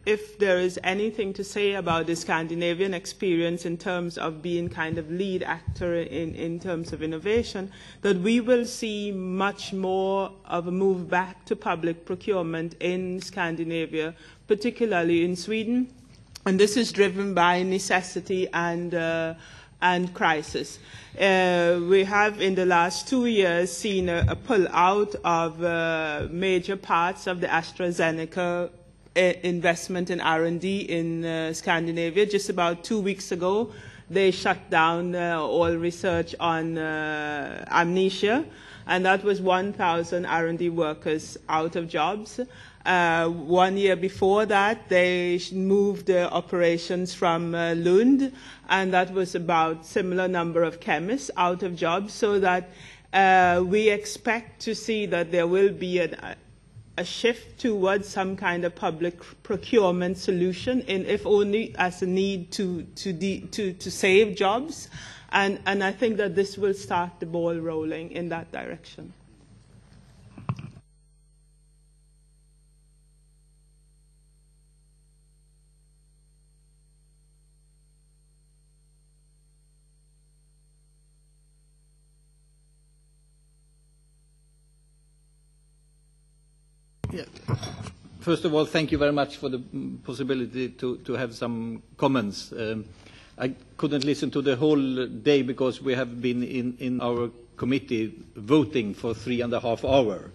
Q: if there is anything to say about the Scandinavian experience in terms of being kind of lead actor in terms of innovation, that we will see much more of a move back to public procurement in Scandinavia, particularly in Sweden. And this is driven by necessity and crisis. We have in the last 2 years seen a pull out of major parts of the AstraZeneca investment in R&D in Scandinavia. Just about 2 weeks ago, they shut down all research on amnesia, and that was 1,000 R&D workers out of jobs. 1 year before that, they moved operations from Lund, and that was about similar number of chemists out of jobs, so that we expect to see that there will be a shift towards some kind of public procurement solution, if only as a need to save jobs. And I think that this will start the ball rolling in that direction.
P: Yeah. First of all, thank you very much for the possibility to have some comments. I couldn't listen to the whole day because we have been in our committee voting for 3.5 hours,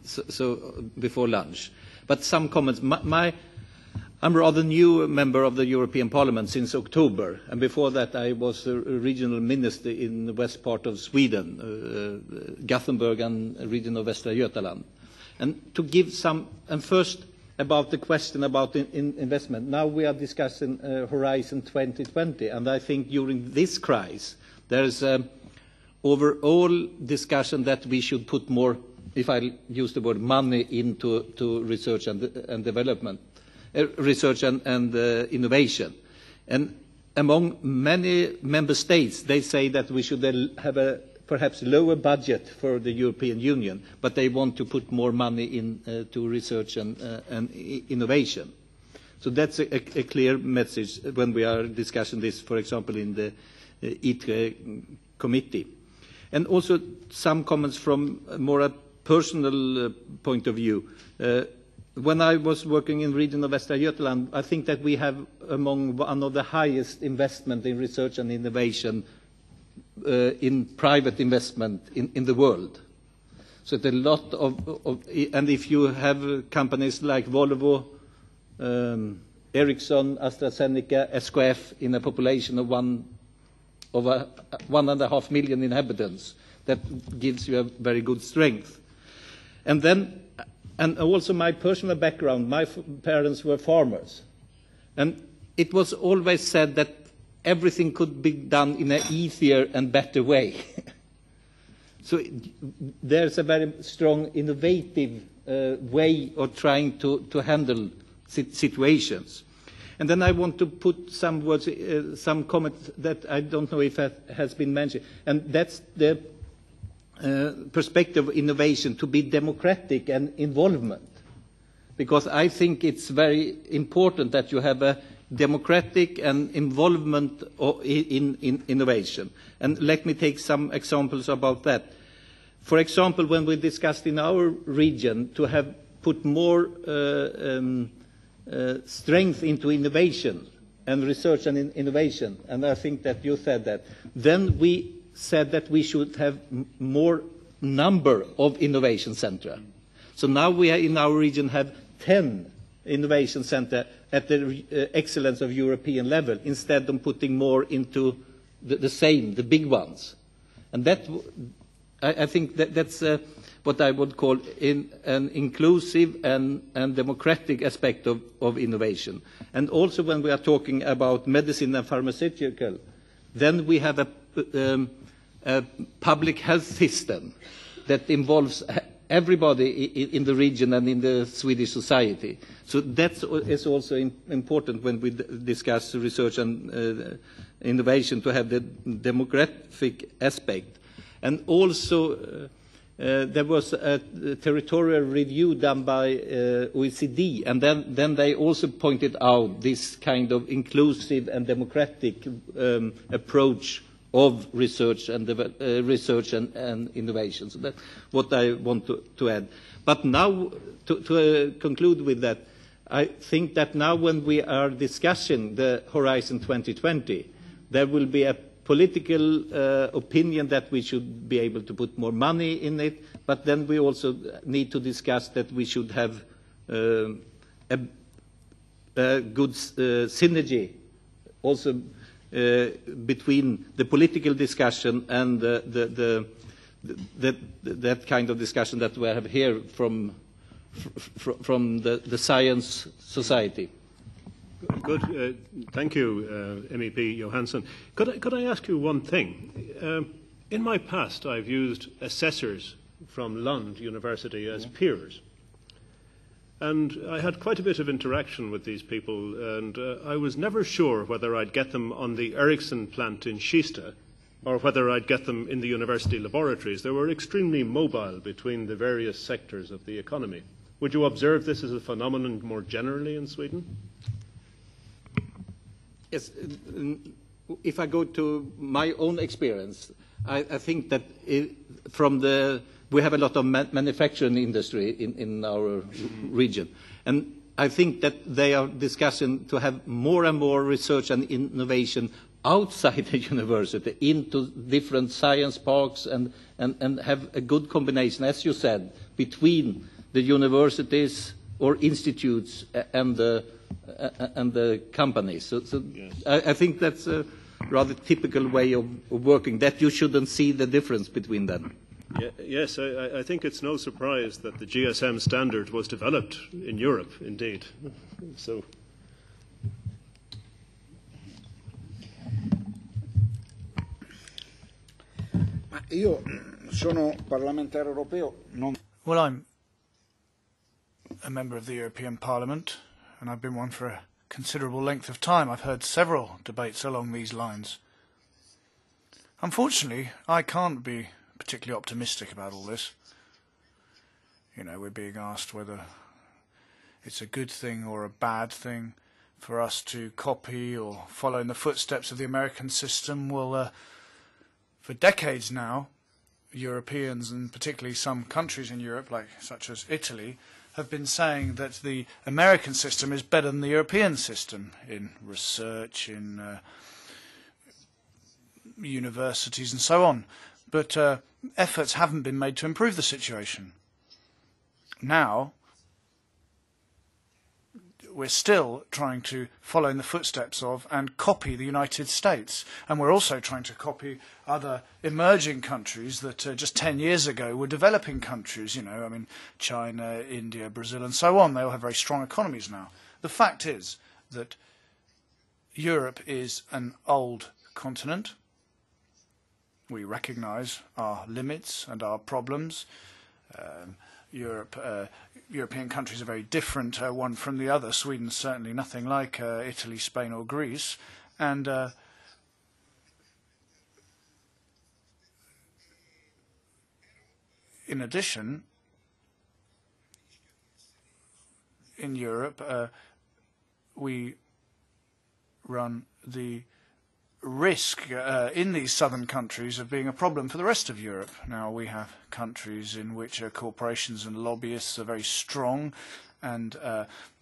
P: so before lunch. But some comments. I'm a rather new member of the European Parliament since October, and before that I was a regional minister in the west part of Sweden, Gothenburg and region of Västra Götaland. And to give some, and first about the question about investment. Now we are discussing Horizon 2020, and I think during this crisis there is overall discussion that we should put more, if I use the word, money into research and development, research and innovation. And among many member states, they say that we should have a perhaps lower budget for the European Union, but they want to put more money into research and innovation. So that's a clear message when we are discussing this, for example, in the ITRE committee. And also some comments from more a personal point of view. When I was working in the region of Västra Götaland, I think that we have among one of the highest investment in research and innovation in private investment in the world. So there's a lot of, and if you have companies like Volvo, Ericsson, AstraZeneca, SKF in a population of 1.5 million inhabitants, that gives you a very good strength. And then, and also my personal background, my parents were farmers. And it was always said that everything could be done in an easier and better way. So there's a very strong innovative way of trying to handle situations. And then I want to put some words, some comments that I don't know if has been mentioned. And that's the perspective of innovation, to be democratic and involvement. Because I think it's very important that you have a democratic and involvement in innovation. And let me take some examples about that. For example, when we discussed in our region to have put more strength into innovation and research and innovation, and I think that you said that, then we said that we should have more number of innovation centers. So now we in our region have 10 innovation centers at the excellence of European level, instead of putting more into the big ones. And that I think that's what I would call an inclusive and democratic aspect of innovation. And also when we are talking about medicine and pharmaceutical, then we have a public health system that involves everybody in the region and in the Swedish society. So that is also important when we discuss research and innovation, to have the demographic aspect. And also there was a territorial review done by OECD, and then they also pointed out this kind of inclusive and democratic approach of research and innovation. So that's what I want to add. But now, to conclude with that, I think that now when we are discussing the Horizon 2020, there will be a political opinion that we should be able to put more money in it, but then we also need to discuss that we should have a good synergy also between the political discussion and that kind of discussion that we have here from the science society.
N: Good. Thank you, MEP Johansson. Could I ask you one thing? In my past, I've used assessors from Lund University as peers. And I had quite a bit of interaction with these people, and I was never sure whether I'd get them on the Ericsson plant in Kista or whether I'd get them in the university laboratories. They were extremely mobile between the various sectors of the economy. Would you observe this as a phenomenon more generally in Sweden?
P: Yes. If I go to my own experience, I think that we have a lot of manufacturing industry in our region. And I think that they are discussing to have more and more research and innovation outside the university into different science parks and have a good combination, as you said, between the universities or institutes and the companies. So yes. I think that's a rather typical way of working, that you shouldn't see the difference between them.
N: Yes, I think it's no surprise that the GSM standard was developed in Europe, indeed. So.
J: Io sono parlamentare europeo.
K: Well, I'm a member of the European Parliament, and I've been one for a considerable length of time. I've heard several debates along these lines. Unfortunately, I can't be particularly optimistic about all this. You know, we're being asked whether it's a good thing or a bad thing for us to copy or follow in the footsteps of the American system. Well, for decades now, Europeans, and particularly some countries in Europe, such as Italy, have been saying that the American system is better than the European system in research, in universities and so on. But efforts haven't been made to improve the situation. Now, we're still trying to follow in the footsteps of and copy the United States. And we're also trying to copy other emerging countries that just 10 years ago were developing countries, China, India, Brazil, and so on. They all have very strong economies now. The fact is that Europe is an old continent. We recognise our limits and our problems. European countries are very different one from the other. Sweden's certainly nothing like Italy, Spain or Greece. And in addition, in Europe, we run the risk in these southern countries of being a problem for the rest of Europe. Now, we have countries in which corporations and lobbyists are very strong, and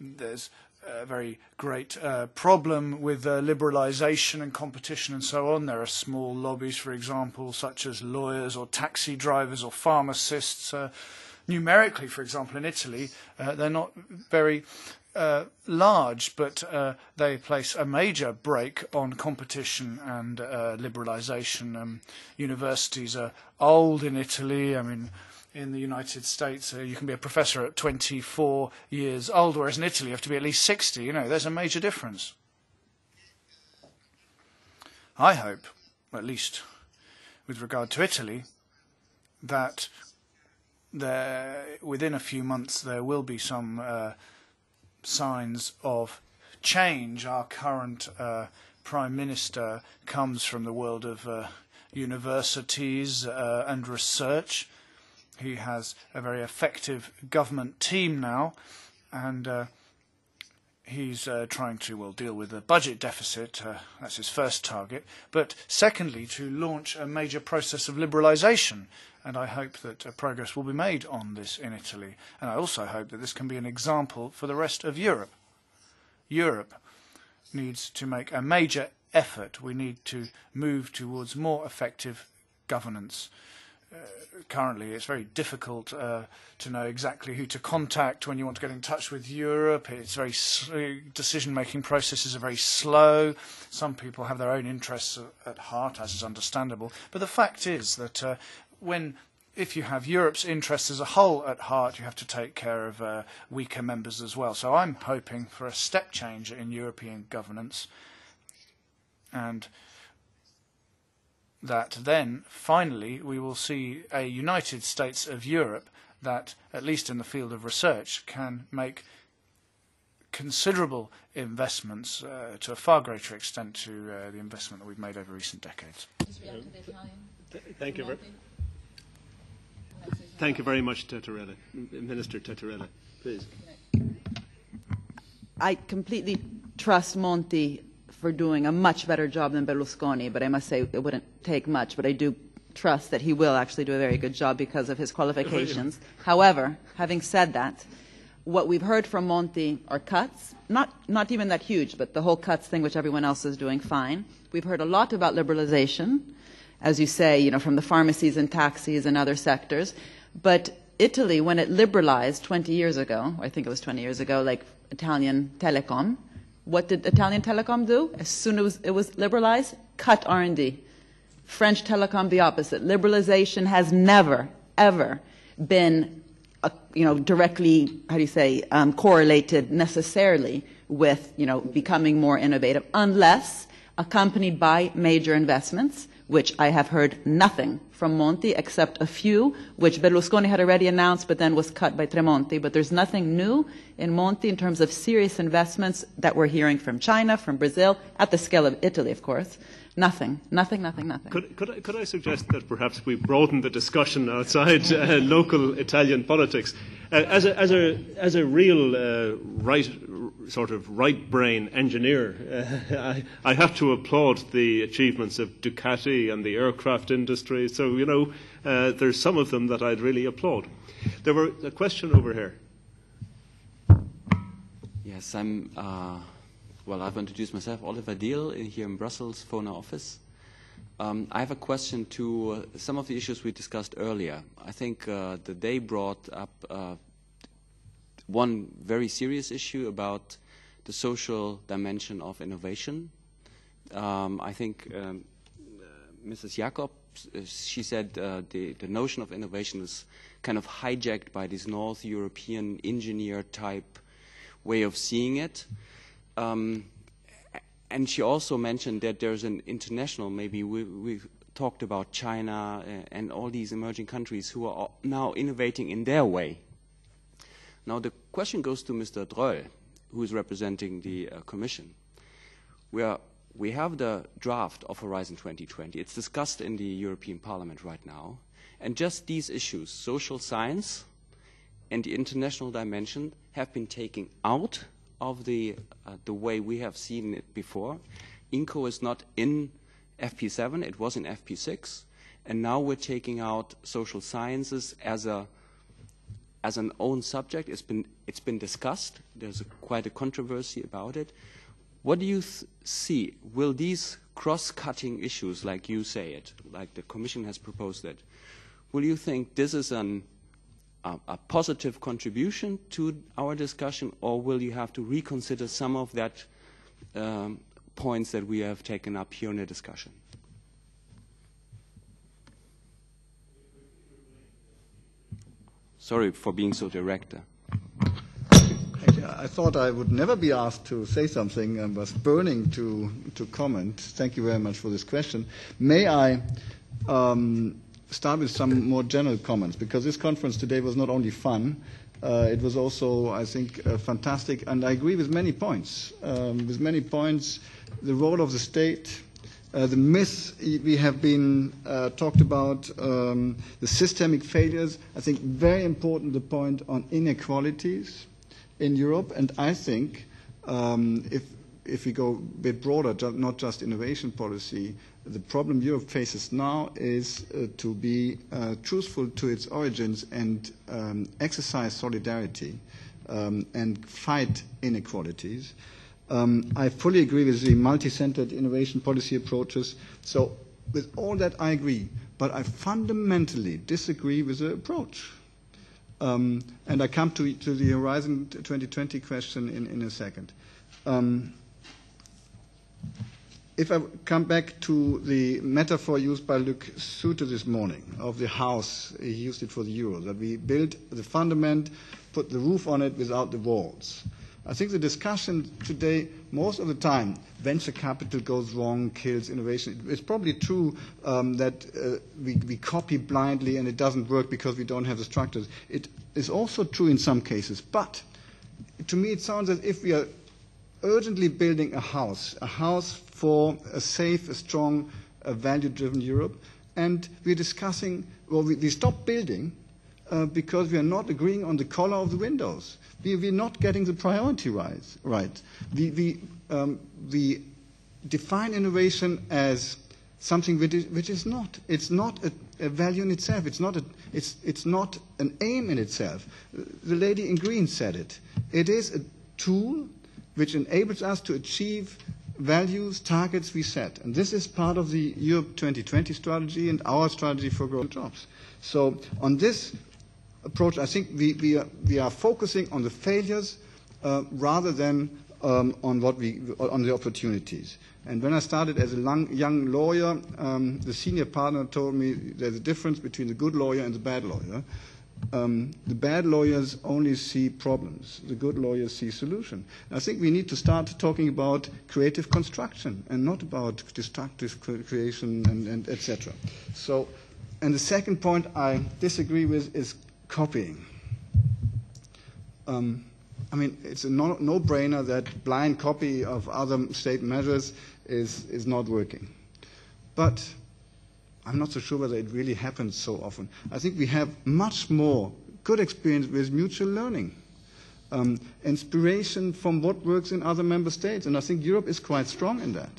K: there's a very great problem with liberalisation and competition and so on. There are small lobbies, for example, such as lawyers or taxi drivers or pharmacists. Numerically, for example, in Italy, they're not very large, but they place a major brake on competition and liberalisation. Universities are old in Italy. I mean, in the United States, you can be a professor at 24 years old, whereas in Italy you have to be at least 60. You know, there's a major difference. I hope, at least with regard to Italy, that within a few months there will be some signs of change. Our current Prime Minister comes from the world of universities and research. He has a very effective government team now, and he's trying to deal with the budget deficit. That's his first target. But secondly, to launch a major process of liberalisation. And I hope that progress will be made on this in Italy. And I also hope that this can be an example for the rest of Europe. Europe needs to make a major effort. We need to move towards more effective governance. Currently, it's very difficult to know exactly who to contact when you want to get in touch with Europe. It's very decision-making processes are very slow. Some people have their own interests at heart, as is understandable. But the fact is that if you have Europe's interests as a whole at heart, you have to take care of weaker members as well. So I'm hoping for a step change in European governance, and that then, finally, we will see a United States of Europe that, at least in the field of research, can make considerable investments to a far greater extent to the investment that we've made over recent decades.
N: Thank you. Thank you very much, Tettarella. Minister Tettarella, please.
D: I completely trust Monti for doing a much better job than Berlusconi, but I must say it wouldn't take much, but I do trust that he will actually do a very good job because of his qualifications. However, having said that, what we've heard from Monti are cuts, not even that huge, but the whole cuts thing, which everyone else is doing fine. We've heard a lot about liberalization, as you say, you know, from the pharmacies and taxis and other sectors. But Italy, when it liberalized 20 years ago, I think it was 20 years ago, like Italian Telecom, what did Italian Telecom do? As soon as it was liberalized, cut R&D. French Telecom, the opposite. Liberalization has never, ever been, directly, correlated necessarily with, becoming more innovative, unless accompanied by major investments, which I have heard nothing from Monti except a few, which Berlusconi had already announced but then was cut by Tremonti. But there's nothing new in Monti in terms of serious investments that we're hearing from China, from Brazil, at the scale of Italy, of course. Nothing.
N: Could I suggest that perhaps we broaden the discussion outside local Italian politics? As a real right brain engineer, I have to applaud the achievements of Ducati and the aircraft industry. So there's some of them that I'd really applaud. There were a question over here.
H: Yes, I've introduced myself, Oliver Deal, here in Brussels, FONA office. I have a question to some of the issues we discussed earlier. I think that they brought up one very serious issue about the social dimension of innovation. I think Mrs. Jakob, she said the notion of innovation is kind of hijacked by this North European engineer type way of seeing it. And she also mentioned that there's an international, maybe we've talked about China and all these emerging countries who are now innovating in their way. Now the question goes to Mr. Droll, who is representing the Commission. We have the draft of Horizon 2020. It's discussed in the European Parliament right now. And just these issues, social science and the international dimension, have been taken out of the way we have seen it before. INCO is not in FP7, it was in FP6, and now we're taking out social sciences as an own subject. It's been discussed. There's quite a controversy about it. What do you see? Will these cross-cutting issues, like you say it, like the Commission has proposed it, will you think this is an a positive contribution to our discussion, or will you have to reconsider some of that points that we have taken up here in the discussion? Sorry for being so direct.
O: I thought I would never be asked to say something and was burning to comment. Thank you very much for this question. May I start with some more general comments, because this conference today was not only fun, it was also, I think, fantastic, and I agree with many points. The role of the state, the myths we have been talked about, the systemic failures. I think very important the point on inequalities in Europe, and I think if we go a bit broader, not just innovation policy, the problem Europe faces now is to be truthful to its origins and exercise solidarity and fight inequalities. I fully agree with the multi-centered innovation policy approaches. So with all that I agree, but I fundamentally disagree with the approach. And I come to the Horizon 2020 question in a second. If I come back to the metaphor used by Luc Soute this morning of the house, he used it for the euro, that we build the fundament, put the roof on it without the walls. I think the discussion today, most of the time, venture capital goes wrong, kills innovation. It's probably true that we copy blindly and it doesn't work because we don't have the structures. It is also true in some cases. But to me it sounds as if we are urgently building a house for a safe, a strong, a value-driven Europe. And we're discussing, well, we stop building because we are not agreeing on the color of the windows. We're not getting the priority right. We define innovation as something which is not. It's not a value in itself. It's not an aim in itself. The lady in green said it. It is a tool which enables us to achieve values, targets we set. And this is part of the Europe 2020 strategy and our strategy for growth jobs. So on this approach, I think we are focusing on the failures rather than on the opportunities. And when I started as a young lawyer, the senior partner told me there's a difference between the good lawyer and the bad lawyer. The bad lawyers only see problems. The good lawyers see solutions. I think we need to start talking about creative construction and not about destructive creation and etc. So, and the second point I disagree with is copying. I mean, it's a no-brainer that blind copy of other state measures is not working. But I'm not so sure whether it really happens so often. I think we have much more good experience with mutual learning, inspiration from what works in other member states, and I think Europe is quite strong in that.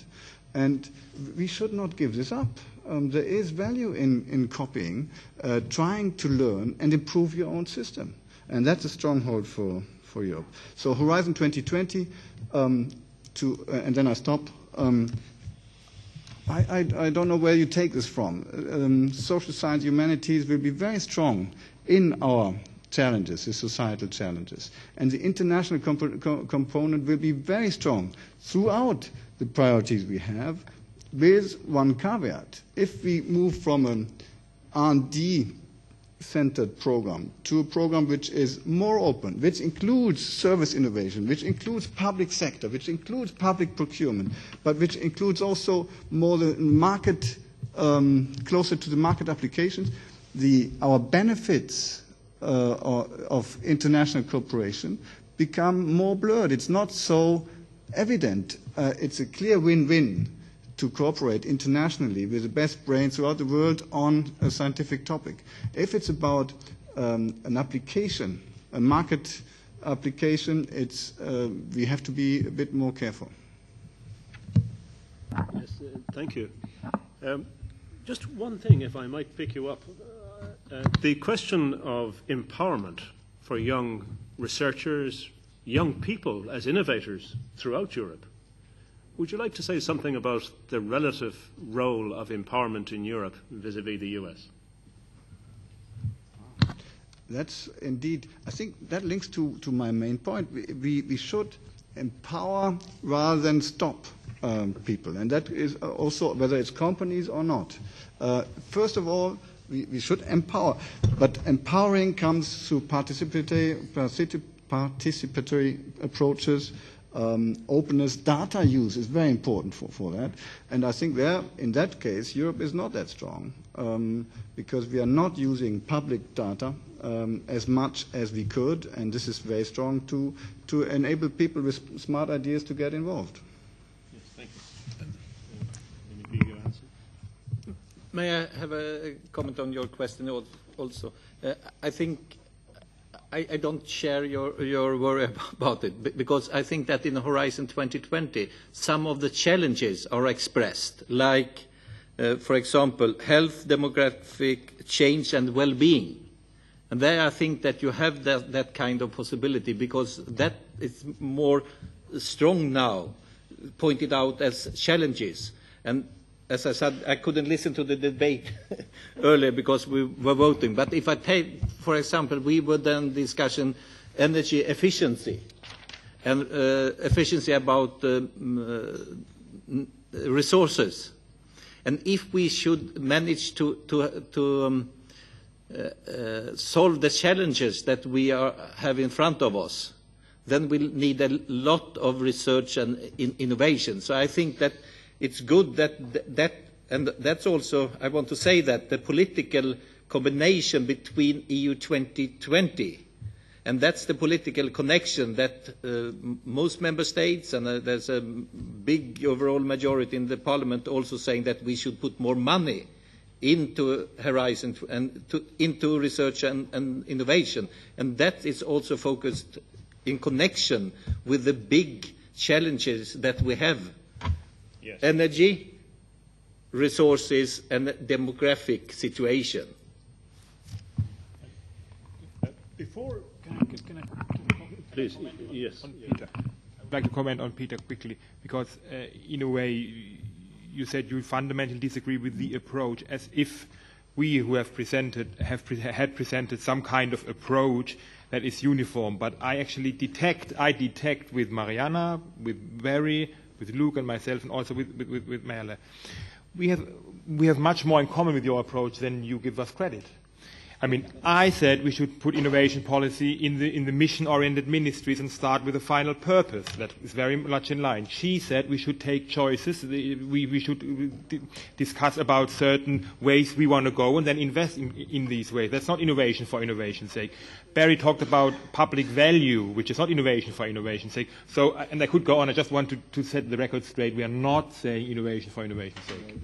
O: And we should not give this up. There is value in copying, trying to learn and improve your own system, and that's a stronghold for Europe. So Horizon 2020, and then I stop. I don't know where you take this from. Social science, humanities will be very strong in our challenges, the societal challenges. And the international component will be very strong throughout the priorities we have, with one caveat. If we move from an R&D-centered program to a program which is more open, which includes service innovation, which includes public sector, which includes public procurement, but which includes also more the market, closer to the market applications, our benefits of international cooperation become more blurred. It's not so evident. It's a clear win-win to cooperate internationally with the best brains throughout the world on a scientific topic. If it's about an application, a market application, we have to be a bit more careful.
N: Yes, thank you. Just one thing, if I might pick you up. The question of empowerment for young researchers, young people as innovators throughout Europe. Would you like to say something about the relative role of empowerment in Europe vis-à-vis the US?
O: that's indeed, I think that links to my main point. We should empower rather than stop people, and that is also whether it's companies or not. First of all, we should empower, but empowering comes through participatory approaches. Openness, data use is very important for that. And I think in that case, Europe is not that strong because we are not using public data as much as we could, and this is very strong to enable people with smart ideas to get involved.
N: Yes, thank you.
P: May I have a comment on your question also? I think I don't share your worry about it, because I think that in Horizon 2020, some of the challenges are expressed, like, for example, health, demographic change, and well-being. And there I think that you have that kind of possibility, because that is more strong now, pointed out as challenges. And as I said, I couldn't listen to the debate earlier because we were voting. But if I take, for example, we were then discussing energy efficiency and efficiency about resources. And if we should manage to solve the challenges that we have in front of us, then we'll need a lot of research and innovation. So I think that it's good that and that's also, I want to say that the political combination between EU 2020, and that's the political connection that most member states, and there's a big overall majority in the parliament also saying that we should put more money into Horizon and into research and innovation. And that is also focused in connection with the big challenges that we have. Yes. Energy, resources, and demographic situation.
E: Before, can I please, yes, Peter. I'd like to comment on Peter quickly, because in a way, you said you fundamentally disagree with the approach, as if we who have had presented some kind of approach that is uniform. But I actually detect with Mariana, with Barry, with Luke and myself, and also with Merle. We have much more in common with your approach than you give us credit. I mean, I said we should put innovation policy in the mission-oriented ministries and start with a final purpose. That is very much in line. She said we should take choices. We should discuss about certain ways we want to go and then invest in these ways. That's not innovation for innovation's sake. Barry talked about public value, which is not innovation for innovation's sake. So, and I could go on. I just want to set the record straight. We are not saying innovation for innovation's sake.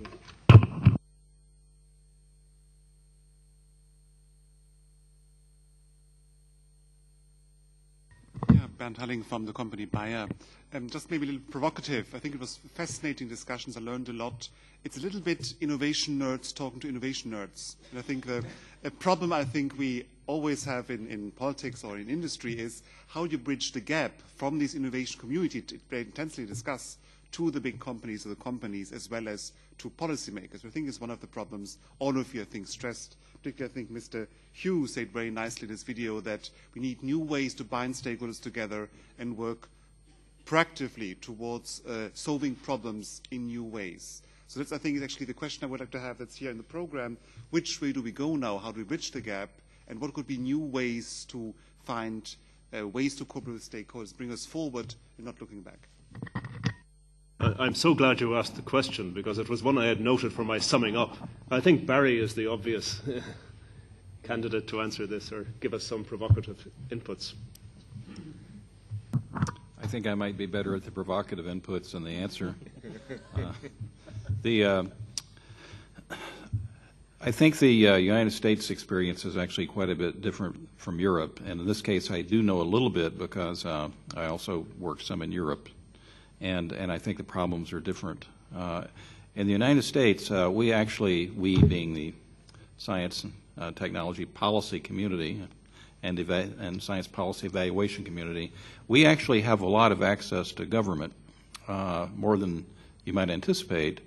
T: Bernd Halling from the company Bayer. Just maybe a little provocative. I think it was fascinating discussions. I learned a lot. It's a little bit innovation nerds talking to innovation nerds. And I think a problem I think we always have in politics or in industry is how you bridge the gap from this innovation community to very intensely discuss to the big companies or the companies as well as to policymakers. I think it's one of the problems all of you, I think, stressed. Particularly, I think Mr. Hughes said very nicely in this video that we need new ways to bind stakeholders together and work proactively towards solving problems in new ways. So that's, I think, is actually the question I would like to have that's here in the program. Which way do we go now? How do we bridge the gap? And what could be new ways to find ways to cooperate with stakeholders, bring us forward and not looking back?
N: I'm so glad you asked the question, because it was one I had noted for my summing up. I think Barry is the obvious candidate to answer this or give us some provocative inputs.
M: I think I might be better at the provocative inputs than the answer. I think the United States experience is actually quite a bit different from Europe. And in this case, I do know a little bit because I also worked some in Europe. And I think the problems are different. In the United States, we being the science and technology policy community and science policy evaluation community, we actually have a lot of access to government, more than you might anticipate,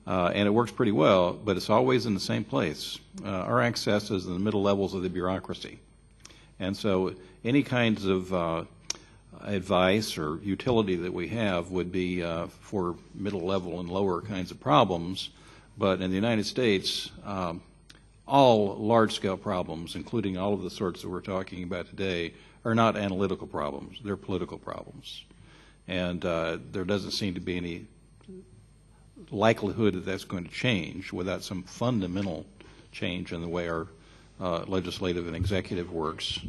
M: and it works pretty well, but it's always in the same place. Our access is in the middle levels of the bureaucracy. And so any kinds of advice or utility that we have would be for middle level and lower kinds of problems. But in the United States, all large-scale problems, including all of the sorts that we're talking about today, are not analytical problems. They're political problems. And there doesn't seem to be any likelihood that that's going to change without some fundamental change in the way our legislative and executive works.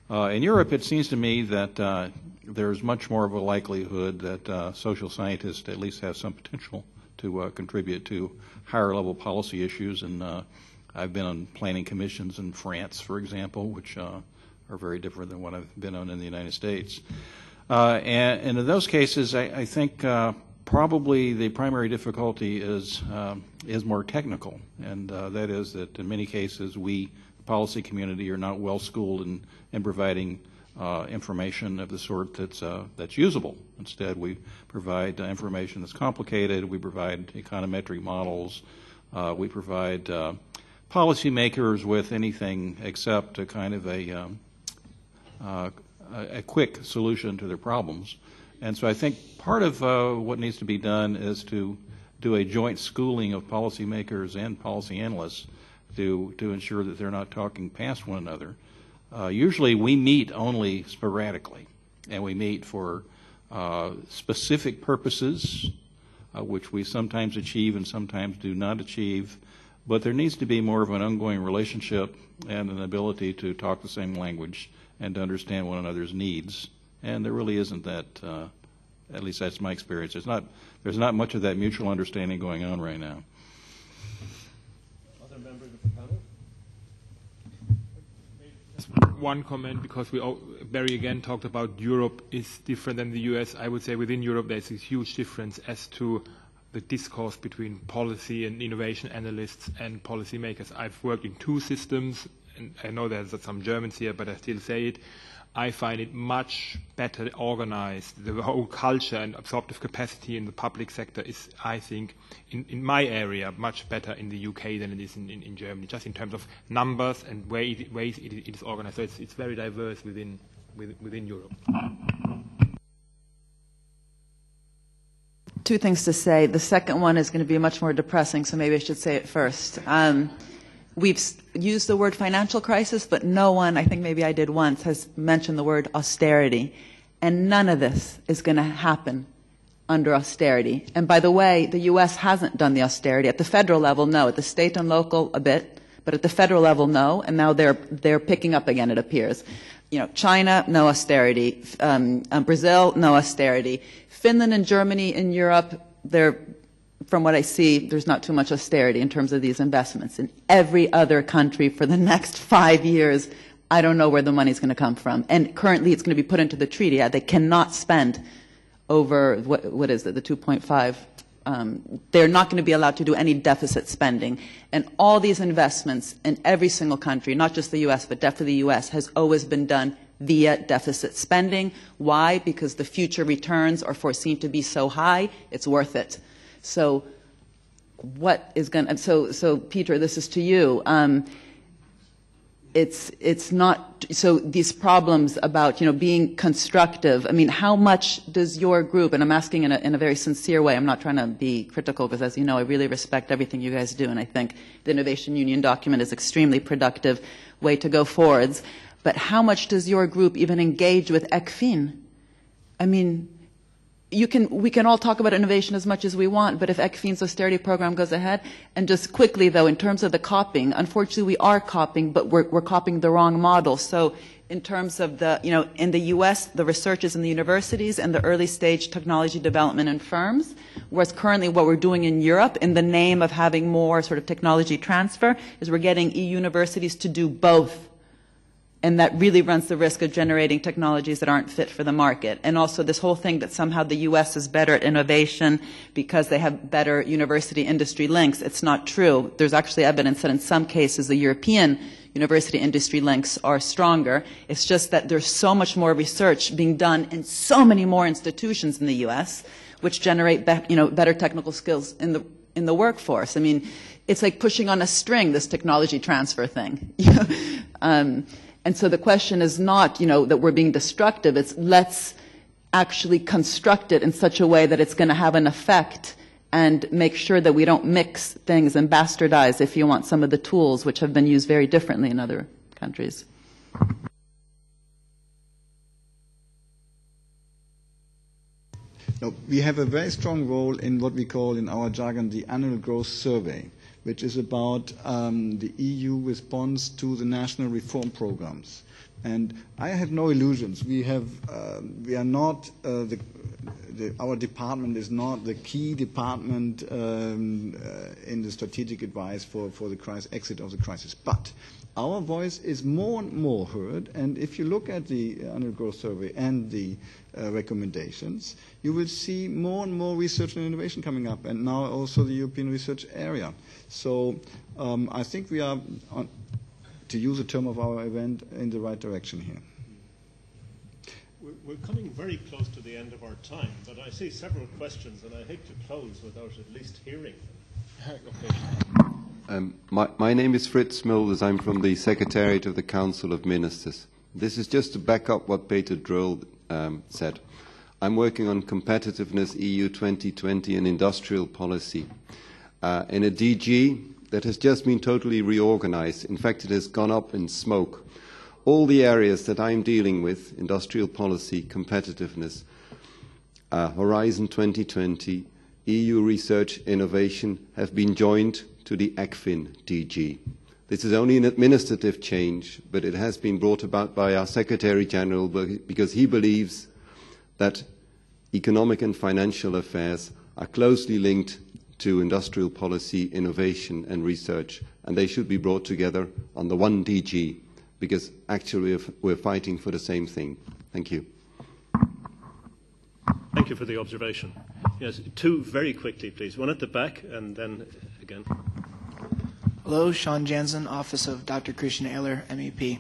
M: In Europe, it seems to me that there's much more of a likelihood that social scientists at least have some potential to contribute to higher-level policy issues. And I've been on planning commissions in France, for example, which are very different than what I've been on in the United States. And in those cases, I think probably the primary difficulty is more technical, and that is that in many cases we, the policy community, are not well schooled in providing information of the sort that's usable. Instead, we provide information that's complicated. We provide econometric models. We provide policymakers with anything except a kind of a quick solution to their problems. And so I think part of what needs to be done is to do a joint schooling of policymakers and policy analysts to ensure that they're not talking past one another. Usually we meet only sporadically, and we meet for specific purposes, which we sometimes achieve and sometimes do not achieve. But there needs to be more of an ongoing relationship and an ability to talk the same language and to understand one another's needs. And there really isn't that, at least that's my experience. There's not much of that mutual understanding going on right now.
E: Other members of the panel? Just one comment, because Barry again talked about Europe is different than the US. I would say within Europe there's a huge difference as to the discourse between policy and innovation analysts and policymakers. I've worked in two systems, and I know there's some Germans here, but I still say it. I find it much better organized. The whole culture and absorptive capacity in the public sector is, I think, in my area, much better in the UK than it is in Germany, just in terms of numbers and ways it is organized. So it's very diverse within Europe.
D: Two things to say. The second one is going to be much more depressing, so maybe I should say it first. We've used the word financial crisis, but no one, I think maybe I did once, has mentioned the word austerity. And none of this is going to happen under austerity. And by the way, the U.S. hasn't done the austerity. At the federal level, no. At the state and local, a bit. But at the federal level, no. And now they're picking up again, it appears. You know, China, no austerity. Brazil, no austerity. Finland and Germany in Europe, from what I see, there's not too much austerity in terms of these investments. In every other country for the next 5 years, I don't know where the money's going to come from. And currently it's going to be put into the treaty. They cannot spend over, what is it, the 2.5. They're not going to be allowed to do any deficit spending. And all these investments in every single country, not just the U.S., but definitely the U.S., has always been done via deficit spending. Why? Because the future returns are foreseen to be so high, it's worth it. So what is going to, so Peter, this is to you. It's not, so these problems about, being constructive, I mean, how much does your group, and I'm asking in a very sincere way, I'm not trying to be critical because, as you know, I really respect everything you guys do, and I think the Innovation Union document is an extremely productive way to go forwards. But how much does your group even engage with ECFIN? I mean, we can all talk about innovation as much as we want, but if ECFIN's austerity program goes ahead, and just quickly though, in terms of the copying, unfortunately we are copying, but we're copying the wrong model. So in terms of the, in the US, the research is in the universities and the early stage technology development in firms, whereas currently what we're doing in Europe, in the name of having more sort of technology transfer, is we're getting EU universities to do both. And that really runs the risk of generating technologies that aren't fit for the market. And also this whole thing that somehow the U.S. is better at innovation because they have better university industry links. It's not true. There's actually evidence that in some cases the European university industry links are stronger. It's just that there's so much more research being done in so many more institutions in the U.S., which generate better technical skills in the workforce. I mean, it's like pushing on a string, this technology transfer thing. And so the question is not, that we're being destructive. It's let's actually construct it in such a way that it's going to have an effect and make sure that we don't mix things and bastardize, if you want, some of the tools which have been used very differently in other countries.
O: No, we have a very strong role in what we call in our jargon the annual growth survey, which is about the EU response to the national reform programs. And I have no illusions. We are not our department is not the key department in the strategic advice for the exit of the crisis. But our voice is more and more heard. And if you look at the annual growth survey and the recommendations, you will see more and more research and innovation coming up, and now also the European research area. So I think we are, to use a term of our event, in the right direction here.
N: We're coming very close to the end of our time, but I see several questions, and I hate to close without at least hearing them.
U: My name is Fritz Mulders. I'm from the Secretariat of the Council of Ministers. This is just to back up what Peter Droll said. I'm working on competitiveness, EU 2020 and industrial policy in a DG that has just been totally reorganized. In fact, it has gone up in smoke. All the areas that I'm dealing with, industrial policy, competitiveness, Horizon 2020, EU research, innovation, have been joined to the ECFIN DG. This is only an administrative change, but it has been brought about by our Secretary General because he believes that economic and financial affairs are closely linked to industrial policy, innovation and research, and they should be brought together under one DG, because actually we're fighting for the same thing. Thank you.
N: Thank you for the observation. Yes, two very quickly, please. One at the back, and then again.
V: Hello, Sean Jansen, Office of Dr. Christian Ehler, MEP.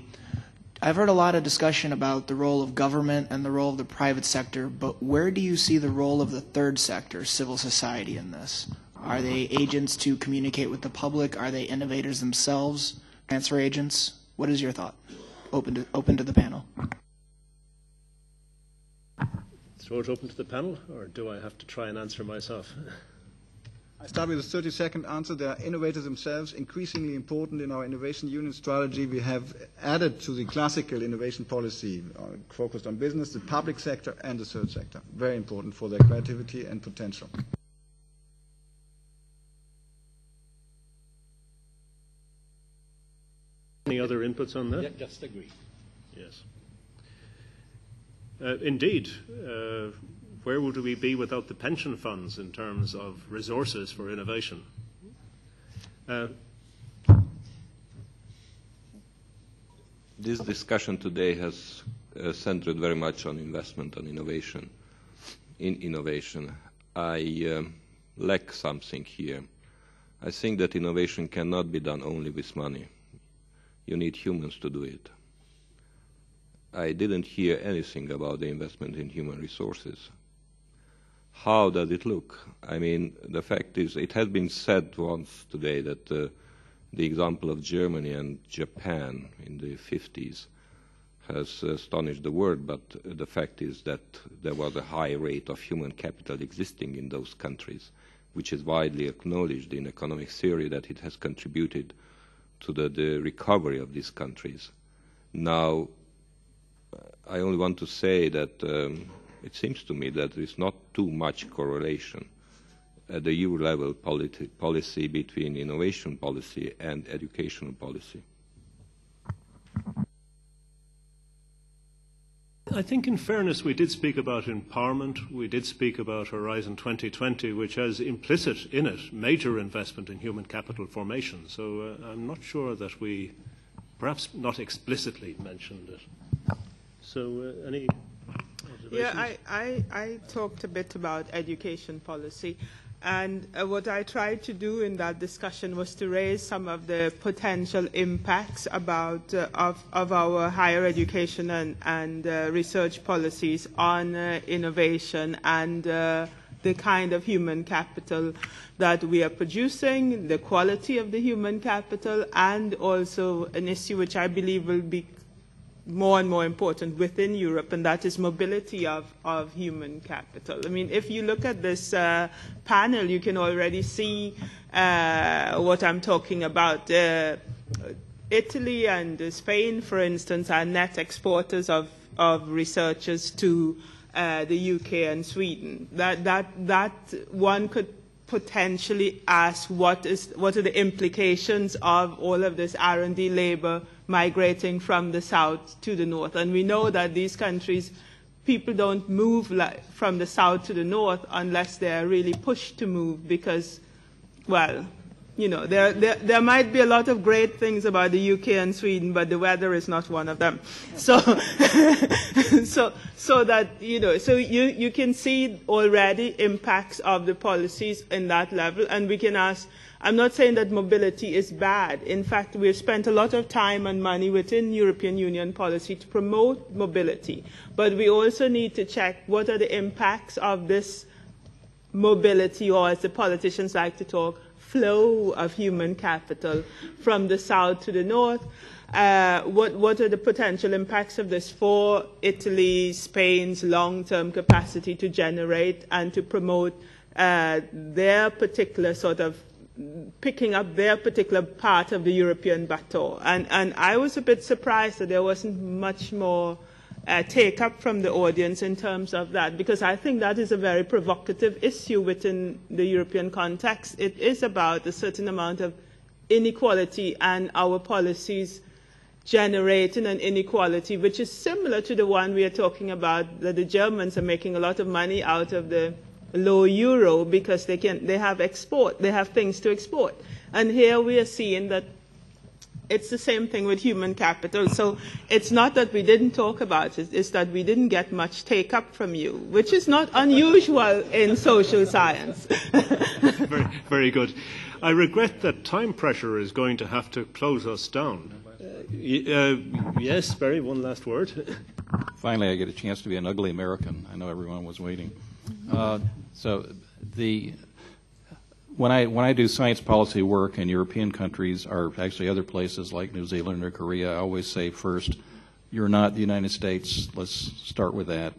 V: I've heard a lot of discussion about the role of government and the role of the private sector, but where do you see the role of the third sector, civil society, in this? Are they agents to communicate with the public? Are they innovators themselves, transfer agents? What is your thought? Open to the panel.
N: Throw it open to the panel, or do I have to try and answer myself?
O: I start with a 30-second answer. They are innovators themselves, increasingly important in our innovation union strategy. We have added to the classical innovation policy focused on business, the public sector and the third sector. Very important for their creativity and potential.
N: Any other inputs on that?
M: Yeah, just agree.
N: Yes. Indeed. Where would we be without the pension funds in terms of resources for innovation?
S: This discussion today has centered very much on investment and innovation. In innovation, I lack something here. I think that innovation cannot be done only with money. You need humans to do it. I didn't hear anything about the investment in human resources. How does it look? I mean, the fact is, it has been said once today that the example of Germany and Japan in the 50s has astonished the world, but the fact is that there was a high rate of human capital existing in those countries, which is widely acknowledged in economic theory that it has contributed to the recovery of these countries. Now, I only want to say that it seems to me that there is not too much correlation at the EU level policy between innovation policy and educational policy.
N: I think in fairness we did speak about empowerment, we did speak about Horizon 2020, which has implicit in it major investment in human capital formation. So I'm not sure that we perhaps not explicitly mentioned it. So any observations?
Q: Yeah, I talked a bit about education policy. And what I tried to do in that discussion was to raise some of the potential impacts about of our higher education and research policies on innovation and the kind of human capital that we are producing, the quality of the human capital, and also an issue which I believe will be more and more important within Europe, and that is mobility of human capital. I mean, if you look at this panel, you can already see what I'm talking about. Italy and Spain, for instance, are net exporters of researchers to the UK and Sweden. That one could potentially ask what are the implications of all of this R&D labor migrating from the south to the north. And we know that these countries, people don't move from the south to the north unless they are really pushed to move because, well, you know, there might be a lot of great things about the UK and Sweden, but the weather is not one of them. So, so that, you know, so you can see already impacts of the policies in that level, and we can ask, I'm not saying that mobility is bad. In fact, we've spent a lot of time and money within European Union policy to promote mobility, but we also need to check what are the impacts of this mobility, or as the politicians like to talk, flow of human capital from the south to the north. What are the potential impacts of this for Italy, Spain's long-term capacity to generate and to promote their particular sort of picking up their particular part of the European bateau. And I was a bit surprised that there wasn't much more take up from the audience in terms of that, because I think that is a very provocative issue within the European context. It is about a certain amount of inequality and our policies generating an inequality which is similar to the one we are talking about, that the Germans are making a lot of money out of the low euro because they have things to export. And here we are seeing that it's the same thing with human capital. So it's not that we didn't talk about it, it's that we didn't get much take up from you, which is not unusual in social science.
N: Very, very good. I regret that time pressure is going to have to close us down. Yes, Barry, one last word.
M: Finally, I get a chance to be an ugly American. I know everyone was waiting. When I do science policy work in European countries, or actually other places like New Zealand or Korea, I always say first, you're not the United States. Let's start with that.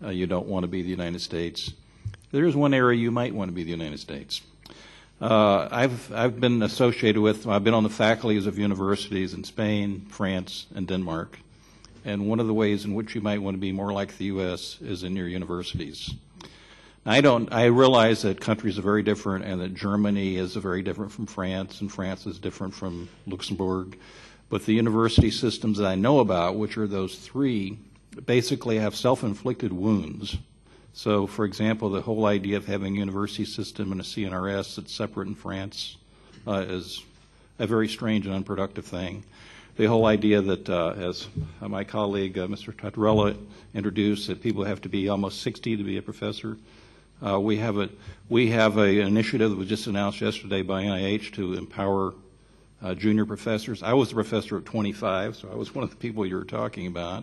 M: You don't want to be the United States. There's one area you might want to be the United States. I've been associated with, I've been on the faculties of universities in Spain, France, and Denmark. And one of the ways in which you might want to be more like the U.S. is in your universities. I realize that countries are very different, and that Germany is very different from France, and France is different from Luxembourg. But the university systems that I know about, which are those three, basically have self-inflicted wounds. So, for example, the whole idea of having a university system and a CNRS that's separate in France is a very strange and unproductive thing. The whole idea that, as my colleague, Mr. Tattarella, introduced, that people have to be almost 60 to be a professor. We have an initiative that was just announced yesterday by NIH to empower junior professors. I was a professor at 25, so I was one of the people you were talking about.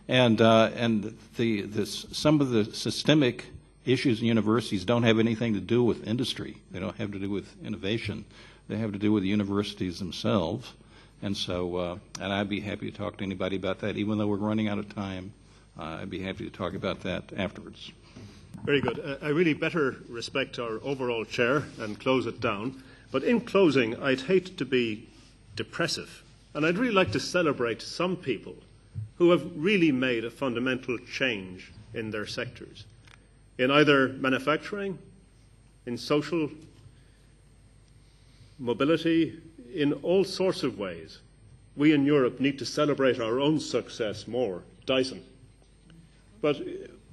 M: And some of the systemic issues in universities don't have anything to do with industry. They don't have to do with innovation. They have to do with the universities themselves. And so, and I'd be happy to talk to anybody about that, even though we're running out of time. I'd be happy to talk about that afterwards.
N: Very good. I really better respect our overall chair and close it down. But in closing, I'd hate to be depressive. And I'd really like to celebrate some people who have really made a fundamental change in their sectors, in either manufacturing, in social mobility, in all sorts of ways. We in Europe need to celebrate our own success more. Dyson. But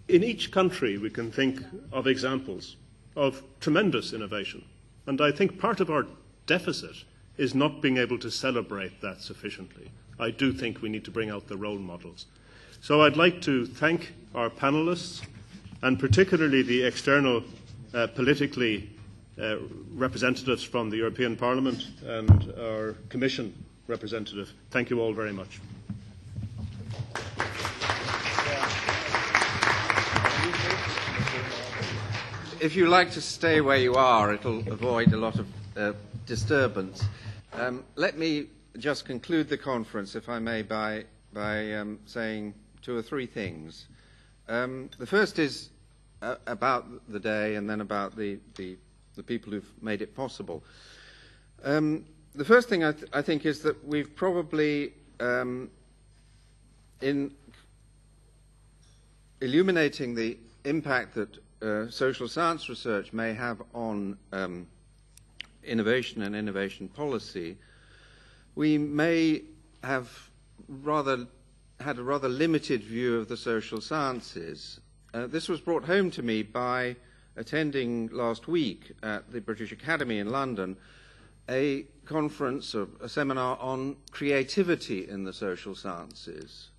N: in each country, we can think of examples of tremendous innovation. And I think part of our deficit is not being able to celebrate that sufficiently. I do think we need to bring out the role models. So I'd like to thank our panelists, and particularly the external politically representatives from the European Parliament and our Commission representative. Thank you all very much.
A: If you like to stay where you are, it'll avoid a lot of disturbance. Let me just conclude the conference, if I may, by by saying two or three things. The first is about the day, and then about the people who've made it possible. The first thing I think is that we've probably, in illuminating the impact that social science research may have on innovation and innovation policy, we may have had a rather limited view of the social sciences. This was brought home to me by attending last week at the British Academy in London a conference, or a seminar on creativity in the social sciences,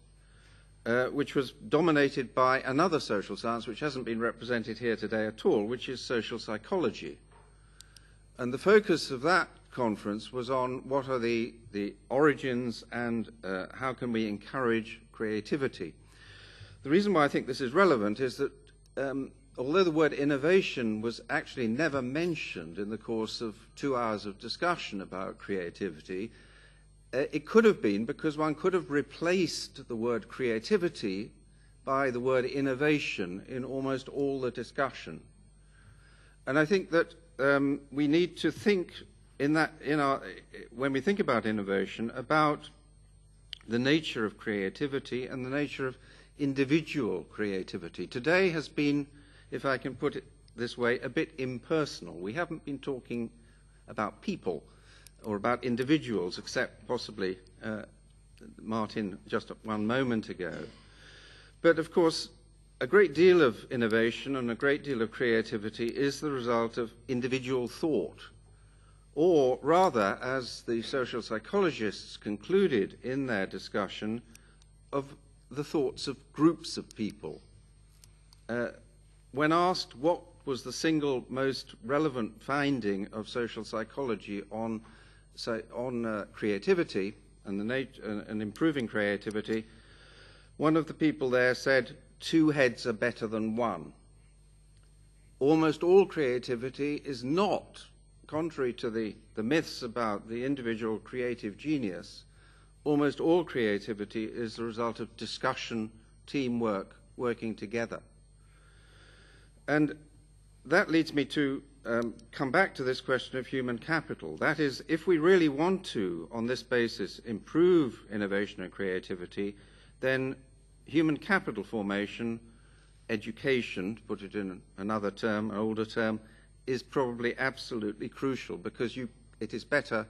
A: which was dominated by another social science which hasn't been represented here today at all, which is social psychology. And the focus of that conference was on what are the origins and how can we encourage creativity. The reason why I think this is relevant is that although the word innovation was actually never mentioned in the course of 2 hours of discussion about creativity, it could have been because one could have replaced the word creativity by the word innovation in almost all the discussion. And I think that we need to think when we think about innovation, about the nature of creativity and the nature of individual creativity. Today has been, if I can put it this way, a bit impersonal. We haven't been talking about people or about individuals, except possibly Martin just one moment ago. But of course, a great deal of innovation and a great deal of creativity is the result of individual thought, or rather, as the social psychologists concluded in their discussion, of the thoughts of groups of people. When asked what was the single most relevant finding of social psychology on creativity and improving creativity, one of the people there said, 2 heads are better than 1. Almost all creativity is not, contrary to the myths about the individual creative genius, almost all creativity is the result of discussion, teamwork, working together. And that leads me to come back to this question of human capital. That is, if we really want to, on this basis, improve innovation and creativity, then human capital formation, education, to put it in another term, an older term, is probably absolutely crucial, because if it's better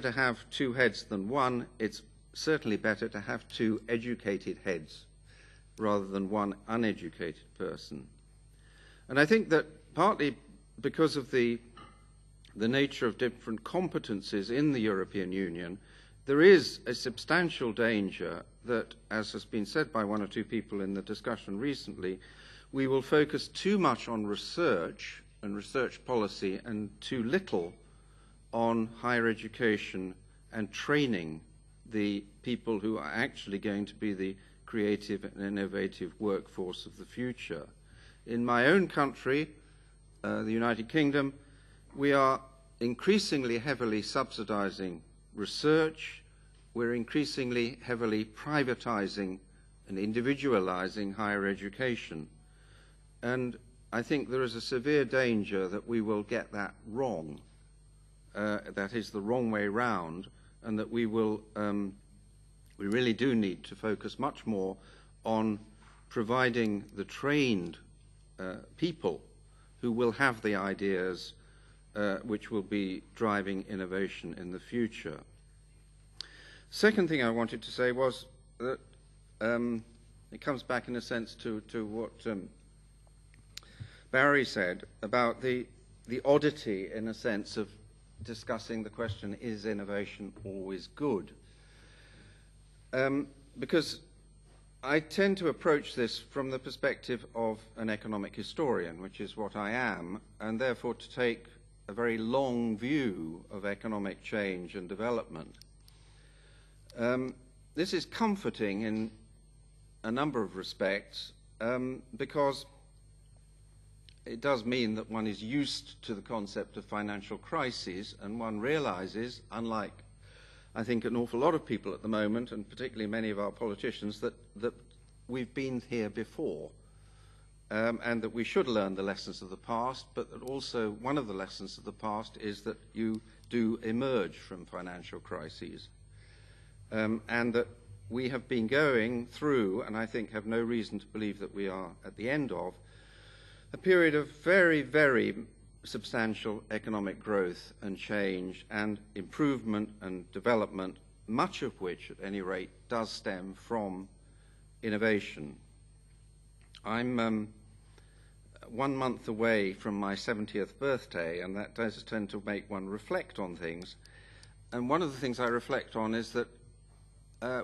A: to have 2 heads than 1, it's certainly better to have 2 educated heads rather than 1 uneducated person. And I think that partly because of the nature of different competencies in the European Union, there is a substantial danger that, as has been said by 1 or 2 people in the discussion recently, we will focus too much on research and research policy and too little on higher education and training the people who are actually going to be the creative and innovative workforce of the future. In my own country, the United Kingdom, we are increasingly heavily subsidizing research. We're increasingly heavily privatizing and individualizing higher education. And I think there is a severe danger that we will get that wrong, that is the wrong way round, and that we really do need to focus much more on providing the trained people who will have the ideas which will be driving innovation in the future. Second thing I wanted to say was that it comes back in a sense to what Barry said about the oddity, in a sense, of discussing the question, is innovation always good? Because I tend to approach this from the perspective of an economic historian, which is what I am, and therefore to take a very long view of economic change and development. This is comforting in a number of respects, because it does mean that one is used to the concept of financial crises, and one realizes, unlike I think, an awful lot of people at the moment, and particularly many of our politicians, that we've been here before, and that we should learn the lessons of the past, but that also one of the lessons of the past is that you do emerge from financial crises, and that we have been going through, and I think have no reason to believe that we are at the end of, a period of very, very substantial economic growth and change and improvement and development, much of which, at any rate, does stem from innovation. I'm 1 month away from my 70th birthday, and that does tend to make one reflect on things. And one of the things I reflect on is that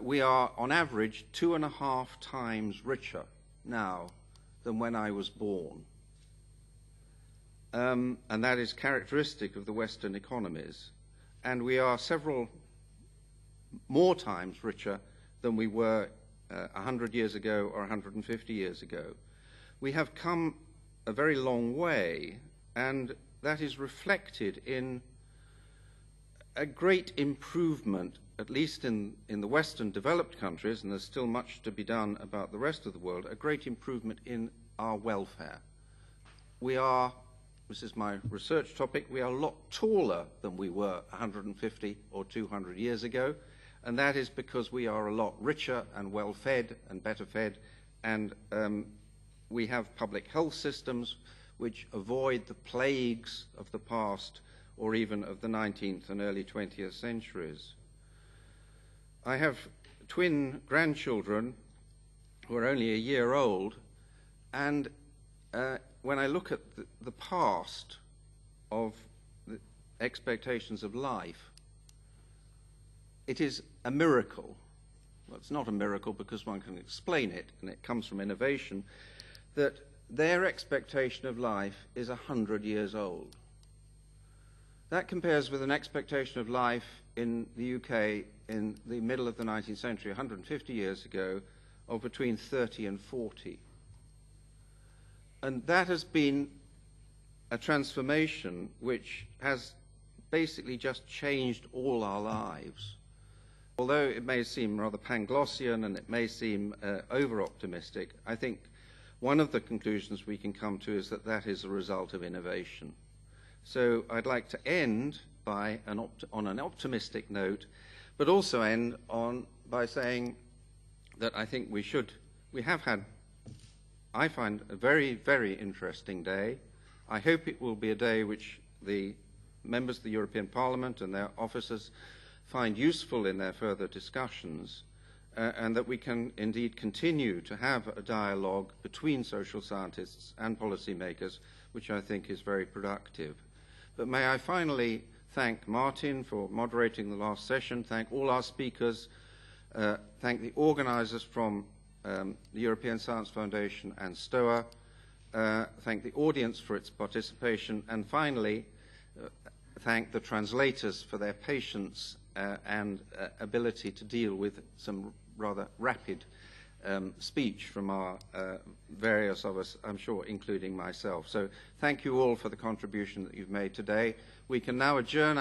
A: we are, on average, 2.5 times richer now than when I was born. And that is characteristic of the Western economies. And we are several more times richer than we were 100 years ago or 150 years ago. We have come a very long way, and that is reflected in a great improvement, at least in the Western developed countries, and there's still much to be done about the rest of the world, a great improvement in our welfare. We are, this is my research topic, we are a lot taller than we were 150 or 200 years ago, and that is because we are a lot richer and well-fed and better fed, and we have public health systems which avoid the plagues of the past or even of the 19th and early 20th centuries. I have twin grandchildren who are only a year old, and when I look at the past of the expectations of life, it is a miracle. Well, it's not a miracle because one can explain it, and it comes from innovation, that their expectation of life is 100 years old. That compares with an expectation of life in the UK in the middle of the 19th century, 150 years ago, of between 30 and 40. And that has been a transformation which has basically just changed all our lives. Although it may seem rather Panglossian and it may seem over-optimistic, I think one of the conclusions we can come to is that that is a result of innovation. So I'd like to end by on an optimistic note, but also end by saying that I think we have had, I find, a very, very interesting day. I hope it will be a day which the members of the European Parliament and their officers find useful in their further discussions, and that we can indeed continue to have a dialogue between social scientists and policymakers, which I think is very productive. But may I finally thank Martin for moderating the last session, thank all our speakers, thank the organizers from the European Science Foundation and STOA, thank the audience for its participation, and finally thank the translators for their patience and ability to deal with some rather rapid speech from our various of us, I'm sure, including myself. So thank you all for the contribution that you've made today. We can now adjourn